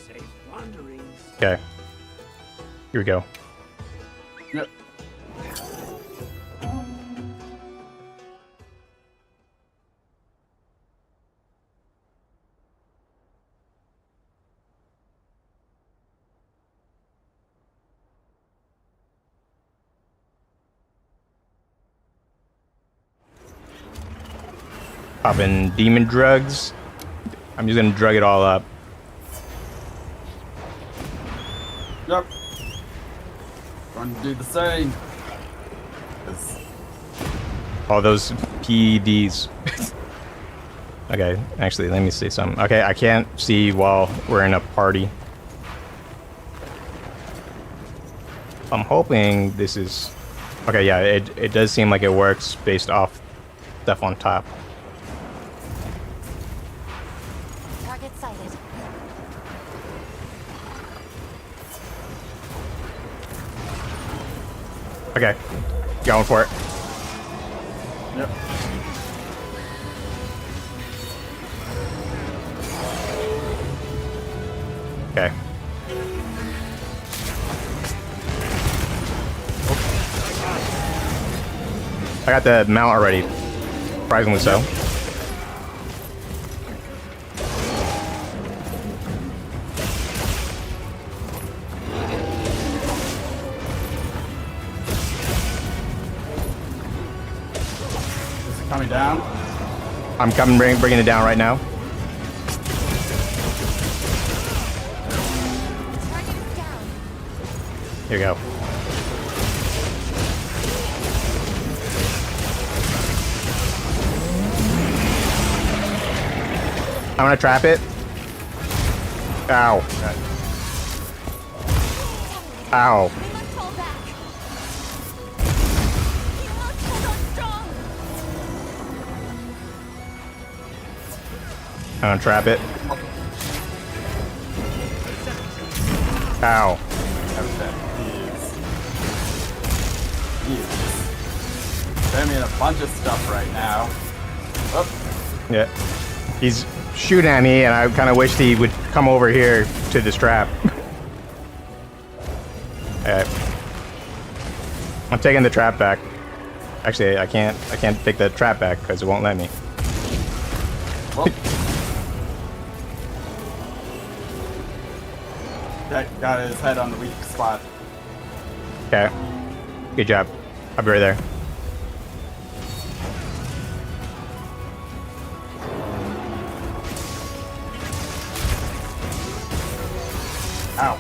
Safe wanderings. Okay. Here we go. Yep. Popping demon drugs. I'm just gonna drug it all up. Yep. Going to do the same. 'Cause All those PEDs. Okay, actually, let me see something. Okay, I can't see while we're in a party. I'm hoping this is... Okay, yeah, it does seem like it works based off stuff on top. Target sighted. Okay, going for it. Yep. Okay. I got the mount already. Surprisingly so. Is it coming down? I'm coming, bringing it down right now. Target is down. Here you go. I'm gonna trap it. Ow. Ow. We must hold back. You must hold on strong. I'm gonna trap it. Ow. Okay. He's spamming a bunch of stuff right now. Oh, Yeah. He's shooting at me, and I kind of wished he would come over here to this trap. Alright. I'm taking the trap back. Actually, I can't take the trap back because it won't let me. well. Got his head on the weak spot. Okay. Good job. I'll be right there. Ow.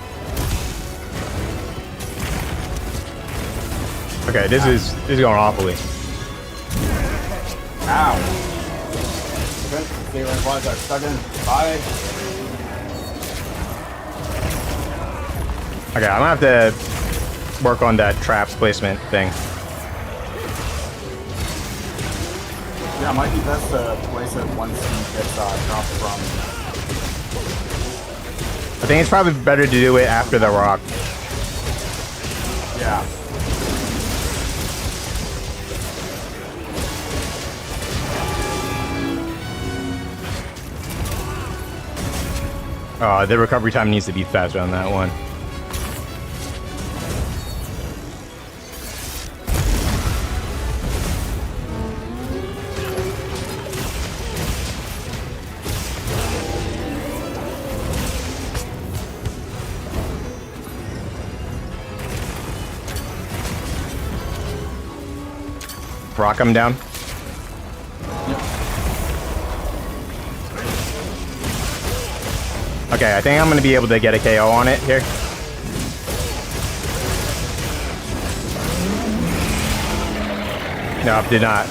Okay, this is going awfully. Ow. Good. See where it was. I stuck in. Bye. Okay, I'm gonna have to work on that traps placement thing. Yeah, it might be best to place it once he gets dropped from. I think it's probably better to do it after the rock. Yeah. The recovery time needs to be faster on that one. Rock him down. Okay, I think I'm gonna be able to get a KO on it here. No, did not.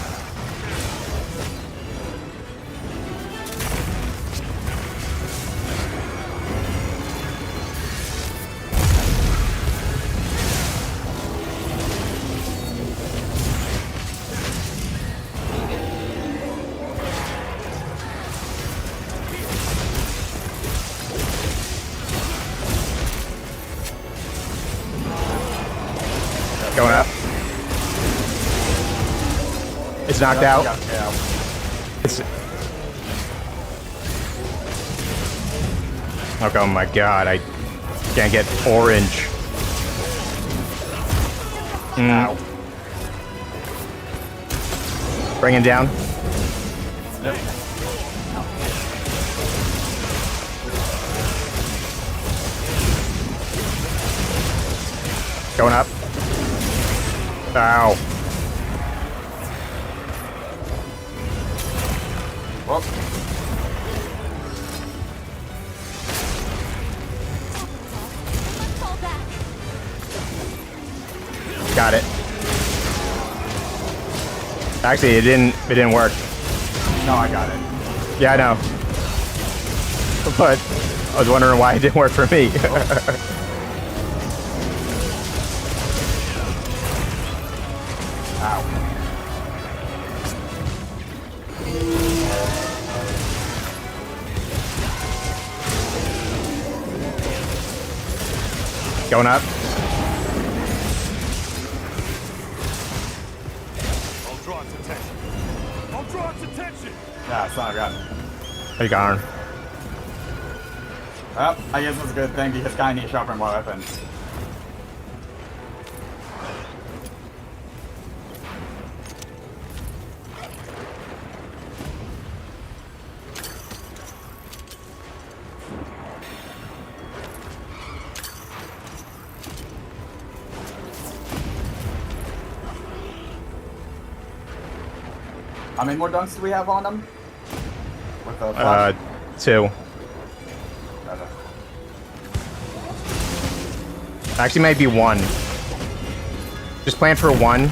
Going up. It's knocked out. Yeah. It's... Oh my god, I can't get orange. Ow. Bring him down. Yep. Going up. Ow. Whoop. Let's fall back. Got it. Actually, it didn't work. No, I got it. Yeah, I know. But I was wondering why it didn't work for me. Ow. Going up. I'll draw its attention. I'll draw its attention. Yeah, it's not good. Hey, Garn. Well, I guess it's a good thing because Guy needs sharpened weapons. How many more dunks do we have on them? With the flash? 2. Actually, might be 1. Just plan for 1.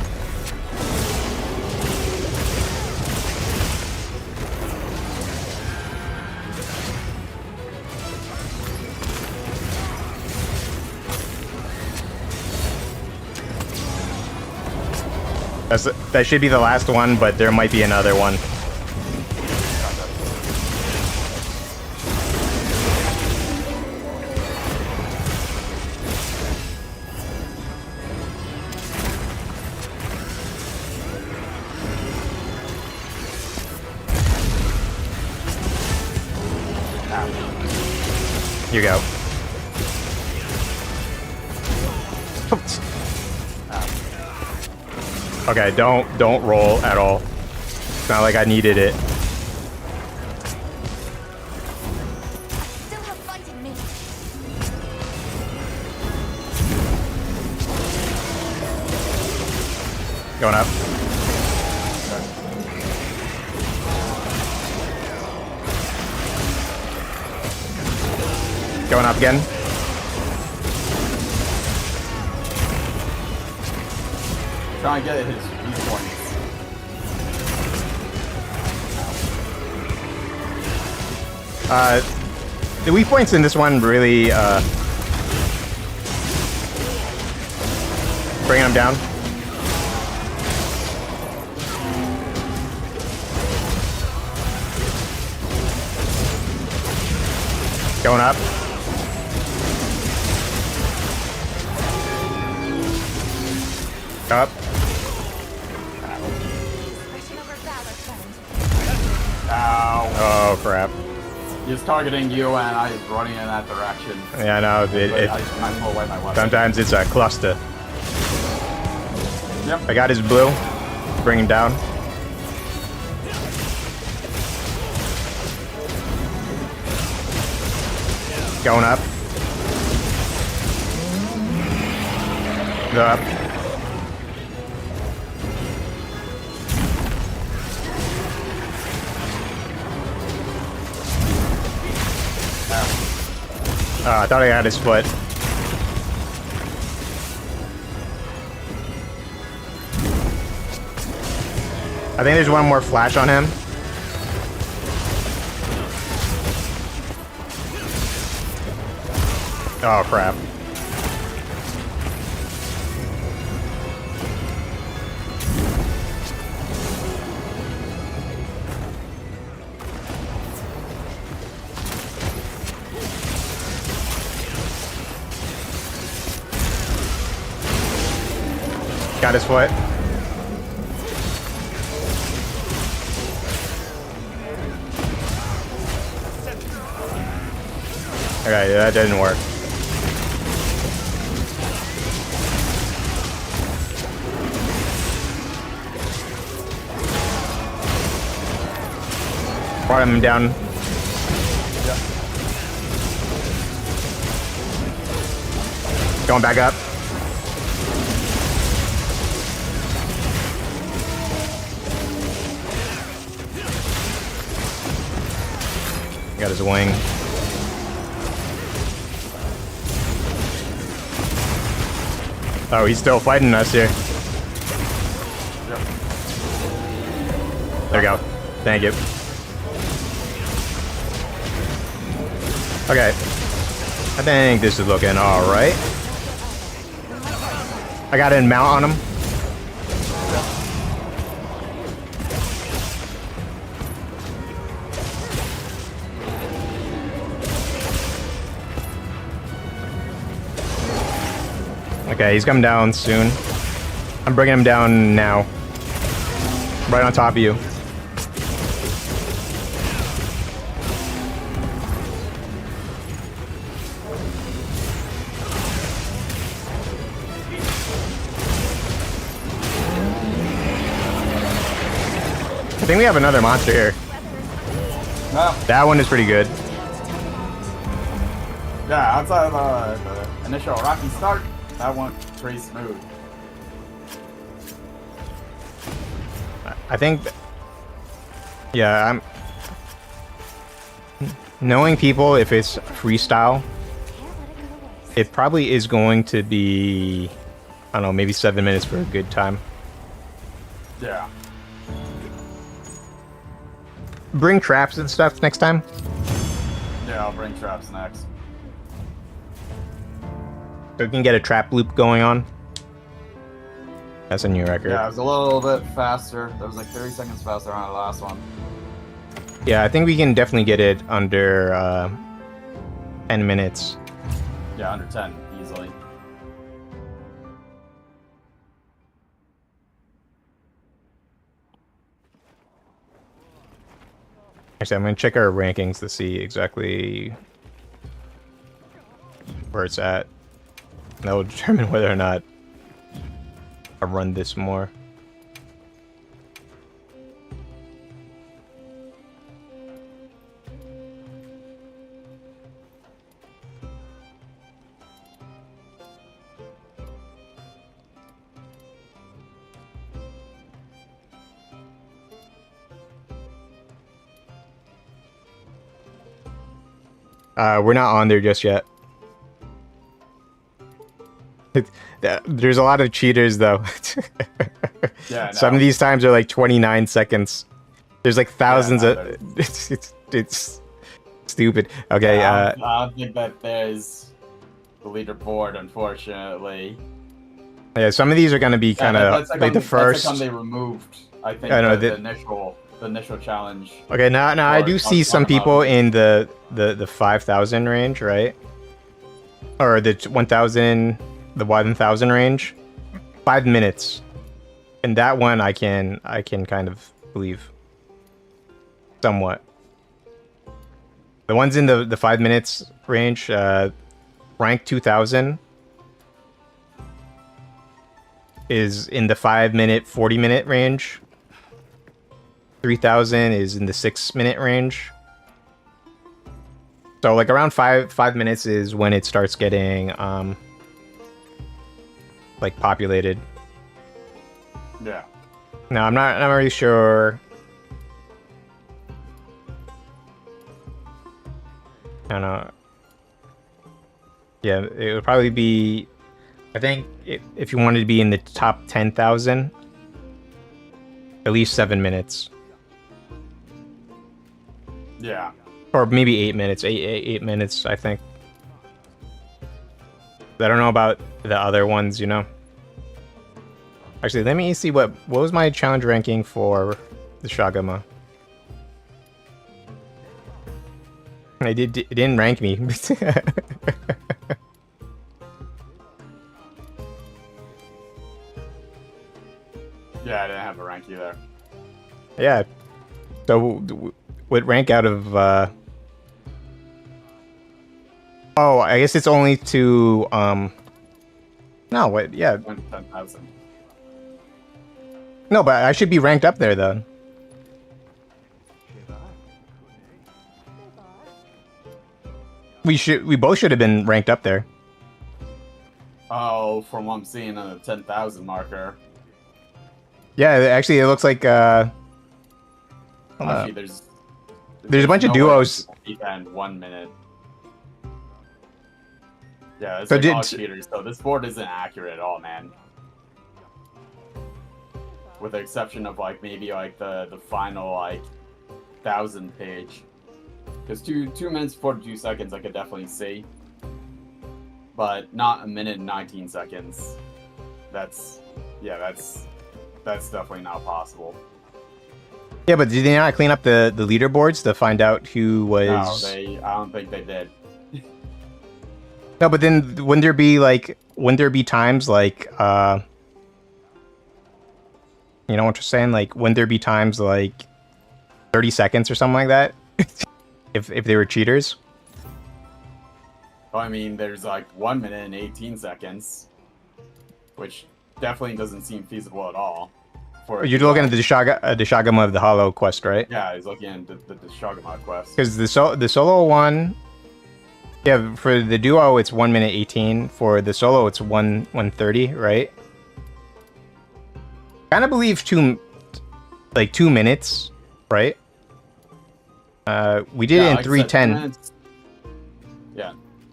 That should be the last one, but there might be another one. Here you go. Okay, don't roll at all. It's not like I needed it. Still have fight in me. Going up. Going up again. Trying to get his points. The weak points in this one really bringing them down. Going up. Up. Expression over valor, friend. Ow. Oh crap. He's targeting you and I was running in that direction. Yeah, I know. But I just kind of pull away my weapon. Sometimes it's a cluster. Yep. I got his blue. Bring him down. Going up. Go up. I thought I had his foot. I think there's one more flash on him. Oh crap. Got his foot. Okay, that didn't work. Brought him down. Yep. Going back up. Got his wing. Oh, he's still fighting us here. Yep. There we go. Thank you. Okay. I think this is looking alright. I got in mount on him. Okay, he's coming down soon. I'm bringing him down now. Right on top of you. I think we have another monster here. No. That one is pretty good. Yeah, outside of the initial rocky start, that went pretty smooth. I think... Yeah, I'm... Knowing people, if it's freestyle, it probably is going to be... I don't know, maybe 7 minutes for a good time. Yeah. Bring traps and stuff next time. Yeah, I'll bring traps next. So we can get a trap loop going on. That's a new record. Yeah, it was a little bit faster. That was like 30 seconds faster on the last one. Yeah, I think we can definitely get it under 10 minutes. Yeah, under 10, easily. Actually, I'm going to check our rankings to see exactly where it's at. That will determine whether or not I run this more. We're not on there just yet. There's a lot of cheaters though. Yeah, Some of these times are like 29 seconds. There's like thousands of... It's stupid. Okay, yeah, I don't think that there's the leaderboard, unfortunately. Yeah, some of these are going to be kind of like the first... That's like they removed, I think, I know, the initial challenge. Okay, now I do see some people in the 5,000 range, right? Or the 1,000, the 1,000 range. 5 minutes. And that one I can kind of believe. Somewhat. The ones in the 5 minutes range, rank 2,000 is in the 5 minute, 40 minute range. 3,000 is in the 6 minute range. So like around 5 minutes is when it starts getting like populated. Yeah. No, I'm not really sure. I don't know. Yeah, it would probably be, I think if you wanted to be in the top 10,000, at least 7 minutes. Yeah. Or maybe 8 minutes. 8 minutes, I think. I don't know about the other ones, you know. Actually, let me see what was my challenge ranking for the Shagama. It didn't rank me. Yeah, I didn't have a rank either. Yeah. So, what rank out of, Oh, I guess it's only to, No, what, yeah. 10,000. No, but I should be ranked up there, though. We both should have been ranked up there. Oh, from what I'm seeing on the 10,000 marker. Yeah, actually, it looks like, Actually, there's a bunch of no way duos. you can 1 minute. Yeah, it's So like did- all cheaters, so this board isn't accurate at all, man. With the exception of like maybe like the final like 1,000 page. Because 2 minutes 42 seconds I could definitely see. But not 1 minute and 19 seconds. That's definitely not possible. Yeah, but did they not clean up the leaderboards to find out who was... No, I don't think they did. No, but then wouldn't there be times like, you know what you're saying? Like, wouldn't there be times like 30 seconds or something like that? if they were cheaters? Well, I mean, there's like 1 minute and 18 seconds, which definitely doesn't seem feasible at all. You're looking at the Shagama of the Hollow quest, right? Yeah, he's looking at the Shagama quest. Because the solo one, yeah, for the duo it's 1 minute 18. For the solo it's 1:30, right? Kind of believe 2 minutes, right? We did it in like I said, 3:10.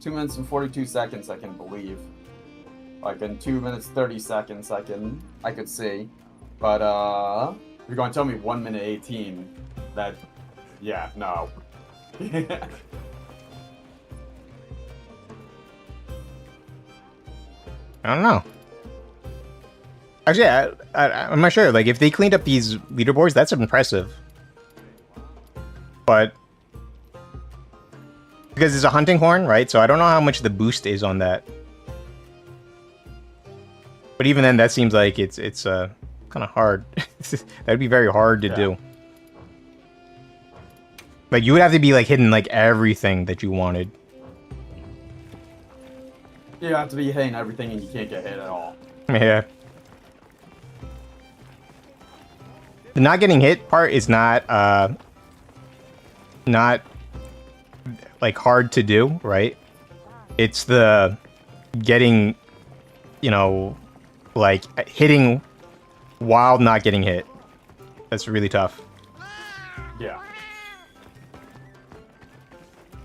2 minutes and 42 seconds I can believe. Like in 2 minutes 30 seconds I could see. But if you're going to tell me 1 minute 18, that, yeah, no. I don't know. Actually, I'm not sure. Like, if they cleaned up these leaderboards, that's impressive. But because it's a hunting horn, right? So I don't know how much the boost is on that. But even then, that seems like it's kind of hard. That'd be very hard to do. Like, you would have to be like hitting like everything that you wanted. You have to be hitting everything and you can't get hit at all. Yeah. The not getting hit part is not like hard to do, right? It's the getting, you know, like hitting while not getting hit. That's really tough. Yeah.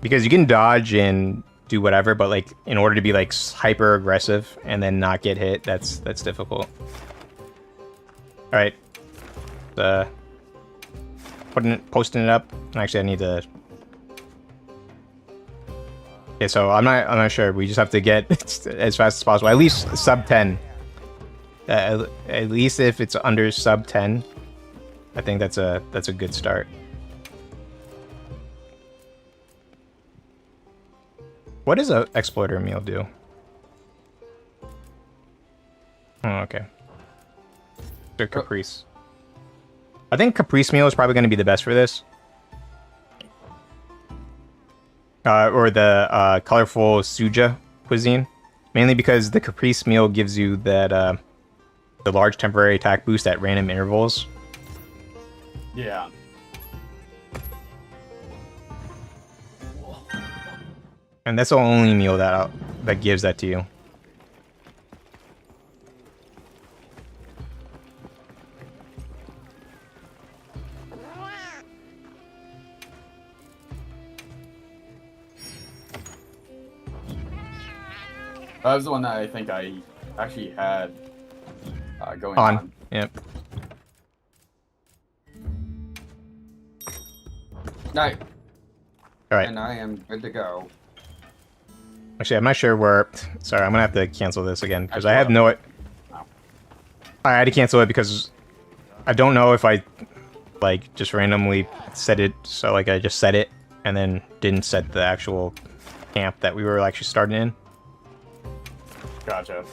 Because you can dodge and do whatever, but like in order to be like hyper aggressive and then not get hit, that's difficult. All right. Posting it up. Actually, I need to. Okay, so I'm not sure. We just have to get as fast as possible. At least sub 10. At least if it's under sub 10, I think that's a good start. What does a exploiter meal do? Oh, okay. The Caprice. I think Caprice meal is probably going to be the best for this. Or the colorful Suja cuisine. Mainly because the Caprice meal gives you that the large temporary attack boost at random intervals. Yeah. And that's the only meal that gives that to you. That was the one that I think I actually had going on. Yep. Night. All right. And I am good to go. Actually, I'm not sure where... Sorry, I'm going to have to cancel this again, because I have no... I had to cancel it because I don't know if I, like, just randomly set it, so, like, I just set it, and then didn't set the actual camp that we were actually starting in. Gotcha.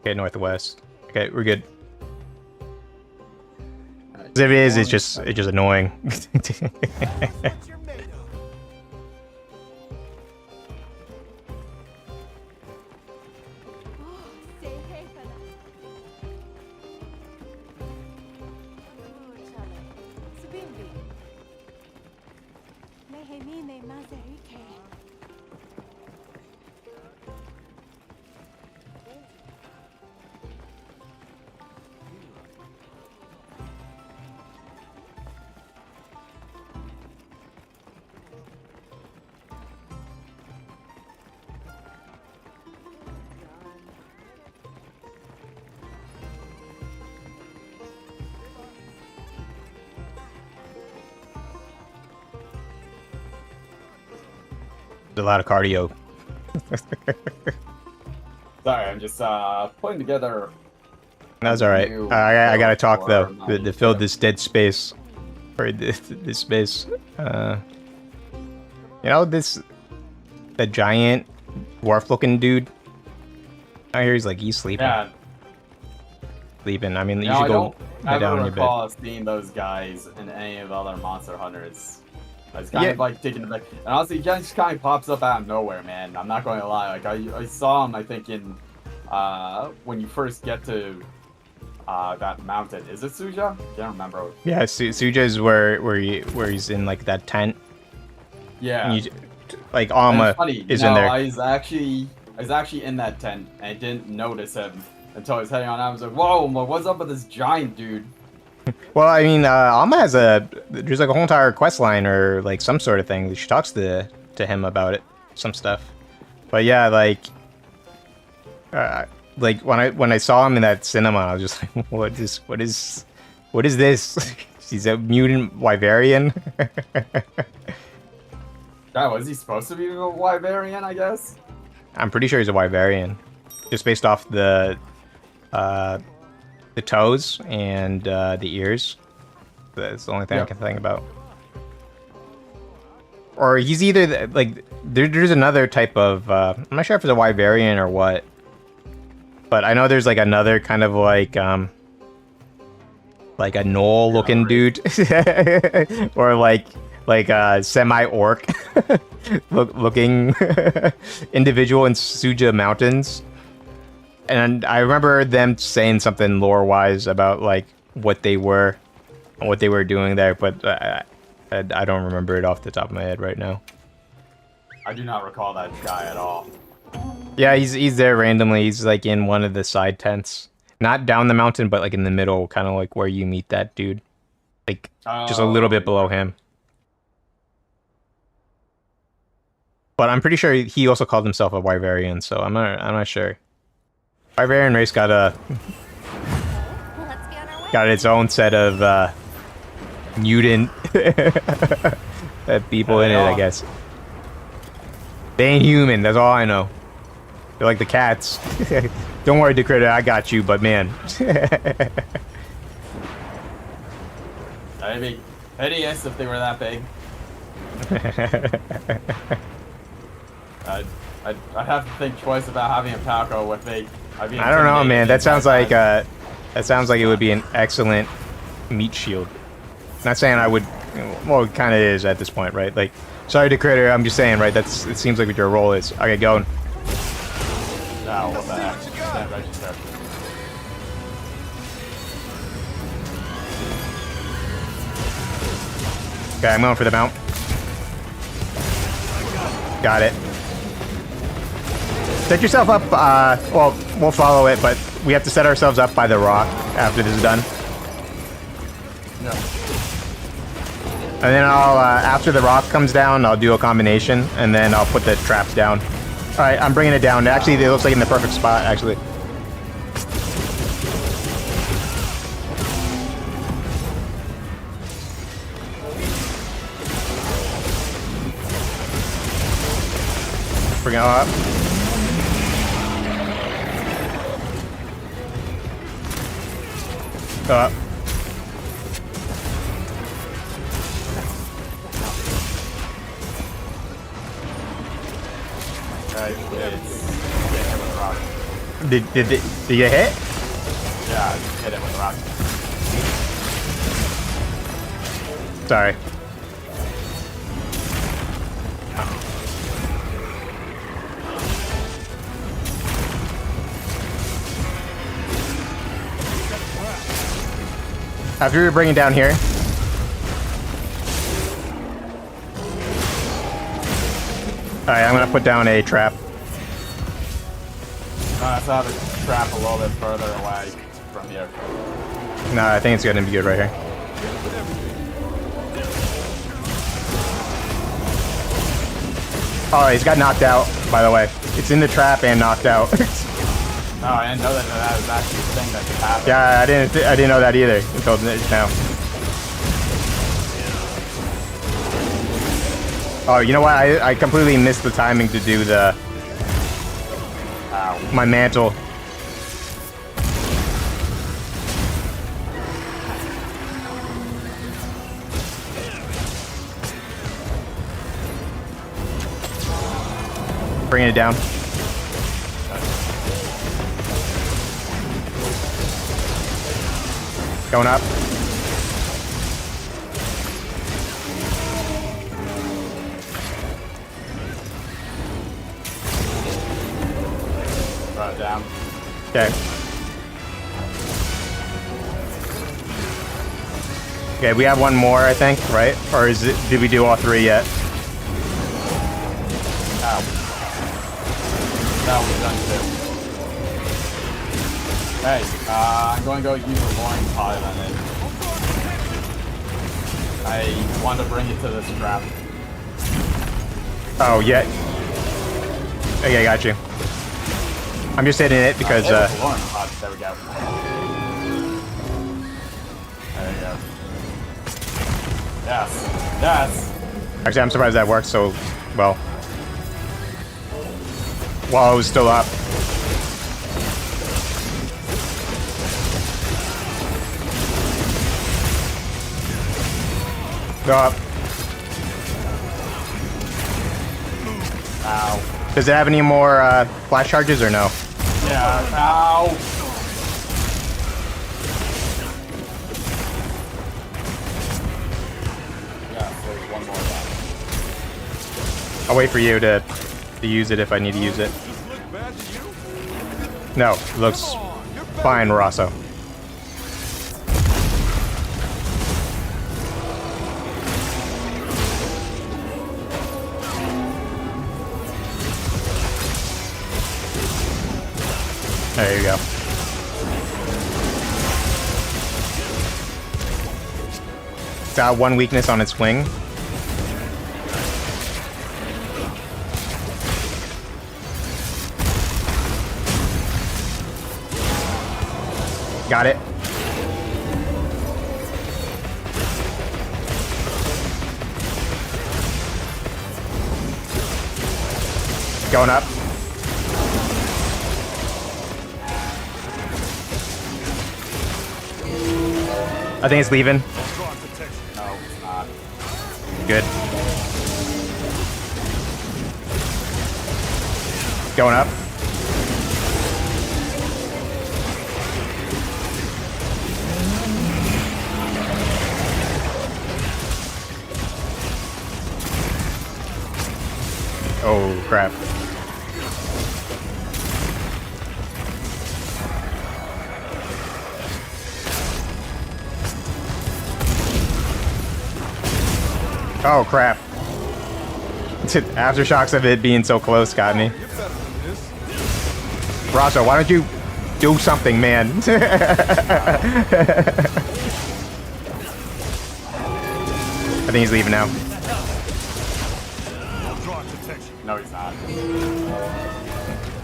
Okay, northwest. Okay, we're good. 'Cause if it is, it's just annoying. What you're made of. Oh, say hey, fella. Oh, chale. Subimbi. Lehemine mazerike. There's a lot of cardio. Sorry, I'm just putting together. That's all right. I gotta talk though to fill this dead space, or this space. You know the giant dwarf-looking dude. I hear he's sleeping. Yeah. Sleeping. I mean, you No, should I go don't lie down ever in your bed. recall seeing those guys in any of the other Monster Hunters. I was kind Yeah. of like taking it back. And honestly, he just kind of pops up out of nowhere, man. I'm not going to lie. Like I saw him, I think in when you first get to that mountain. Is it Suja? Can't remember. Yeah, Suja is where he's in like that tent. Yeah. And like And Alma it's funny, is no, in there. I was actually in that tent and I didn't notice him until I was heading on out. I was like, whoa, what's up with this giant dude? Well, I mean, Alma has there's like a whole entire quest line or like some sort of thing that she talks to him about it, some stuff. But yeah, like when I saw him in that cinema, I was just like, what is this? He's a mutant Wyverian. God, was he supposed to be a Wyverian, I guess? I'm pretty sure he's a Wyverian, just based off the toes and the ears. That's the only thing I can think about. Or he's either like there's another type of I'm not sure if it's a Wyverian or what, but I know there's like another kind of like a gnoll looking dude, or like a semi-orc looking individual in Suja Mountains. And I remember them saying something lore-wise about like what they were doing there, but I don't remember it off the top of my head right now. I do not recall that guy at all. Yeah, he's there randomly. He's like in one of the side tents, not down the mountain, but like in the middle, kind of like where you meet that dude, like just a little bit below him. But I'm pretty sure he also called himself a Wyverian, so I'm not sure. Wyverian race got Let's get on our way. got its own set of mutant people in it, I guess. They ain't human, that's all I know. They're like the cats. Don't worry, Decritter, I got you, but man. I'd be hideous if they were that big. I'd have to think twice about having a Paco with me. I don't know, man. That sounds like it would be an excellent meat shield. Not saying I would. Well, it kind of is at this point, right? Like, sorry, Decritter. I'm just saying, right? It seems like what your role is. Okay, going. No, what the heck? That register. Okay, I'm going for the mount. Got it. Set yourself up. Well, we'll follow it, but we have to set ourselves up by the rock after this is done. No. And then I'll, after the rock comes down, I'll do a combination, and then I'll put the traps down. All right, I'm bringing it down. Actually, it looks like in the perfect spot, actually. Bring it up. Go up. Did you hit? Yeah, just hit it with a rock. Sorry. After we bring it down here. Alright, I'm gonna put down a trap. I saw the trap a little bit further away from here. No, I think it's gonna be good right here. Oh, he's got knocked out, by the way. It's in the trap and knocked out. No, I didn't know that was actually a thing that could happen. Yeah, I didn't know that either until now. Oh, you know what? I completely missed the timing to do the my mantle. Bringing it down. Going up. Brought it down. Okay. Okay, we have one more, I think, right? Or is it? Did we do all three yet? Ow. No, we've done two. Hey, I'm going to go use a mooring pilot on it. I want to bring it to this trap. Oh, yeah. Okay, got you. I'm just hitting it because, There we go. There you go. Yes. Yes. actually, I'm surprised that worked so well. While it was still up. Go up. Ow. Does it have any more flash charges or no? Yeah. Ow. Yeah, there's one more left. I'll wait for you to use it if I need to use it. No, it looks fine, Rosso. There you go. It's got one weakness on its wing. Got it. Going up. I think it's leaving. No, it's not. Good. Going up. Oh, crap. Oh, crap. Aftershocks of it being so close got me. Rosso, why don't you do something, man? I think he's leaving now. No, he's not.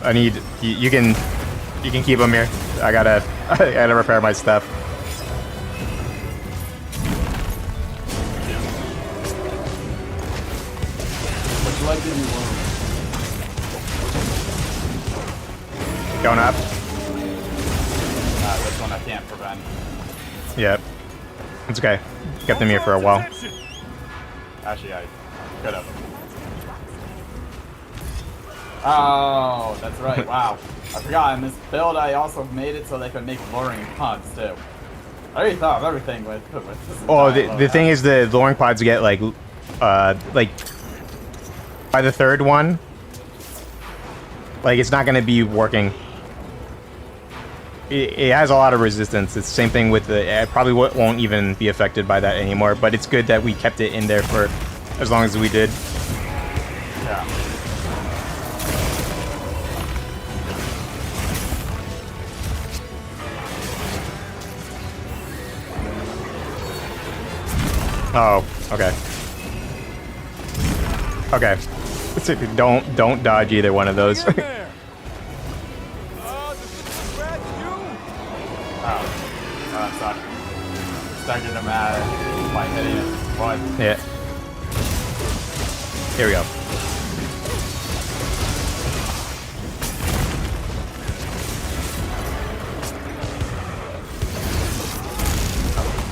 I need you can keep him here. I gotta repair my stuff. Would you like to be wound? Going up. This one I can't prevent. Yep. It's okay. Kept them here for a while. Actually, I could have. Oh, that's right. Wow. I forgot. In this build, I also made it so they could make luring pods too. I already thought of everything with this. Oh, the thing is, the luring pods get like by the third one, like it's not gonna be working. It has a lot of resistance. It's the same thing with the. It probably won't even be affected by that anymore. But it's good that we kept it in there for as long as we did. Yeah. Oh, okay. Okay. Don't dodge either one of those. Get in there. Oh, this is scratch you. Oh, that sucked. Started him out by hitting it. What? Yeah. Here we go.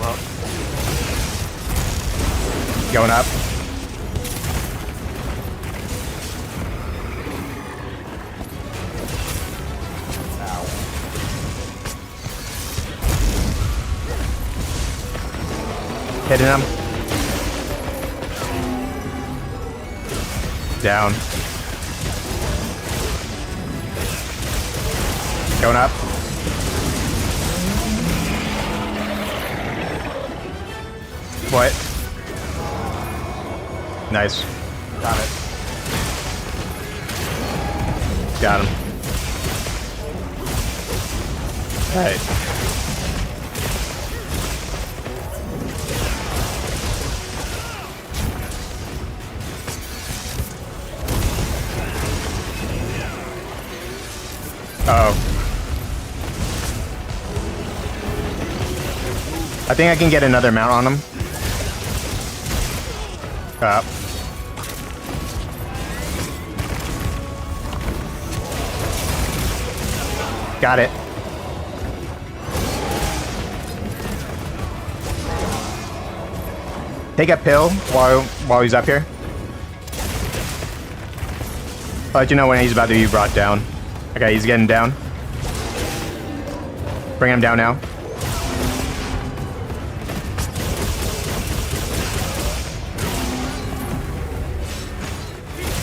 Well, Going up. ow. Hitting him. Down. Going up. What? Nice. Got it. Got him. Alright. Uh-oh. I think I can get another mount on him. Got it. Take a pill while he's up here. I'll let you know when he's about to be brought down. Okay, he's getting down. Bring him down now.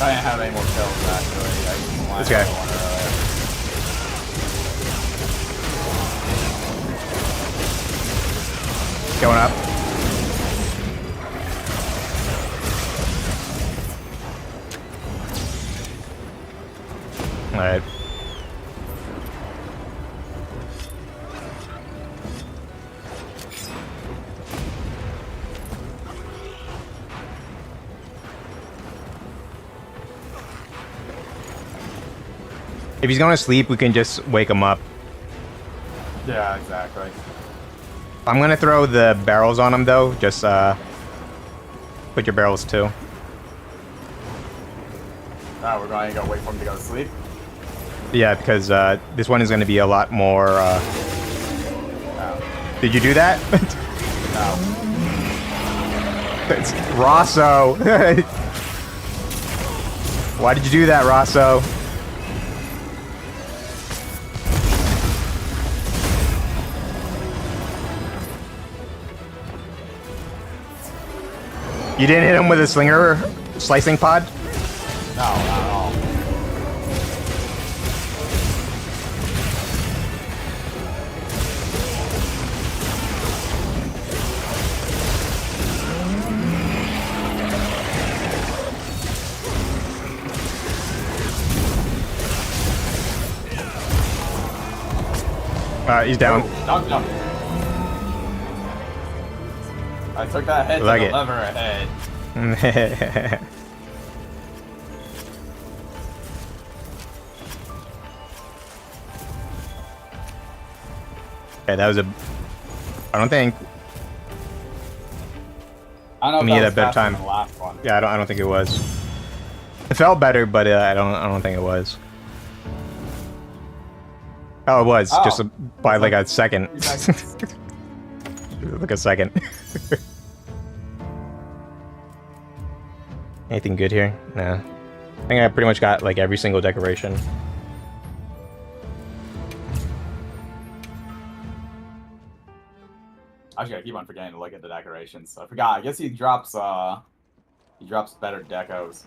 I didn't have any more kills actually. I This guy. one earlier. Going up. Alright. If he's going to sleep, we can just wake him up. Yeah, exactly. I'm going to throw the barrels on him, though. Just put your barrels, too. Oh, we're going to go wait for him to go to sleep? Yeah, because this one is going to be a lot more... Oh. Did you do that? No. It's Rosso! Why did you do that, Rosso? You didn't hit him with a slinger slicing pod? No, not at all. He's down. Dunk. I took that hit Like to it. the lever ahead. Okay, that was a... I don't think... I don't Me know at if a that was better faster time. than the last one. Yeah, I don't think it was. It felt better, but I don't think it was. Oh, it was. Oh. Just by like a second. 3 seconds. Like a second. Anything good here? Nah. I think I pretty much got like every single decoration. Actually, I keep on forgetting to look at the decorations. I forgot. I guess he drops better decos.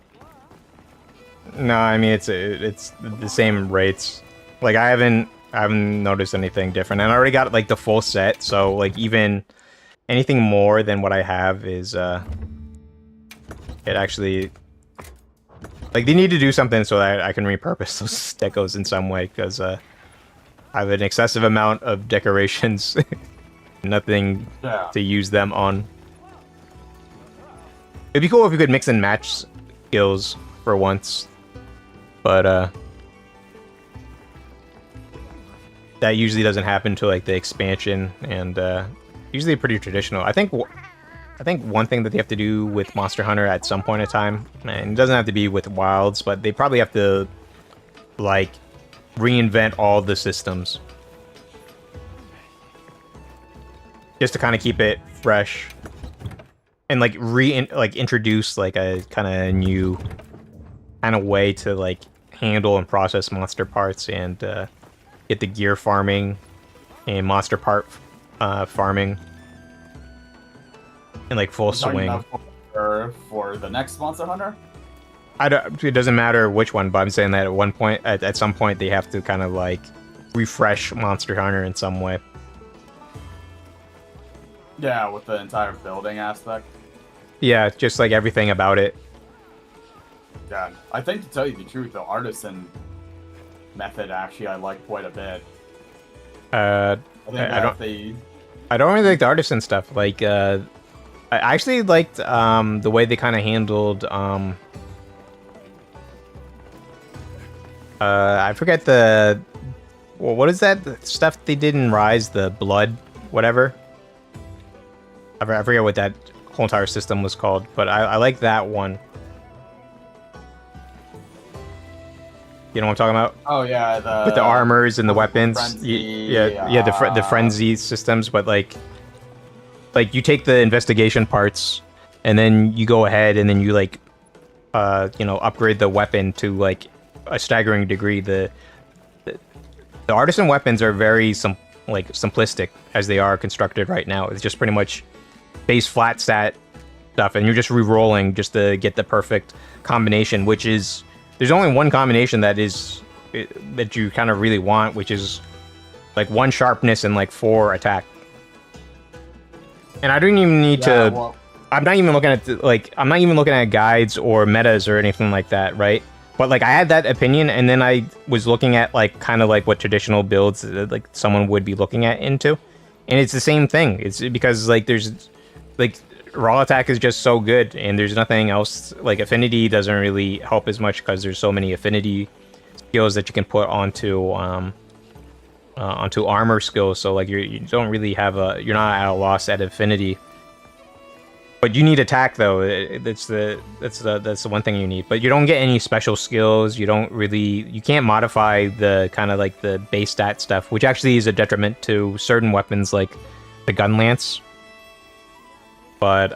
No, I mean it's the same rates. Like I haven't noticed anything different, and I already got like the full set. So like even anything more than what I have is it actually like they need to do something so that I can repurpose those decos in some way because I have an excessive amount of decorations. Nothing to use them on. It'd be cool if we could mix and match skills for once, but that usually doesn't happen to like the expansion, and usually pretty traditional. I think one thing that they have to do with Monster Hunter at some point in time, and it doesn't have to be with Wilds, but they probably have to like reinvent all the systems. Just to kind of keep it fresh, and like introduce like a kind of new kind of way to like handle and process monster parts, and get the gear farming and monster part farming in like full swing. For the next Monster Hunter? It doesn't matter which one, but I'm saying that at one point, at some point, they have to kind of like refresh Monster Hunter in some way. Yeah, with the entire building aspect. Yeah, just like everything about it. Yeah, I think to tell you the truth, the artisan method actually I like quite a bit. I don't really like the artisan stuff. Like, I actually liked the way they kind of handled. I forget what is that stuff they did in Rise? The blood, whatever. I forget what that whole entire system was called, but I like that one. You know what I'm talking about? Oh yeah, with the armors and the weapons. Frenzy, the frenzy systems, but like you take the investigation parts, and then you go ahead and then you like, upgrade the weapon to like a staggering degree. The artisan weapons are very simplistic as they are constructed right now. It's just pretty much base flat stat stuff, and you're just re-rolling just to get the perfect combination, which is there's only one combination that you kind of really want, which is like 1 sharpness and like 4 attack. And I don't even need to. Well, I'm not even looking at guides or metas or anything like that, right? But like I had that opinion, and then I was looking at like kind of like what traditional builds like someone would be looking at into, and it's the same thing. It's because like there's like raw attack is just so good, and there's nothing else. Like affinity doesn't really help as much because there's so many affinity skills that you can put onto armor skills. So like you don't really have you're not at a loss at affinity. But you need attack though. That's the one thing you need. But you don't get any special skills. You can't modify the kind of like the base stat stuff, which actually is a detriment to certain weapons like the gun lance. But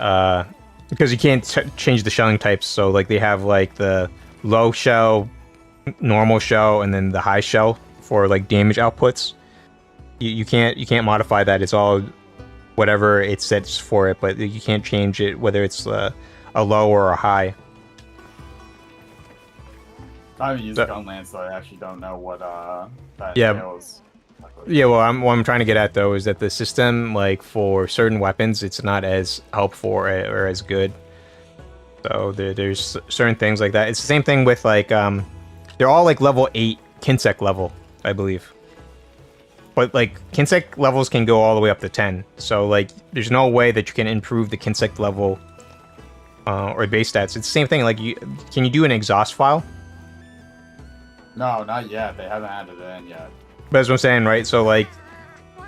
because you can't change the shelling types, so like they have like the low shell, normal shell, and then the high shell for like damage outputs. You can't modify that. It's all whatever it sets for it, but you can't change it whether it's a low or a high. I haven't used gun lance, so I actually don't know what that entails. Yeah, well, what I'm trying to get at though is that the system, like for certain weapons, it's not as helpful or as good. So there's certain things like that. It's the same thing with like they're all like level 8 Kinsec level, I believe. But like Kinsec levels can go all the way up to 10. So like there's no way that you can improve the Kinsec level or base stats. It's the same thing. Like can you do an exhaust file? No, not yet. They haven't added it in yet. But that's what I'm saying, right? So like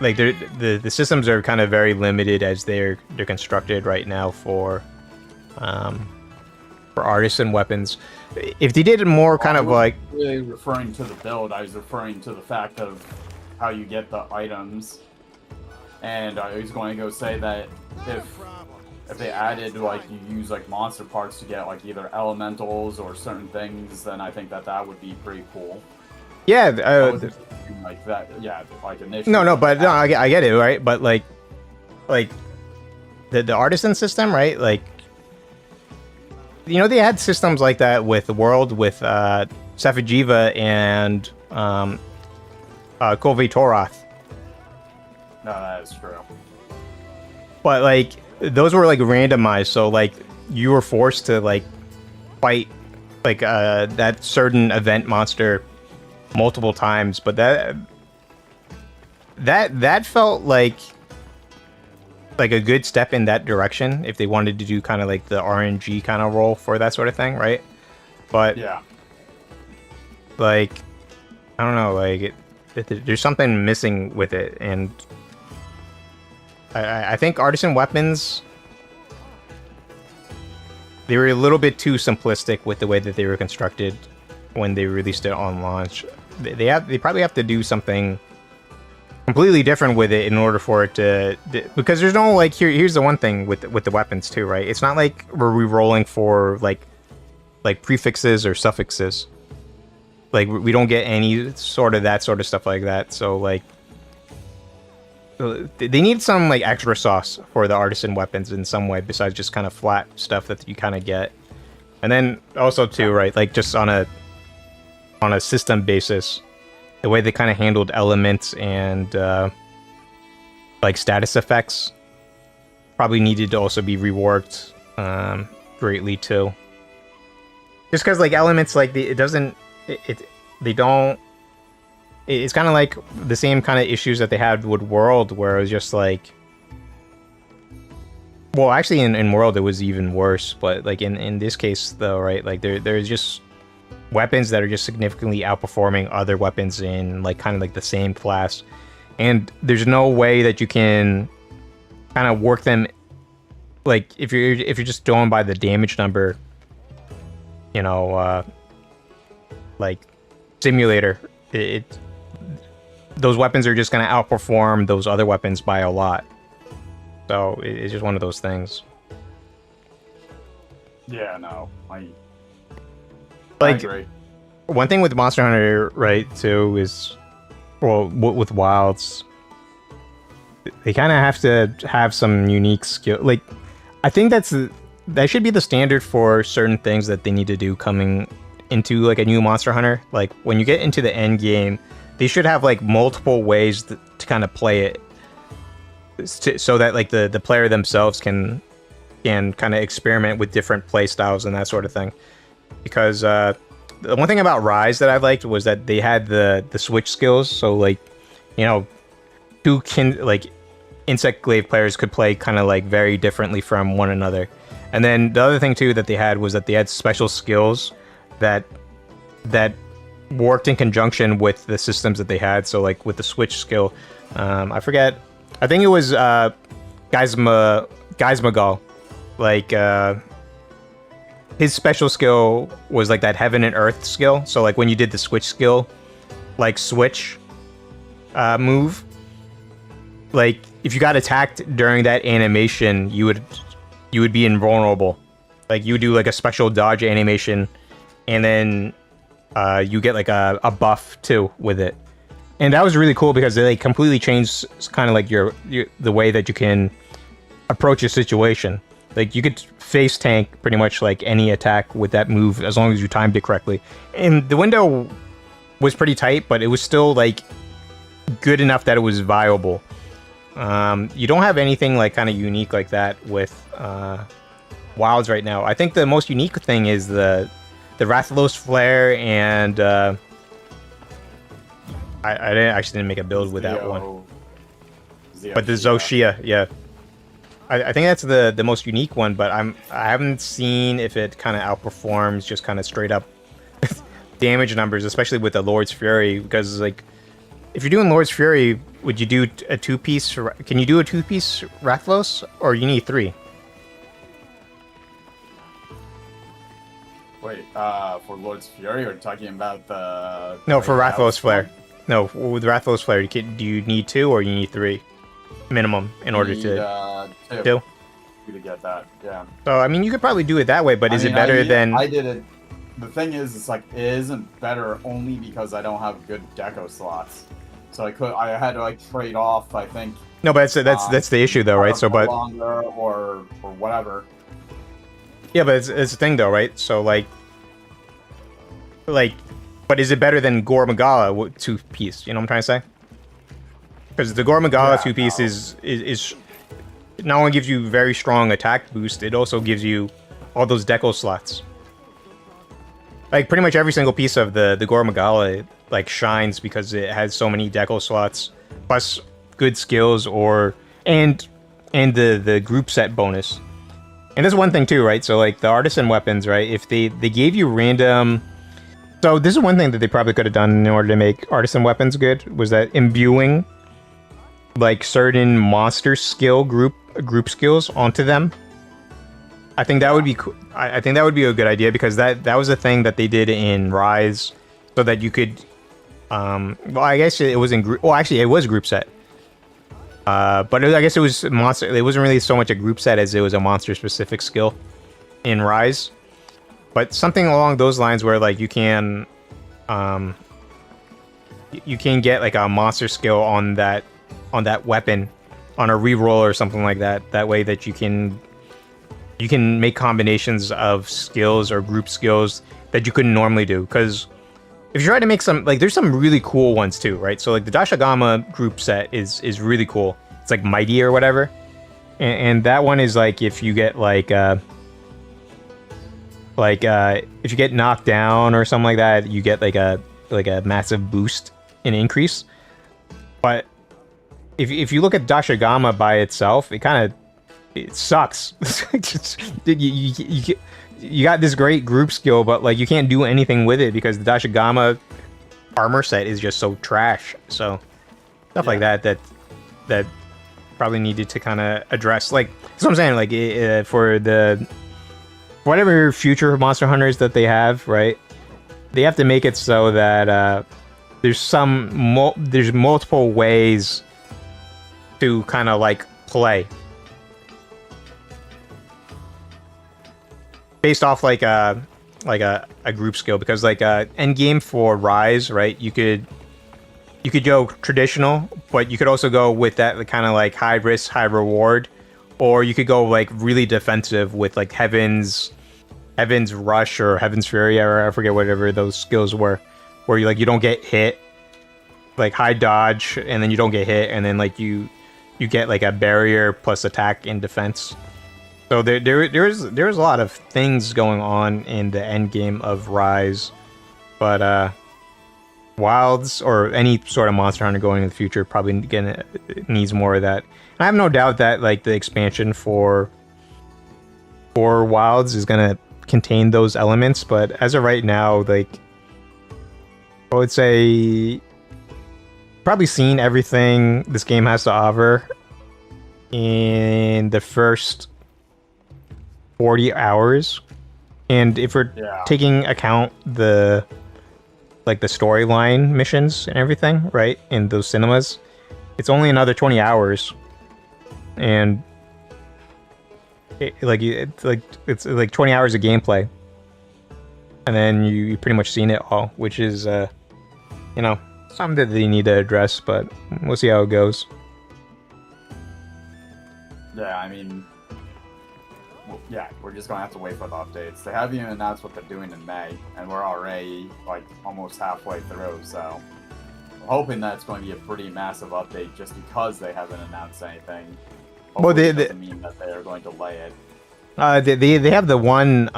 the systems are kind of very limited as they're constructed right now for artisan weapons. If they did more kind of like really referring to the build, I was referring to the fact of how you get the items, and I was going to go say that if they added like you use like monster parts to get like either elementals or certain things, then I think that would be pretty cool. Yeah, Like that, yeah, like initially. no, but no, I get it, right? But like the artisan system, right? Like, you know, they had systems like that with the world with Sephijiva and Kolve Toroth. No, that is true. But like those were like randomized, so like you were forced to like fight like that certain event monster multiple times. But that felt like a good step in that direction if they wanted to do kind of like the RNG kind of role for that sort of thing, right? But yeah, like I don't know, like there's something missing with it, and I think artisan weapons, they were a little bit too simplistic with the way that they were constructed when they released it on launch. They probably have to do something completely different with it in order for it to, because there's no like here's the one thing with the weapons too, right? It's not like we're re-rolling for like prefixes or suffixes. Like we don't get any sort of that sort of stuff like that. So like they need some like extra sauce for the artisan weapons in some way besides just kind of flat stuff that you kind of get. And then also too, right, like just on a system basis, the way they kind of handled elements and like status effects probably needed to also be reworked greatly too. Just because like elements, like it's kind of like the same kind of issues that they had with World, where it was just like, well, actually in World it was even worse, but like in this case though, right, like there's just weapons that are just significantly outperforming other weapons in like kind of like the same class, and there's no way that you can kind of work them, like if you're just going by the damage number, you know, like simulator, those weapons are just going to outperform those other weapons by a lot. So it's just one of those things. Yeah, no, I agree. One thing with Monster Hunter, right, too, is, well, with Wilds, they kind of have to have some unique skill. Like, I think that should be the standard for certain things that they need to do coming into like a new Monster Hunter. Like when you get into the end game, they should have like multiple ways to kind of play it, so that like the player themselves can kind of experiment with different play styles and that sort of thing. Because the one thing about Rise that I liked was that they had the switch skills. So like, you know, two Insect Glaive players could play kind of like very differently from one another. And then the other thing too that they had was that they had special skills that worked in conjunction with the systems that they had. So like with the switch skill, I forget, I think it was Geismagal. Like his special skill was like that Heaven and Earth skill. So like when you did the switch skill, like switch move, like if you got attacked during that animation, you would be invulnerable. Like you would do like a special dodge animation, and then you get like a buff too with it. And that was really cool because they like completely changed kind of like your the way that you can approach a situation. Like you could face tank pretty much like any attack with that move as long as you timed it correctly. And the window was pretty tight, but it was still like good enough that it was viable. You don't have anything like kind of unique like that with Wilds right now. I think the most unique thing is the Rathalos Flare, and I didn't make a build with that one. But the Zoshia, yeah. I think that's the most unique one, but I haven't seen if it kind of outperforms just kind of straight up damage numbers, especially with the Lord's Fury, because like if you're doing Lord's Fury, would you do a two-piece? Can you do a two-piece Rathalos, or you need three? Wait, for Lord's Fury, or talking about the... No, for Rathalos Flare. No, with Rathalos Flare, do you need two or you need three minimum in order to... Two. you to get that. Yeah. So I mean, you could probably do it that way, but is it mean, better than? I did it. The thing is, it's like it isn't better only because I don't have good deco slots. So I had to like trade off. I think. No, but that's the issue though, right? So, but longer or whatever. yeah, but it's the thing though, right? So like, but is it better than Gore Magala 2-piece? You know what I'm trying to say? Because the Gore Magala 2-piece is not only gives you very strong attack boost, it also gives you all those deco slots. Like pretty much every single piece of the Gore Magala like shines because it has so many deco slots, plus good skills and the group set bonus. And there's one thing too, right? So like the artisan weapons, right? If they gave you random. So this is one thing that they probably could have done in order to make artisan weapons good, was that imbuing like certain monster skill group skills onto them. I think that would be I think that would be a good idea, because that was a thing that they did in Rise, so that you could well, I guess it was in group. Well, actually, it was group set. But I guess it was monster. It wasn't really so much a group set as it was a monster specific skill in Rise. But something along those lines where like you can get like a monster skill on that weapon on a reroll or something like that. That way that you can make combinations of skills or group skills that you couldn't normally do. Because if you try to make some, like, there's some really cool ones too, right? So like the Dashagama group set is really cool. It's like Mighty or whatever, and that one is like if you get if you get knocked down or something like that, you get like a massive boost and increase. But if you look at Dashagama by itself, it sucks. You got this great group skill, but like you can't do anything with it because the Dashagama armor set is just so trash. So stuff like that probably needed to kind of address. Like that's what I'm saying. Like for the whatever future Monster Hunters that they have, right? They have to make it so that there's multiple ways to kind of like play based off like a group skill, because like end game for Rise, right? You could go traditional, but you could also go with that kind of like high risk, high reward, or you could go like really defensive with like Heaven's Rush or Heaven's Fury, or I forget whatever those skills were, where you don't get hit, like high dodge, and then you don't get hit, and then like you get like a barrier plus attack and defense. So there's a lot of things going on in the end game of Rise, but Wilds or any sort of Monster Hunter going in the future probably needs more of that. And I have no doubt that like the expansion for Wilds is gonna contain those elements, but as of right now, like I would say probably seen everything this game has to offer in the first 40 hours. And if we're taking account the storyline missions and everything, right, in those cinemas, it's only another 20 hours. And it's like 20 hours of gameplay, and then you pretty much seen it all, which is something that they need to address, but we'll see how it goes. Yeah, I mean, we're just gonna have to wait for the updates. They haven't even announced what they're doing in May, and we're already like almost halfway through, so I'm hoping that it's going to be a pretty massive update just because they haven't announced anything. Well, they doesn't mean that they are going to delay it. They have the one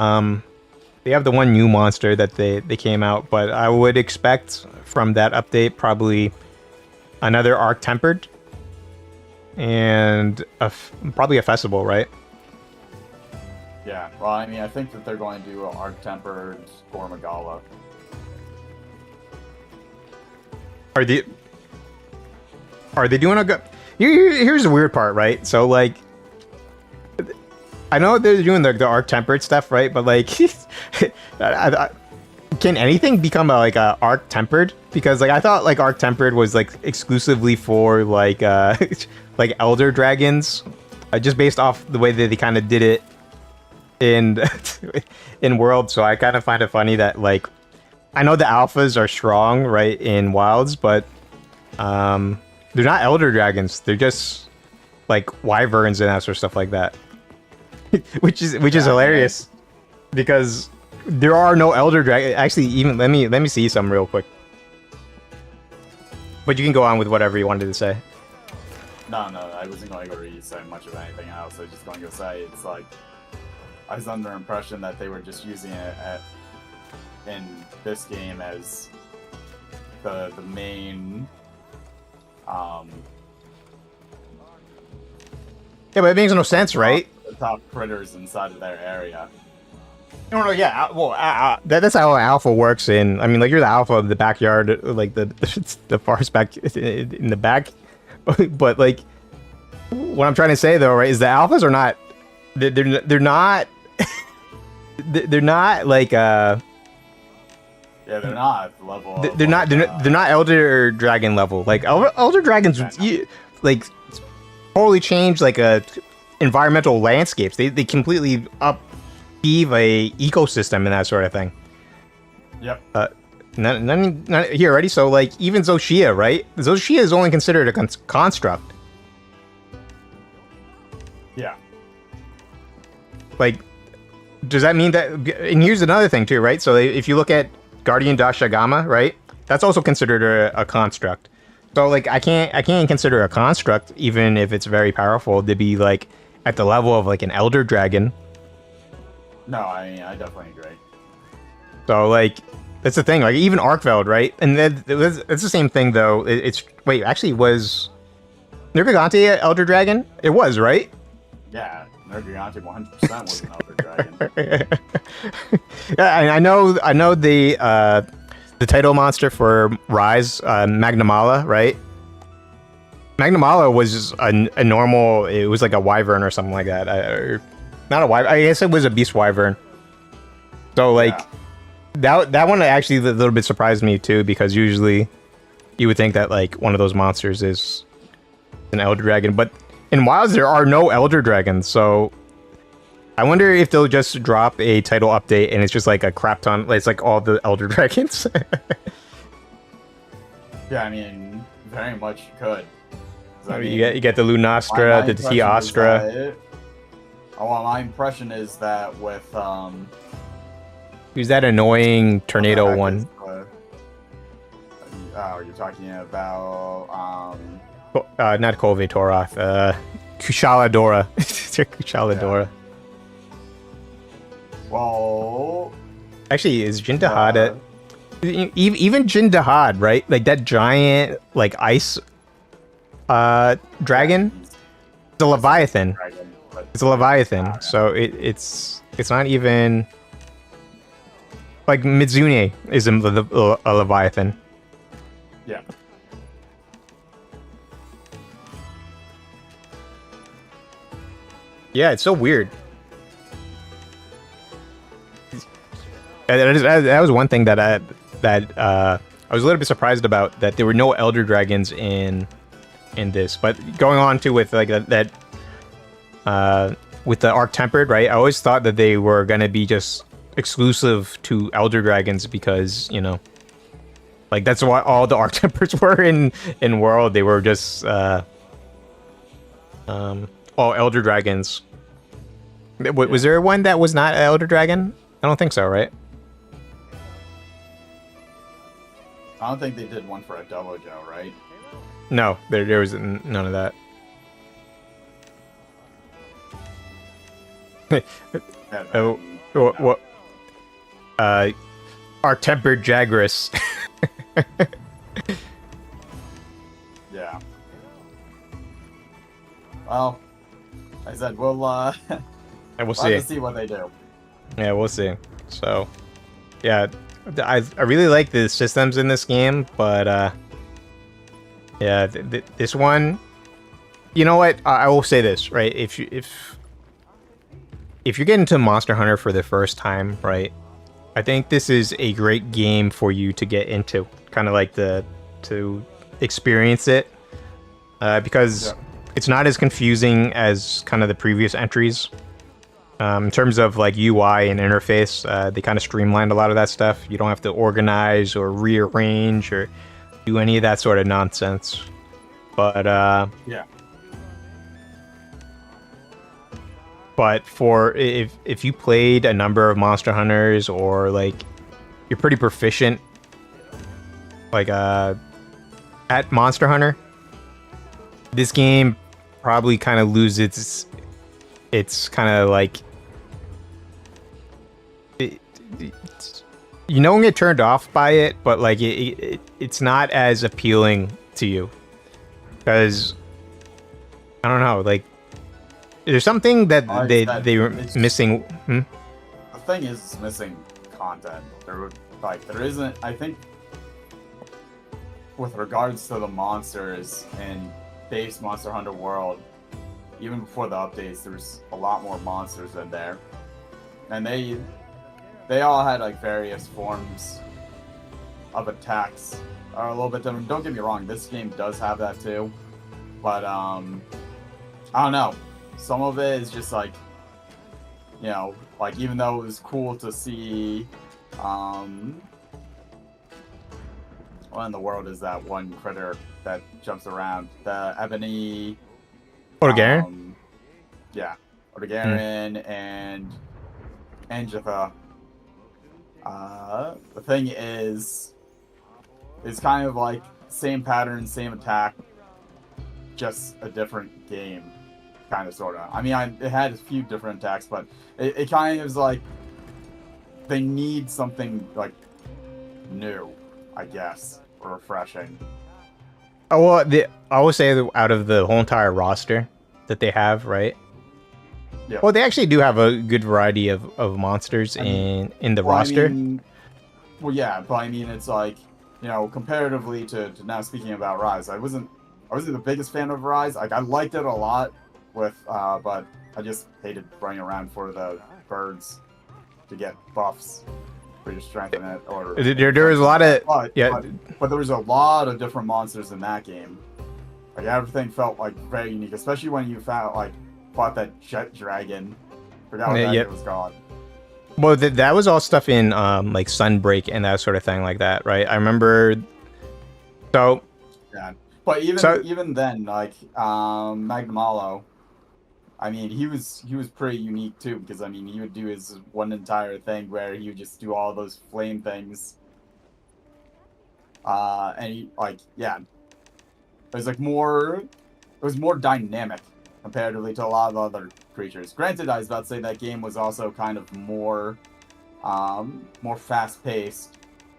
new monster that they came out, but I would expect from that update probably another Arc Tempered and probably a Festival, right? Yeah, well, I mean, I think that they're going to do an Arc Tempered Gore Magala. Are they doing a good? Here's the weird part, right? So like, I know they're doing the Arc Tempered stuff, right? But like, can anything become a Arc Tempered? Because like I thought like Arc Tempered was like exclusively for like like Elder Dragons just based off the way that they kind of did it in in World. So I kind of find it funny that like I know the alphas are strong, right, in Wilds, but they're not Elder Dragons. They're just like Wyverns and that sort of stuff like that, which is hilarious because there are no Elder Dragons. Actually, even let me see some real quick. But you can go on with whatever you wanted to say. No, I wasn't going to really say much of anything else. I was just going to say it's like I was under the impression that they were just using it in this game as the main. Yeah, but it makes no sense, right? The top critters inside of their area. No, yeah. Well, that's how alpha works. I mean, like you're the alpha of the backyard, like the farthest back in the back. But like, what I'm trying to say though, right, is the alphas are not. They're not. They're not like. Yeah, they're not at the level. They're not Elder Dragon level. Like Elder Dragons, like totally change like environmental landscapes. They completely upheave a ecosystem and that sort of thing. Yep. Not here already. So like even Zoshia, right? Zoshia is only considered a construct. Yeah. Like, does that mean that? And here's another thing too, right? So if you look at Guardian Dashagama, right? That's also considered a construct. So like I can't consider a construct, even if it's very powerful, to be like at the level of like an Elder Dragon. No, I mean I definitely agree. So like that's the thing. Like even Arkveld, right? And it's the same thing though. Wait, actually was Nergigante an Elder Dragon? It was, right? Yeah, Nergigante 100% was an Elder Dragon. Yeah, I know the title monster for Rise, Magnamala, right? Magnamala was a normal. It was like a wyvern or something like that. Or not a wyvern. I guess it was a beast wyvern. So like that one actually a little bit surprised me too, because usually you would think that like one of those monsters is an Elder Dragon, but in Wilds there are no Elder Dragons. So I wonder if they'll just drop a title update and it's just like a crap ton. It's like all the Elder Dragons. Yeah, I mean, very much could. I mean, you get the Lunastra, the Teostra. Well, my impression is that with who's that annoying tornado one? You're talking about not Kolve Toroth, Kushala Dora. Kushala Dora. Well, actually, is Jin Dahad even Jin Dahad, right? Like that giant like ice dragon? It's a Leviathan. It's a Leviathan. So it's not even like Mizune is a Leviathan. Yeah. Yeah, it's so weird. That was one thing that I was a little bit surprised about, that there were no Elder Dragons in this. But going on to with like that with the Arc Tempered, right? I always thought that they were gonna be just exclusive to Elder Dragons because, you know, like that's what all the Arc Tempers were in World. They were just all Elder Dragons. Was there one that was not an Elder Dragon? I don't think so, right? I don't think they did one for a Dojo, right? No, there was none of that. What? Our tempered Jagras. Yeah. Well, I said we'll and we'll have to see what they do. Yeah, we'll see. So, yeah, I really like the systems in this game, but yeah, this one, you know what? I will say this, right? If you're getting to Monster Hunter for the first time, right? I think this is a great game for you to get into, kind of like to experience it, because it's not as confusing as kind of the previous entries. In terms of like UI and interface, they kind of streamlined a lot of that stuff. You don't have to organize or rearrange or do any of that sort of nonsense. But Yeah. but for if you played a number of Monster Hunters, or like you're pretty proficient like at Monster Hunter, this game probably kind of loses its kind of like you don't get turned off by it, but like it's not as appealing to you because I don't know, like there's something that they were missing. The thing is, it's missing content. There isn't. I think with regards to the monsters in base Monster Hunter World, even before the updates, there's a lot more monsters in there, and they all had like various forms of attacks are a little bit different. Don't get me wrong, this game does have that too, but I don't know. Some of it is just like, you know, like even though it was cool to see, what in the world is that one critter that jumps around? The ebony. Otogaron? Yeah, Otogaron and Anjitha. The thing is, it's kind of like same pattern, same attack, just a different game, kind of, sort of. I mean, it had a few different attacks, but it kind of is like they need something like new, I guess, or refreshing. Oh, well, I would say that out of the whole entire roster that they have, right? Yeah. Well, they actually do have a good variety of monsters in the roster. I mean, well, yeah, but I mean, it's like, you know, comparatively to now speaking about Rise, I wasn't the biggest fan of Rise. Like, I liked it a lot with, but I just hated running around for the birds to get buffs for your strength in it. Or there was a lot of but there was a lot of different monsters in that game. Like, everything felt like very unique, especially when you fought that jet dragon. Forgot what that was called. Well, that was all stuff in like Sunbreak and that sort of thing like that, right? I remember. So. Yeah, but even then, like Magnamalo, I mean, he was pretty unique too, because I mean, he would do his one entire thing where he would just do all those flame things. And he, like, yeah, it was more dynamic comparatively to a lot of other creatures. Granted, I was about to say that game was also kind of more fast-paced.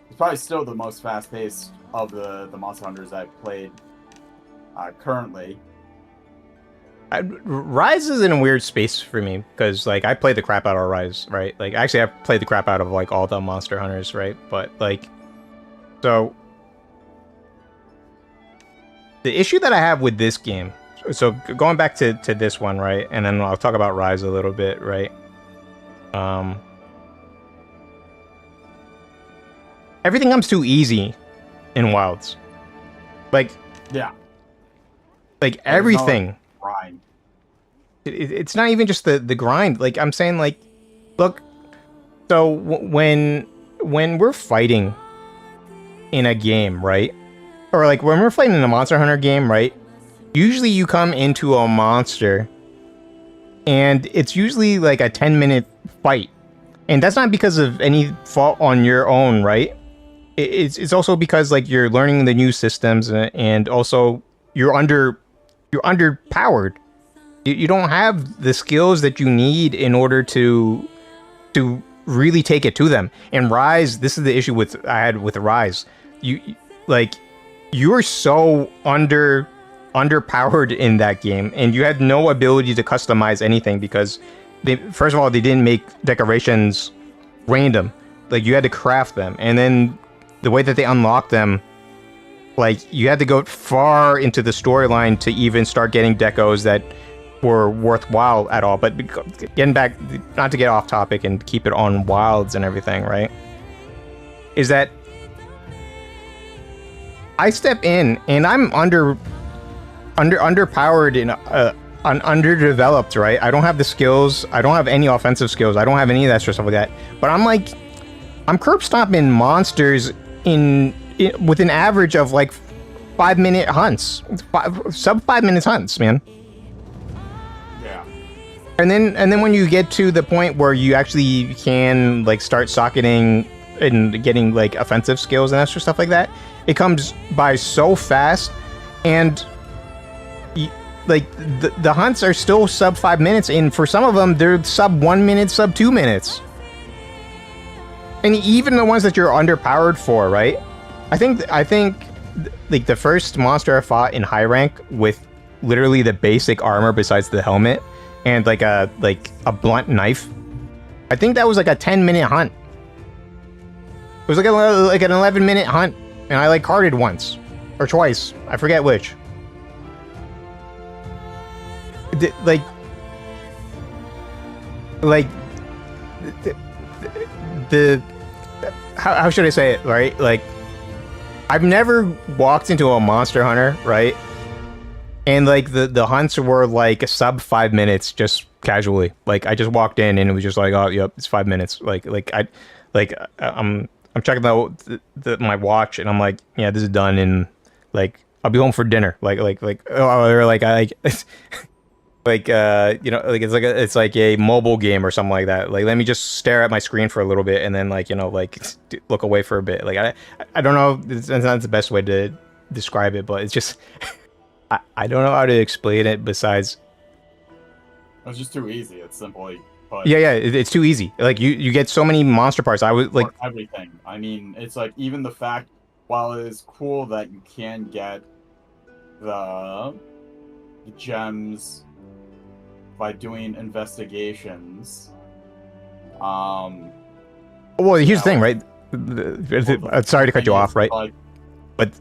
It's probably still the most fast-paced of the Monster Hunters I've played currently. Rise is in a weird space for me, because like I played the crap out of Rise, right? Like actually I played the crap out of like all the Monster Hunters, right? But like, so the issue that I have with this game, so going back to this one, right? And then I'll talk about Rise a little bit, right? Everything comes too easy in Wilds. Like, yeah. Like everything. Grind. It's not even just the grind. Like I'm saying, like, look, so when we're fighting in a game, right? Or like when we're fighting in a Monster Hunter game, right? Usually you come into a monster and it's usually like a 10-minute fight. And that's not because of any fault on your own, right? It's also because like you're learning the new systems, and also you're underpowered. You don't have the skills that you need in order to really take it to them. And Rise, this is the issue I had with Rise. You're so underpowered in that game, and you had no ability to customize anything because first of all, they didn't make decorations random. Like you had to craft them, and then the way that they unlocked them, like you had to go far into the storyline to even start getting decos that were worthwhile at all. But getting back, not to get off topic and keep it on Wilds and everything, right? Is that I step in and I'm underpowered and underdeveloped, right? I don't have the skills. I don't have any offensive skills. I don't have any of that sort of stuff like that. But I'm curb stomping monsters with an average of like 5-minute hunts, sub 5 minutes hunts, man. Yeah. And then when you get to the point where you actually can like start socketing and getting like offensive skills and that sort of stuff like that, it comes by so fast, and like the hunts are still sub 5 minutes, and for some of them they're sub 1 minute, sub 2 minutes. And even the ones that you're underpowered for, right? I think like the first monster I fought in high rank with literally the basic armor besides the helmet and like a blunt knife, I think that was like a 10-minute hunt. It was like an 11-minute hunt, and I like carded once or twice. I forget which. How should I say it, right? Like, I've never walked into a monster hunter, right? And like the hunts were like sub 5 minutes, just casually. Like I just walked in and it was just like, oh, yep, it's 5 minutes. I'm checking out my watch and I'm like, yeah, this is done in like I'll be home for dinner. It's like a mobile game or something like that. Like, let me just stare at my screen for a little bit and then look away for a bit. Like, I don't know. It's not the best way to describe it, but it's just, I don't know how to explain it besides. It's just too easy. It's simply. But yeah, it's too easy. Like you get so many monster parts. I was like everything. I mean, it's like even the fact, while it is cool that you can get the gems by doing investigations. Well, here's the thing, right? Sorry to cut you off, right? But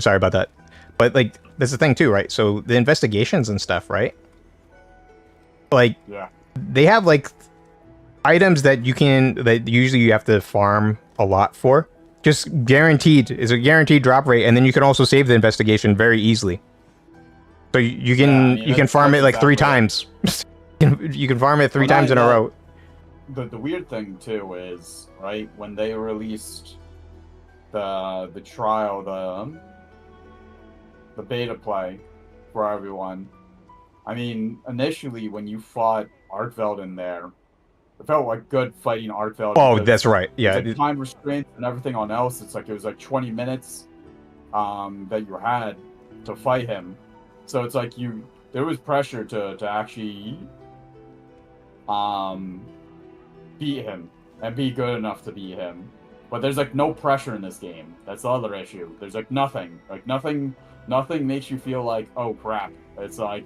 sorry about that. But like, that's the thing too, right? So the investigations and stuff, right? Like, yeah, they have like items that usually you have to farm a lot for. Just guaranteed. It's a guaranteed drop rate, and then you can also save the investigation very easily. So you can farm it like 3 times. You can farm it 3 times in a row. The weird thing too is, right, when they released the trial, the beta play for everyone. I mean, initially when you fought Artveld in there, it felt like good fighting Artveld. Oh, that's right. Yeah. Like time restraints and everything on else. It was like 20 minutes that you had to fight him. So it's like there was pressure to actually beat him and be good enough to beat him. But there's like no pressure in this game. That's the other issue. There's like nothing. Like nothing makes you feel like, oh crap. It's like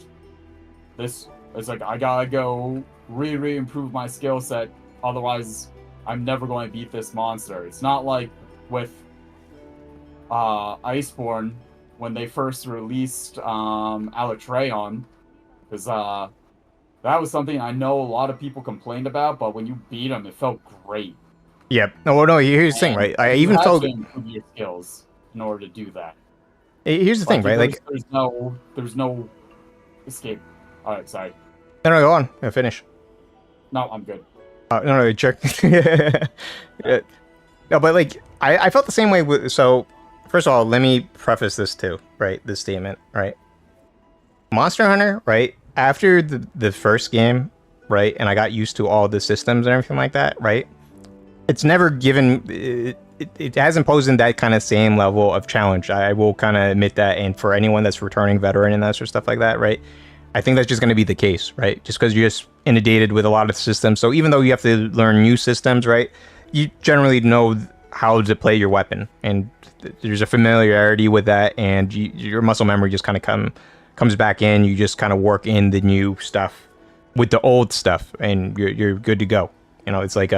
I gotta go really improve my skill set, otherwise I'm never going to beat this monster. It's not like with Iceborne when they first released Alatreon, because that was something I know a lot of people complained about, but when you beat him, it felt great. Yep. No, here's the thing, right? I even felt to improve your skills in order to do that. Here's the thing, right? Like there's no escape. All right, sorry. No, go on. Yeah, finish. No, I'm good. No, check. No, but like I felt the same way with. So first of all, let me preface this too, right? This statement, right? Monster Hunter, right? After the first game, right, and I got used to all the systems and everything like that, right? It's never given. It hasn't posed in that kind of same level of challenge. I will kind of admit that, and for anyone that's returning veteran and that sort of stuff like that, right? I think that's just going to be the case, right? Just because you're just inundated with a lot of systems. So even though you have to learn new systems, right, you generally know how to play your weapon, and there's a familiarity with that, and your muscle memory just kind of comes back in. You just kind of work in the new stuff with the old stuff, and you're good to go. You know, it's like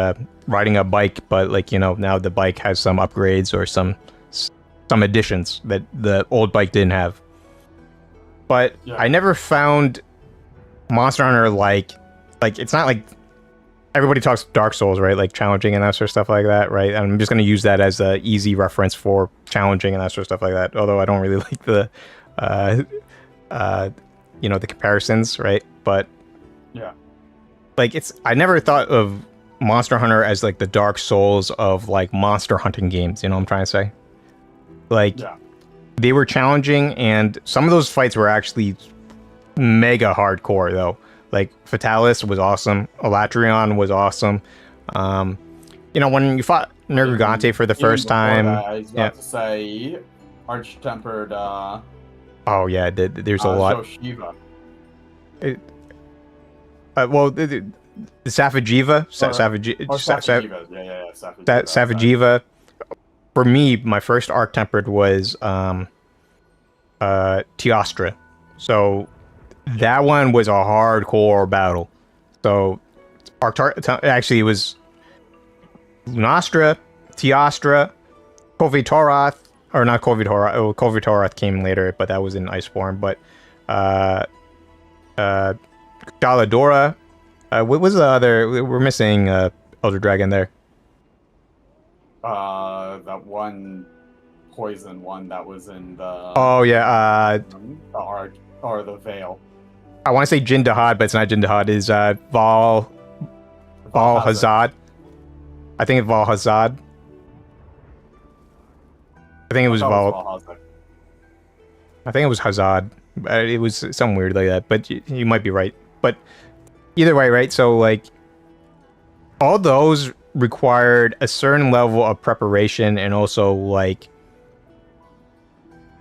riding a bike, but like, you know, now the bike has some upgrades or some additions that the old bike didn't have. But yeah. I never found Monster Hunter like it's not like everybody talks Dark Souls, right? Like challenging and that sort of stuff like that, right? I'm just going to use that as a easy reference for challenging and that sort of stuff like that. Although I don't really like the uh, the comparisons, right? But Yeah. like I never thought of Monster Hunter as like the Dark Souls of like monster hunting games. You know what I'm trying to say? Like, Yeah. they were challenging, and some of those fights were actually mega hardcore though. Like Fatalis was awesome, Elatrion was awesome. When you fought Nergigante for the first time, I was about to say Arch-Tempered. Oh yeah, there's a lot. Shiva. The Safajiva, Safajiva. Yeah. Safajiva. For me, my first Arc Tempered was Teostra. So that one was a hardcore battle. So actually it was Lunastra, Teostra, Kovitoroth, or not Kovitoroth. Oh, Kovitoroth came later, but that was in Iceborne. But Galadora. What was the other? We're missing Elder Dragon there. That one poison one that was in the. Oh yeah. The Arc or the Veil. I want to say Jin Dahad, but it's not Jin Dahad. Is Val Hazad? I think it's Val Hazad. I think it was Val. I think it was Hazad. It was something weird like that, but you might be right. But either way, right? So like, all those required a certain level of preparation, and also like,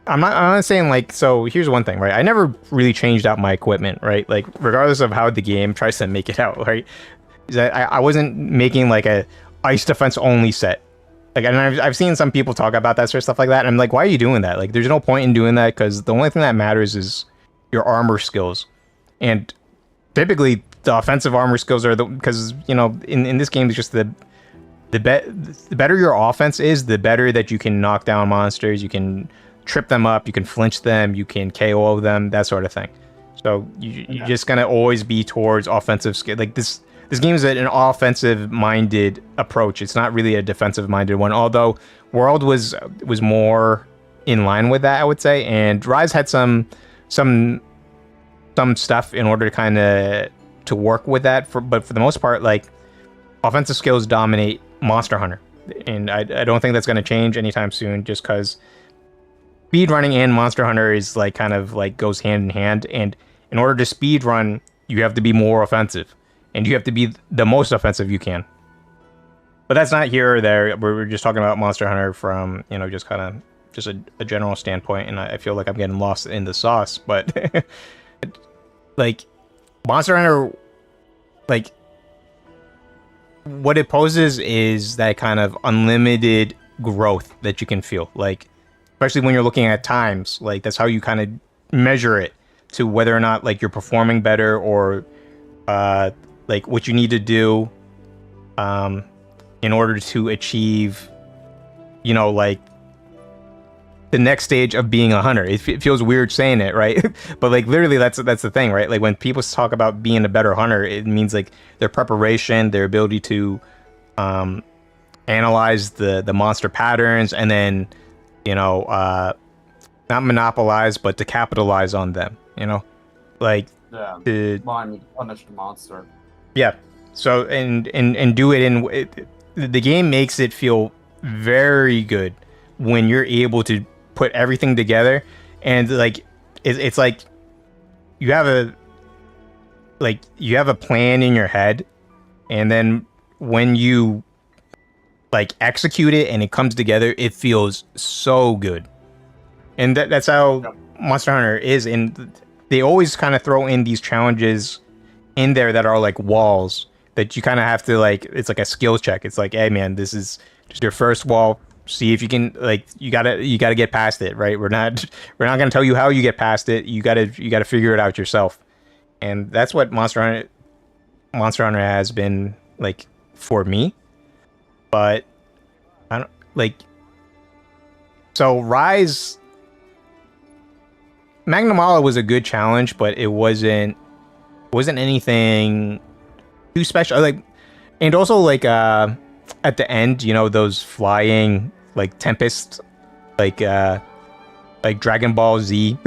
I'm not saying like, so here's one thing, right? I never really changed out my equipment, right? Like, regardless of how the game tries to make it out, right? Is that I wasn't making like a ice defense only set. Like, and I've seen some people talk about that sort of stuff like that, and I'm like, why are you doing that? Like, there's no point in doing that, because the only thing that matters is your armor skills. And typically, the offensive armor skills are because, in this game, it's just the better your offense is, the better that you can knock down monsters, you can trip them up, you can flinch them, you can KO them, that sort of thing. So you're just gonna always be towards offensive skill. Like, this game is an offensive-minded approach. It's not really a defensive-minded one. Although World was more in line with that, I would say. And Rise had some stuff in order to kind of to work with that. But for the most part, like, offensive skills dominate Monster Hunter, and I don't think that's going to change anytime soon. Just because speedrunning and Monster Hunter is like kind of like goes hand in hand. And in order to speedrun, you have to be more offensive. And you have to be the most offensive you can. But that's not here or there. We're just talking about Monster Hunter from, just kind of just a general standpoint. And I feel like I'm getting lost in the sauce. But like, Monster Hunter, like, what it poses is that kind of unlimited growth that you can feel. Like, especially when you're looking at times. Like, that's how you kind of measure it to whether or not, like, you're performing better, or like what you need to do in order to achieve, like, the next stage of being a hunter. It feels weird saying it, right? But like, literally, that's the thing, right? Like, when people talk about being a better hunter, it means like their preparation, their ability to analyze the monster patterns, and then not monopolize, but to capitalize on them. Like, to punish the monster. Yeah. So and do it in the game makes it feel very good when you're able to put everything together, and like it's like you have a plan in your head, and then when you like execute it and it comes together, it feels so good. And that's how Monster Hunter is. And they always kind of throw in these challenges in there that are like walls that you kind of have to, like, it's like a skills check. It's like, hey man, this is just your first wall. See if you can, like, you gotta get past it, right? We're not gonna tell you how you get past it. You gotta figure it out yourself. And that's what Monster Hunter has been like for me. But I don't like. So Rise, Magnamala was a good challenge, but it wasn't anything too special. Like, and also like at the end, those flying like Tempest, like like Dragon Ball Z,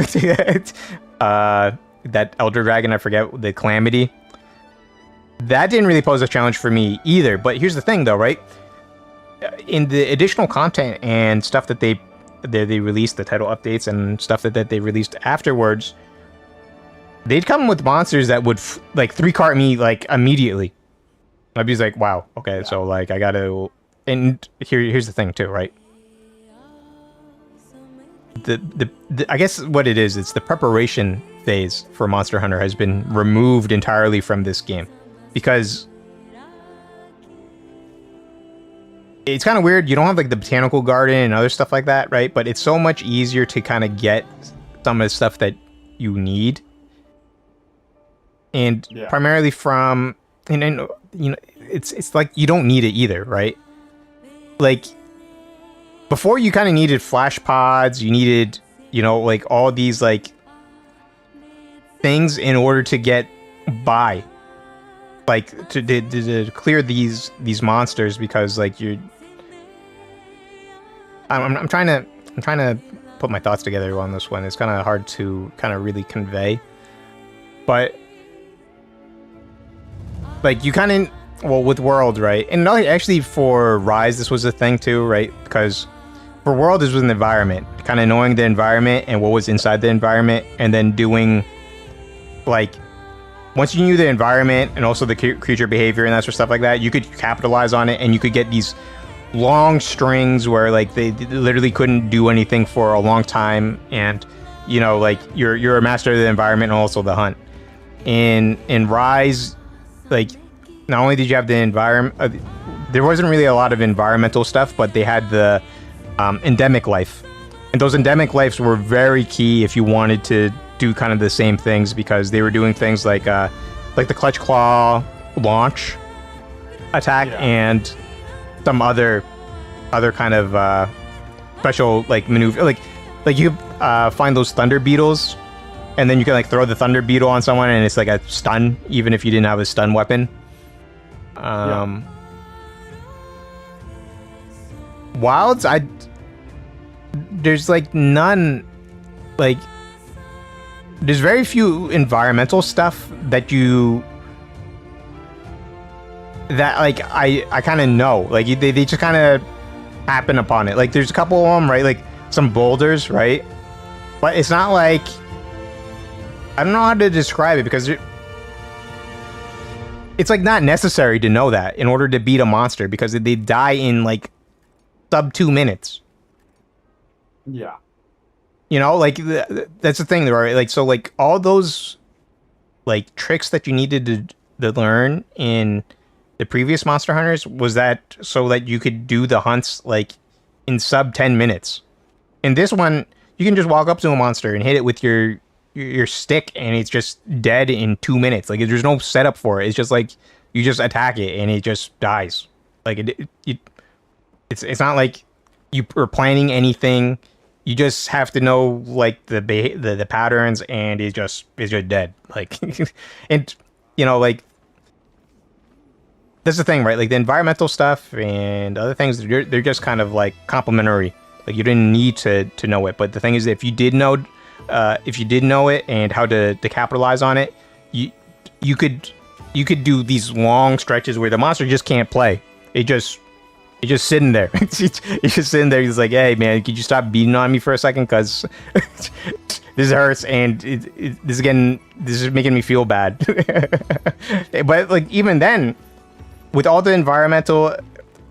that Elder Dragon, I forget, the Calamity. That didn't really pose a challenge for me either. But here's the thing, though, right? In the additional content and stuff that they released, the title updates and stuff that they released afterwards, they'd come with monsters that would like 3-cart me like immediately. I'd be like, wow, okay, so like I gotta. And here's the thing too, right? The I guess what it is, it's the preparation phase for Monster Hunter has been removed entirely from this game, because it's kind of weird. You don't have like the botanical garden and other stuff like that, right? But it's so much easier to kind of get some of the stuff that you need, and primarily from and you know, it's like you don't need it either, right? Like before, you kind of needed flash pods, you needed, you know, like all these like things in order to get by, like to clear these monsters, because like you're. I'm trying to put my thoughts together on this one. It's kind of hard to kind of really convey, but like you kind of, well, with World, right? And actually for Rise, this was a thing too, right? Because for World, this was an environment, kind of knowing the environment and what was inside the environment, and then doing like, once you knew the environment and also the creature behavior and that sort of stuff like that, you could capitalize on it, and you could get these long strings where like they literally couldn't do anything for a long time, and you know, like you're a master of the environment and also the hunt. In Rise, like not only did you have the environment, there wasn't really a lot of environmental stuff, but they had the endemic life, and those endemic lives were very key if you wanted to do kind of the same things, because they were doing things like the Clutch Claw launch attack, and some other kind of special like maneuver, like you find those thunder beetles, and then you can like throw the thunder beetle on someone and it's like a stun even if you didn't have a stun weapon. Wilds, there's like none, like there's very few environmental stuff that like I kind of know, like they just kind of happen upon it. Like there's a couple of them, right? Like some boulders, right? But it's not like, I don't know how to describe it, because it's like not necessary to know that in order to beat a monster, because they die in like sub 2 minutes. Yeah. You know, like that's the thing, right? Like, so like all those like tricks that you needed to learn in the previous Monster Hunters was that so that you could do the hunts like in sub 10 minutes. In this one, you can just walk up to a monster and hit it with your stick, and it's just dead in 2 minutes. Like there's no setup for it. It's just like you just attack it and it just dies. Like it's not like you are planning anything. You just have to know like the patterns, and it's just dead. Like, and you know, like that's the thing, right? Like the environmental stuff and other things, they're just kind of like complementary. Like you didn't need to know it, but the thing is, if you did know it and how to capitalize on it, you could do these long stretches where the monster just can't play. It's just sitting there. It's just sitting there. He's like, hey, man, could you stop beating on me for a second? Because this hurts, and this is making me feel bad. But, like, even then, with all the environmental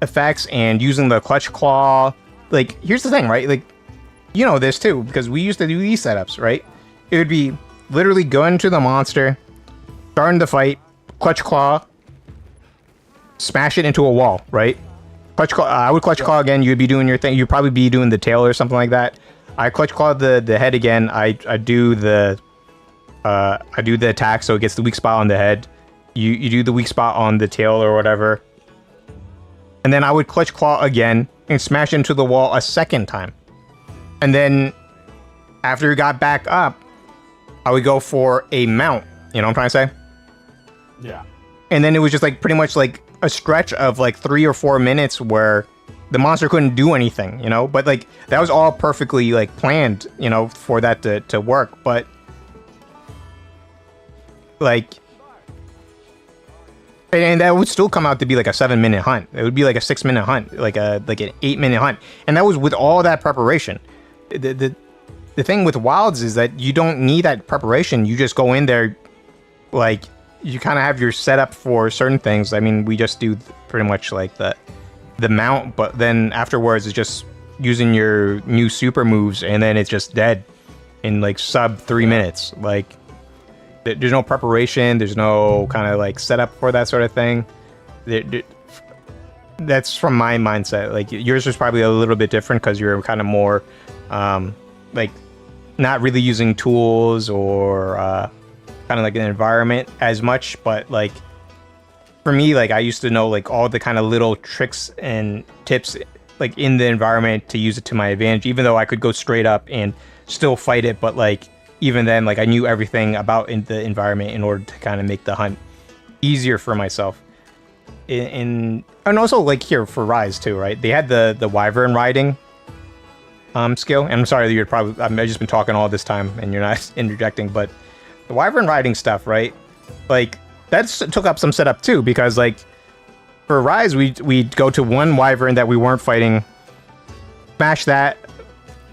effects and using the Clutch Claw, like, here's the thing, right? Like, you know this, too, because we used to do these setups, right? It would be literally going to the monster, starting the fight, Clutch Claw, smash it into a wall, right? Clutch Claw, I would Clutch Claw again. You'd be doing your thing. You'd probably be doing the tail or something like that. I Clutch Claw the head again. I do the attack, so it gets the weak spot on the head. You do the weak spot on the tail or whatever. And then I would Clutch Claw again and smash into the wall a second time. And then after it got back up, I would go for a mount. You know what I'm trying to say? Yeah. And then it was just like pretty much like a stretch of like 3 or 4 minutes where the monster couldn't do anything, you know. But like that was all perfectly like planned, you know, for that to work. But like, and that would still come out to be like a 7-minute hunt. It would be like a 6-minute hunt, like an 8-minute hunt, and that was with all that preparation. The thing with Wilds is that you don't need that preparation. You just go in there, like, you kind of have your setup for certain things. I mean, we just do pretty much like the mount, but then afterwards it's just using your new super moves, and then it's just dead in like sub 3 minutes. Like, there's no preparation. There's no kind of like setup for that sort of thing. That's from my mindset. Like, yours was probably a little bit different because you're kind of more like not really using tools or kind of like an environment as much. But like for me, like I used to know like all the kind of little tricks and tips like in the environment to use it to my advantage, even though I could go straight up and still fight it. But like even then, like I knew everything about in the environment in order to kind of make the hunt easier for myself. And also like here for Rise too, right? They had the wyvern riding skill. And I'm sorry that I've just been talking all this time and you're not interjecting, but the wyvern riding stuff, right? Like that took up some setup too, because like for Rise, we'd go to one wyvern that we weren't fighting, smash that,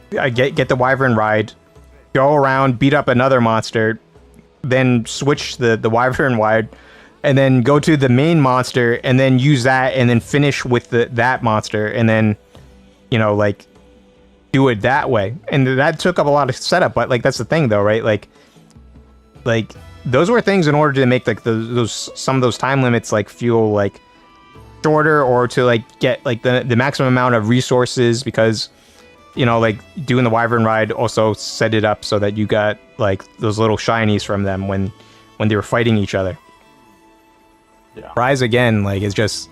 get the wyvern ride, go around, beat up another monster, then switch the wyvern ride, and then go to the main monster, and then use that, and then finish with that monster, and then, you know, like, do it that way. And that took up a lot of setup, but, like, that's the thing, though, right? Like, those were things in order to make, like, some of those time limits, like, feel, like, shorter, or to, like, get, like, the maximum amount of resources, because, you know, like, doing the wyvern ride also set it up so that you got, like, those little shinies from them when they were fighting each other. Yeah. Rise again, like, it's just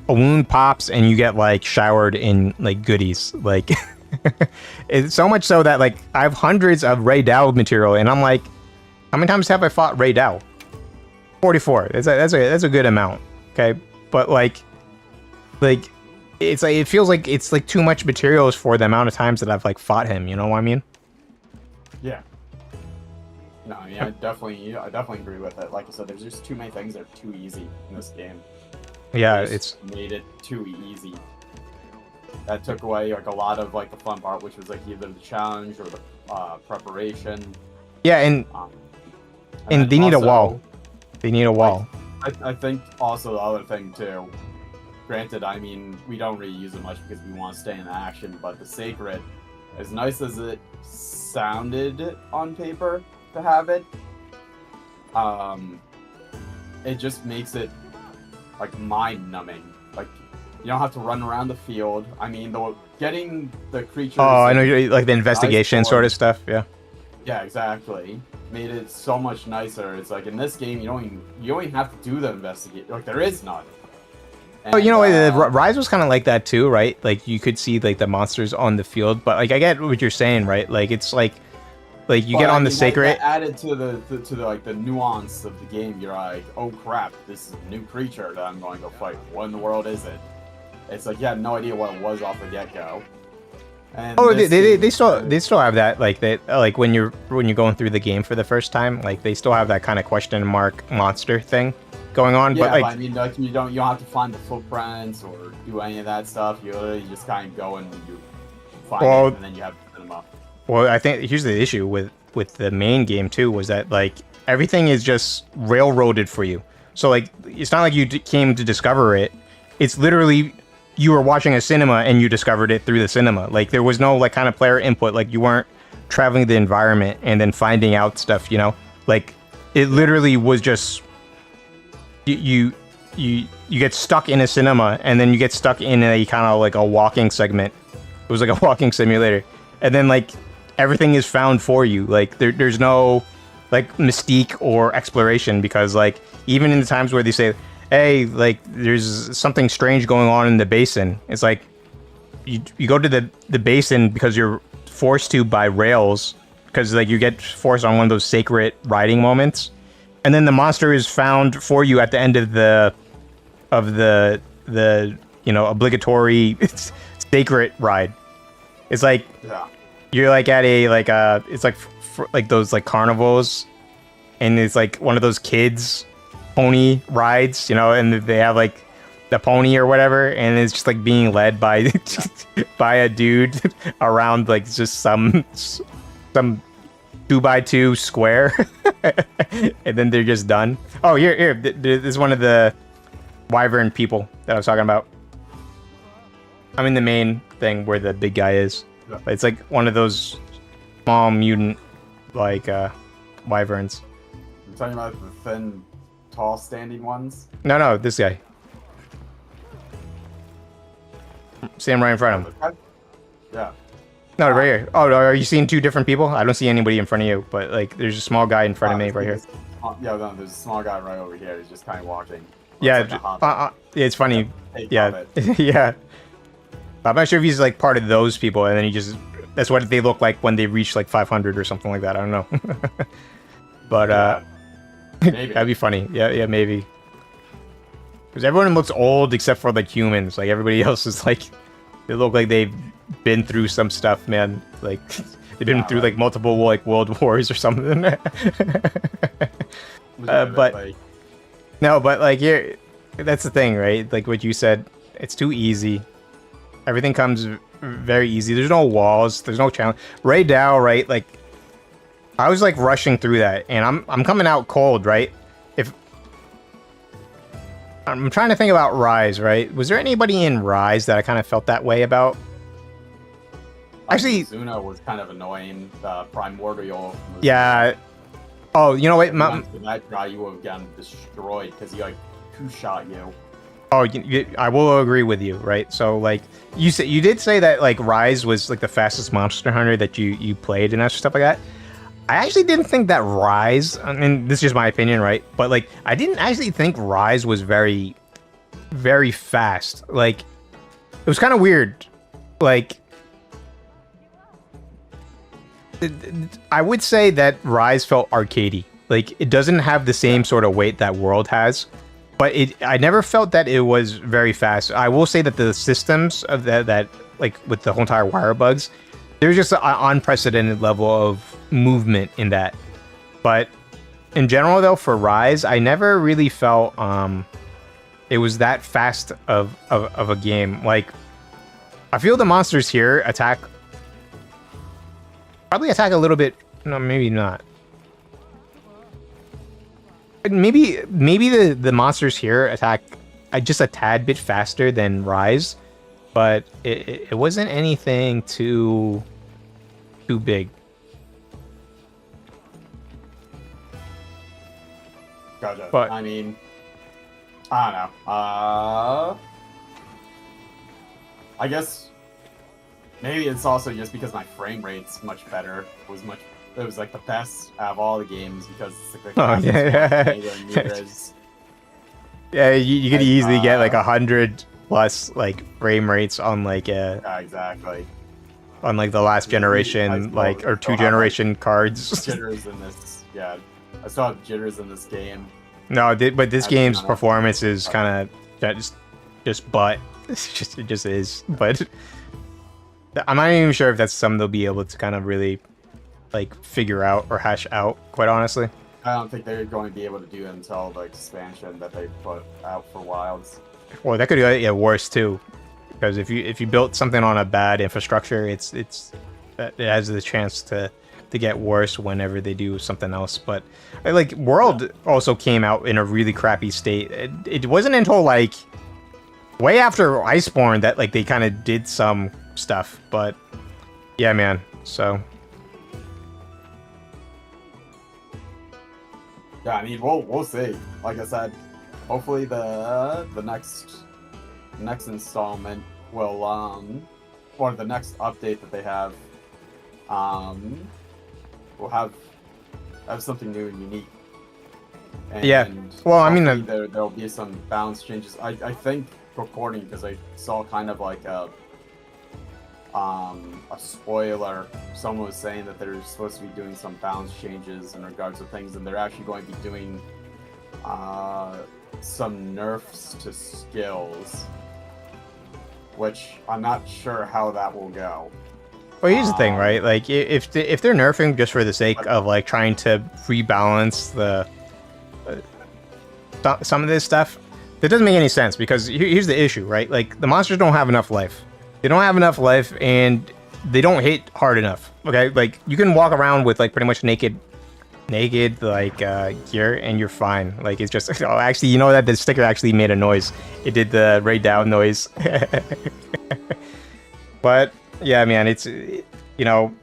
a wound pops and you get like showered in like goodies. Like it's so much so that like I have hundreds of Rey Dau material, and I'm like, how many times have I fought Rey Dau? 44. That's a good amount. Okay, but like it's like it feels like it's like too much materials for the amount of times that I've like fought him. You know what I mean? Yeah. No, I mean, I definitely agree with it. Like I said, there's just too many things that are too easy in this game. Yeah, it's made it too easy. That took away like a lot of like the fun part, which was like either the challenge or the preparation. Yeah, and they need also, a wall. They need a wall. I think also the other thing too. Granted, I mean, we don't really use it much because we want to stay in action, but the Sacred, as nice as it sounded on paper to have it, it just makes it like mind-numbing. Like, you don't have to run around the field. I mean, getting the creatures. Oh, I know, like the investigation sort of stuff. Yeah. Yeah, exactly. Made it so much nicer. It's like in this game, you don't even have to do the investigate. Like, there is none. And, oh, you know, Rise was kind of like that too, right? Like you could see like the monsters on the field, but like I get what you're saying, right? Like it's like you get on the Sacred. That added to the like the nuance of the game. You're like, oh crap, this is a new creature that I'm going to go fight. What in the world is it? It's like you had no idea what it was off the get-go. And oh, they still have that, like like when you're going through the game for the first time, like they still have that kind of question mark monster thing going on. Yeah, but like I mean, like you don't have to find the footprints or do any of that stuff. You just kind of go and you find it, and then you have to put them up. Well, I think here's the issue with the main game too, was that like everything is just railroaded for you. So like it's not like you came to discover it. It's literally you were watching a cinema and you discovered it through the cinema. Like there was no like kind of player input. Like you weren't traveling the environment and then finding out stuff. You know, like it literally was just you get stuck in a cinema and then you get stuck in a kind of like a walking segment. It was like a walking simulator, and then like everything is found for you. Like there's no like mystique or exploration, because like even in the times where they say, hey, like there's something strange going on in the basin, it's like you go to the basin because you're forced to by rails, because like you get forced on one of those sacred riding moments, and then the monster is found for you at the end of the obligatory sacred ride. It's like Yeah. you're like at a it's like like those like carnivals, and it's like one of those kids pony rides, and they have like the pony or whatever, and it's just like being led by by a dude around like just some 2x2 square, and then they're just done. Oh, here, this is one of the wyvern people that I was talking about. I'm in the main thing where the big guy is. Yeah. It's like one of those small mutant like wyverns. You're talking about the thin, tall, standing ones? No, this guy. Stand right in front of him. Yeah. No, right here. Oh, are you seeing two different people? I don't see anybody in front of you, but like there's a small guy in front of me right here. Yeah, no, there's a small guy right over here. He's just kind of walking. Yeah, Looks like a hobbit. it's funny. Hey, Yeah, hobbit. yeah. I'm not sure if he's like part of those people, and then that's what they look like when they reach like 500 or something like that. I don't know. But Maybe. that'd be funny. Yeah, maybe. Because everyone looks old except for like humans. Like everybody else is like, they look like they've been through some stuff, man. Like they've been through like multiple like world wars or something. But no, but like here, that's the thing, right? Like what you said, it's too easy. Everything comes very easy. There's no walls. There's no challenge. Rey Dau, right? Like I was like rushing through that, and I'm coming out cold, right? If I'm trying to think about Rise, right? Was there anybody in Rise that I kind of felt that way about? Actually, Zuna was kind of annoying. Primordial. Was yeah. Oh, you know what? that guy, you would have gotten destroyed because he like two-shot you. Oh, I will agree with you, right? So, like, you did say that like Rise was like the fastest Monster Hunter that you played and that stuff like that. I actually didn't think that Rise. I mean, this is just my opinion, right? But like, I didn't actually think Rise was very, very fast. Like, it was kind of weird. Like, I would say that Rise felt arcadey. Like, it doesn't have the same sort of weight that World has. But I never felt that it was very fast. I will say that the systems of that like with the whole entire wire bugs, there's just an unprecedented level of movement in that. But in general, though, for Rise, I never really felt it was that fast of a game. Like, I feel the monsters here probably attack a little bit. No, maybe not. Maybe the monsters here attack just a tad bit faster than Rise, but it wasn't anything too big. Gotcha. But I mean, I don't know. I guess maybe it's also just because my frame rate's much better. It was like the best out of all the games because it's like the yeah, you could easily get like 100 plus like frame rates on like yeah, exactly. On like the last generation like or two generation cards. Jitters in this, yeah. I still have jitters in this game. No, but this game's performance is kind of just butt. It just is. But I'm not even sure if that's something they'll be able to kind of really like figure out or hash out, quite honestly. I don't think they're going to be able to do it until the expansion that they put out for Wilds. Well, that could get worse too, because if you built something on a bad infrastructure, it has the chance to get worse whenever they do something else. But like World also came out in a really crappy state. It wasn't until like way after Iceborne that like they kind of did some stuff. But yeah, man. So. Yeah, I mean, we'll see. Like I said, hopefully the next installment will or the next update that they have will have something new and unique. And yeah. Well, I mean, there'll be some balance changes. I think according because I saw kind of like a spoiler. Someone was saying that they're supposed to be doing some balance changes in regards to things, and they're actually going to be doing some nerfs to skills which I'm not sure how that will go. Well, here's the thing, right? Like, if they're nerfing just for the sake of like trying to rebalance the some of this stuff, that doesn't make any sense because here's the issue, right? Like, the monsters don't have enough life. They don't have enough life, and they don't hit hard enough. Okay, like you can walk around with like pretty much naked like gear, and you're fine. Like, it's just oh, actually, you know that the sticker actually made a noise. It did the Rey Dau noise. But yeah, man, it's you know,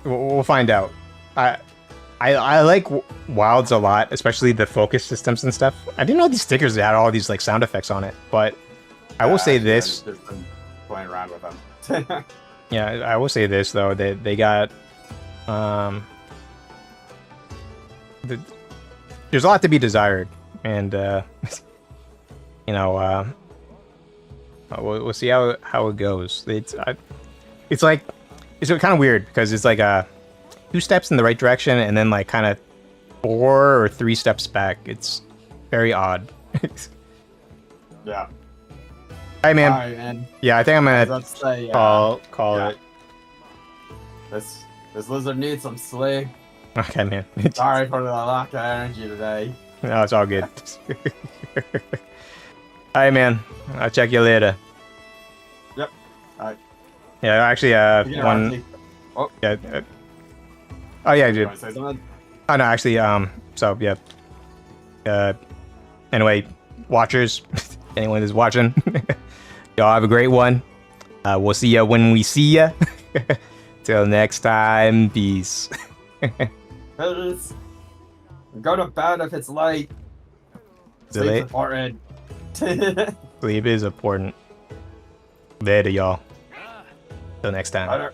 we'll find out. I like Wilds a lot, especially the focus systems and stuff. I didn't know these stickers had all these like sound effects on it, but I will say this. I've just been playing around with them. Yeah, I will say this though. They got there's a lot to be desired, and you know, we'll see how it goes. It's like it's kind of weird because it's like 2 steps in the right direction and then like kind of 4 or 3 steps back. It's very odd. Yeah. Hey man. All right, man. Yeah, I think I'm gonna Say, call yeah. it. This lizard needs some sleep. Okay, man. Sorry for the lack of energy today. No, it's all good. Alright, man. I'll check you later. Yep. Alright. Yeah, actually, one. Oh. Yeah. Oh yeah, You dude. want to say something? Oh no, actually, so yeah. Anyway, watchers, anyone who's watching, y'all have a great one. We'll see ya when we see ya. Till next time, peace. Peace. Go to bed if it's late. Sleep's late? important. Sleep is important. Later, y'all. Till next time. Later.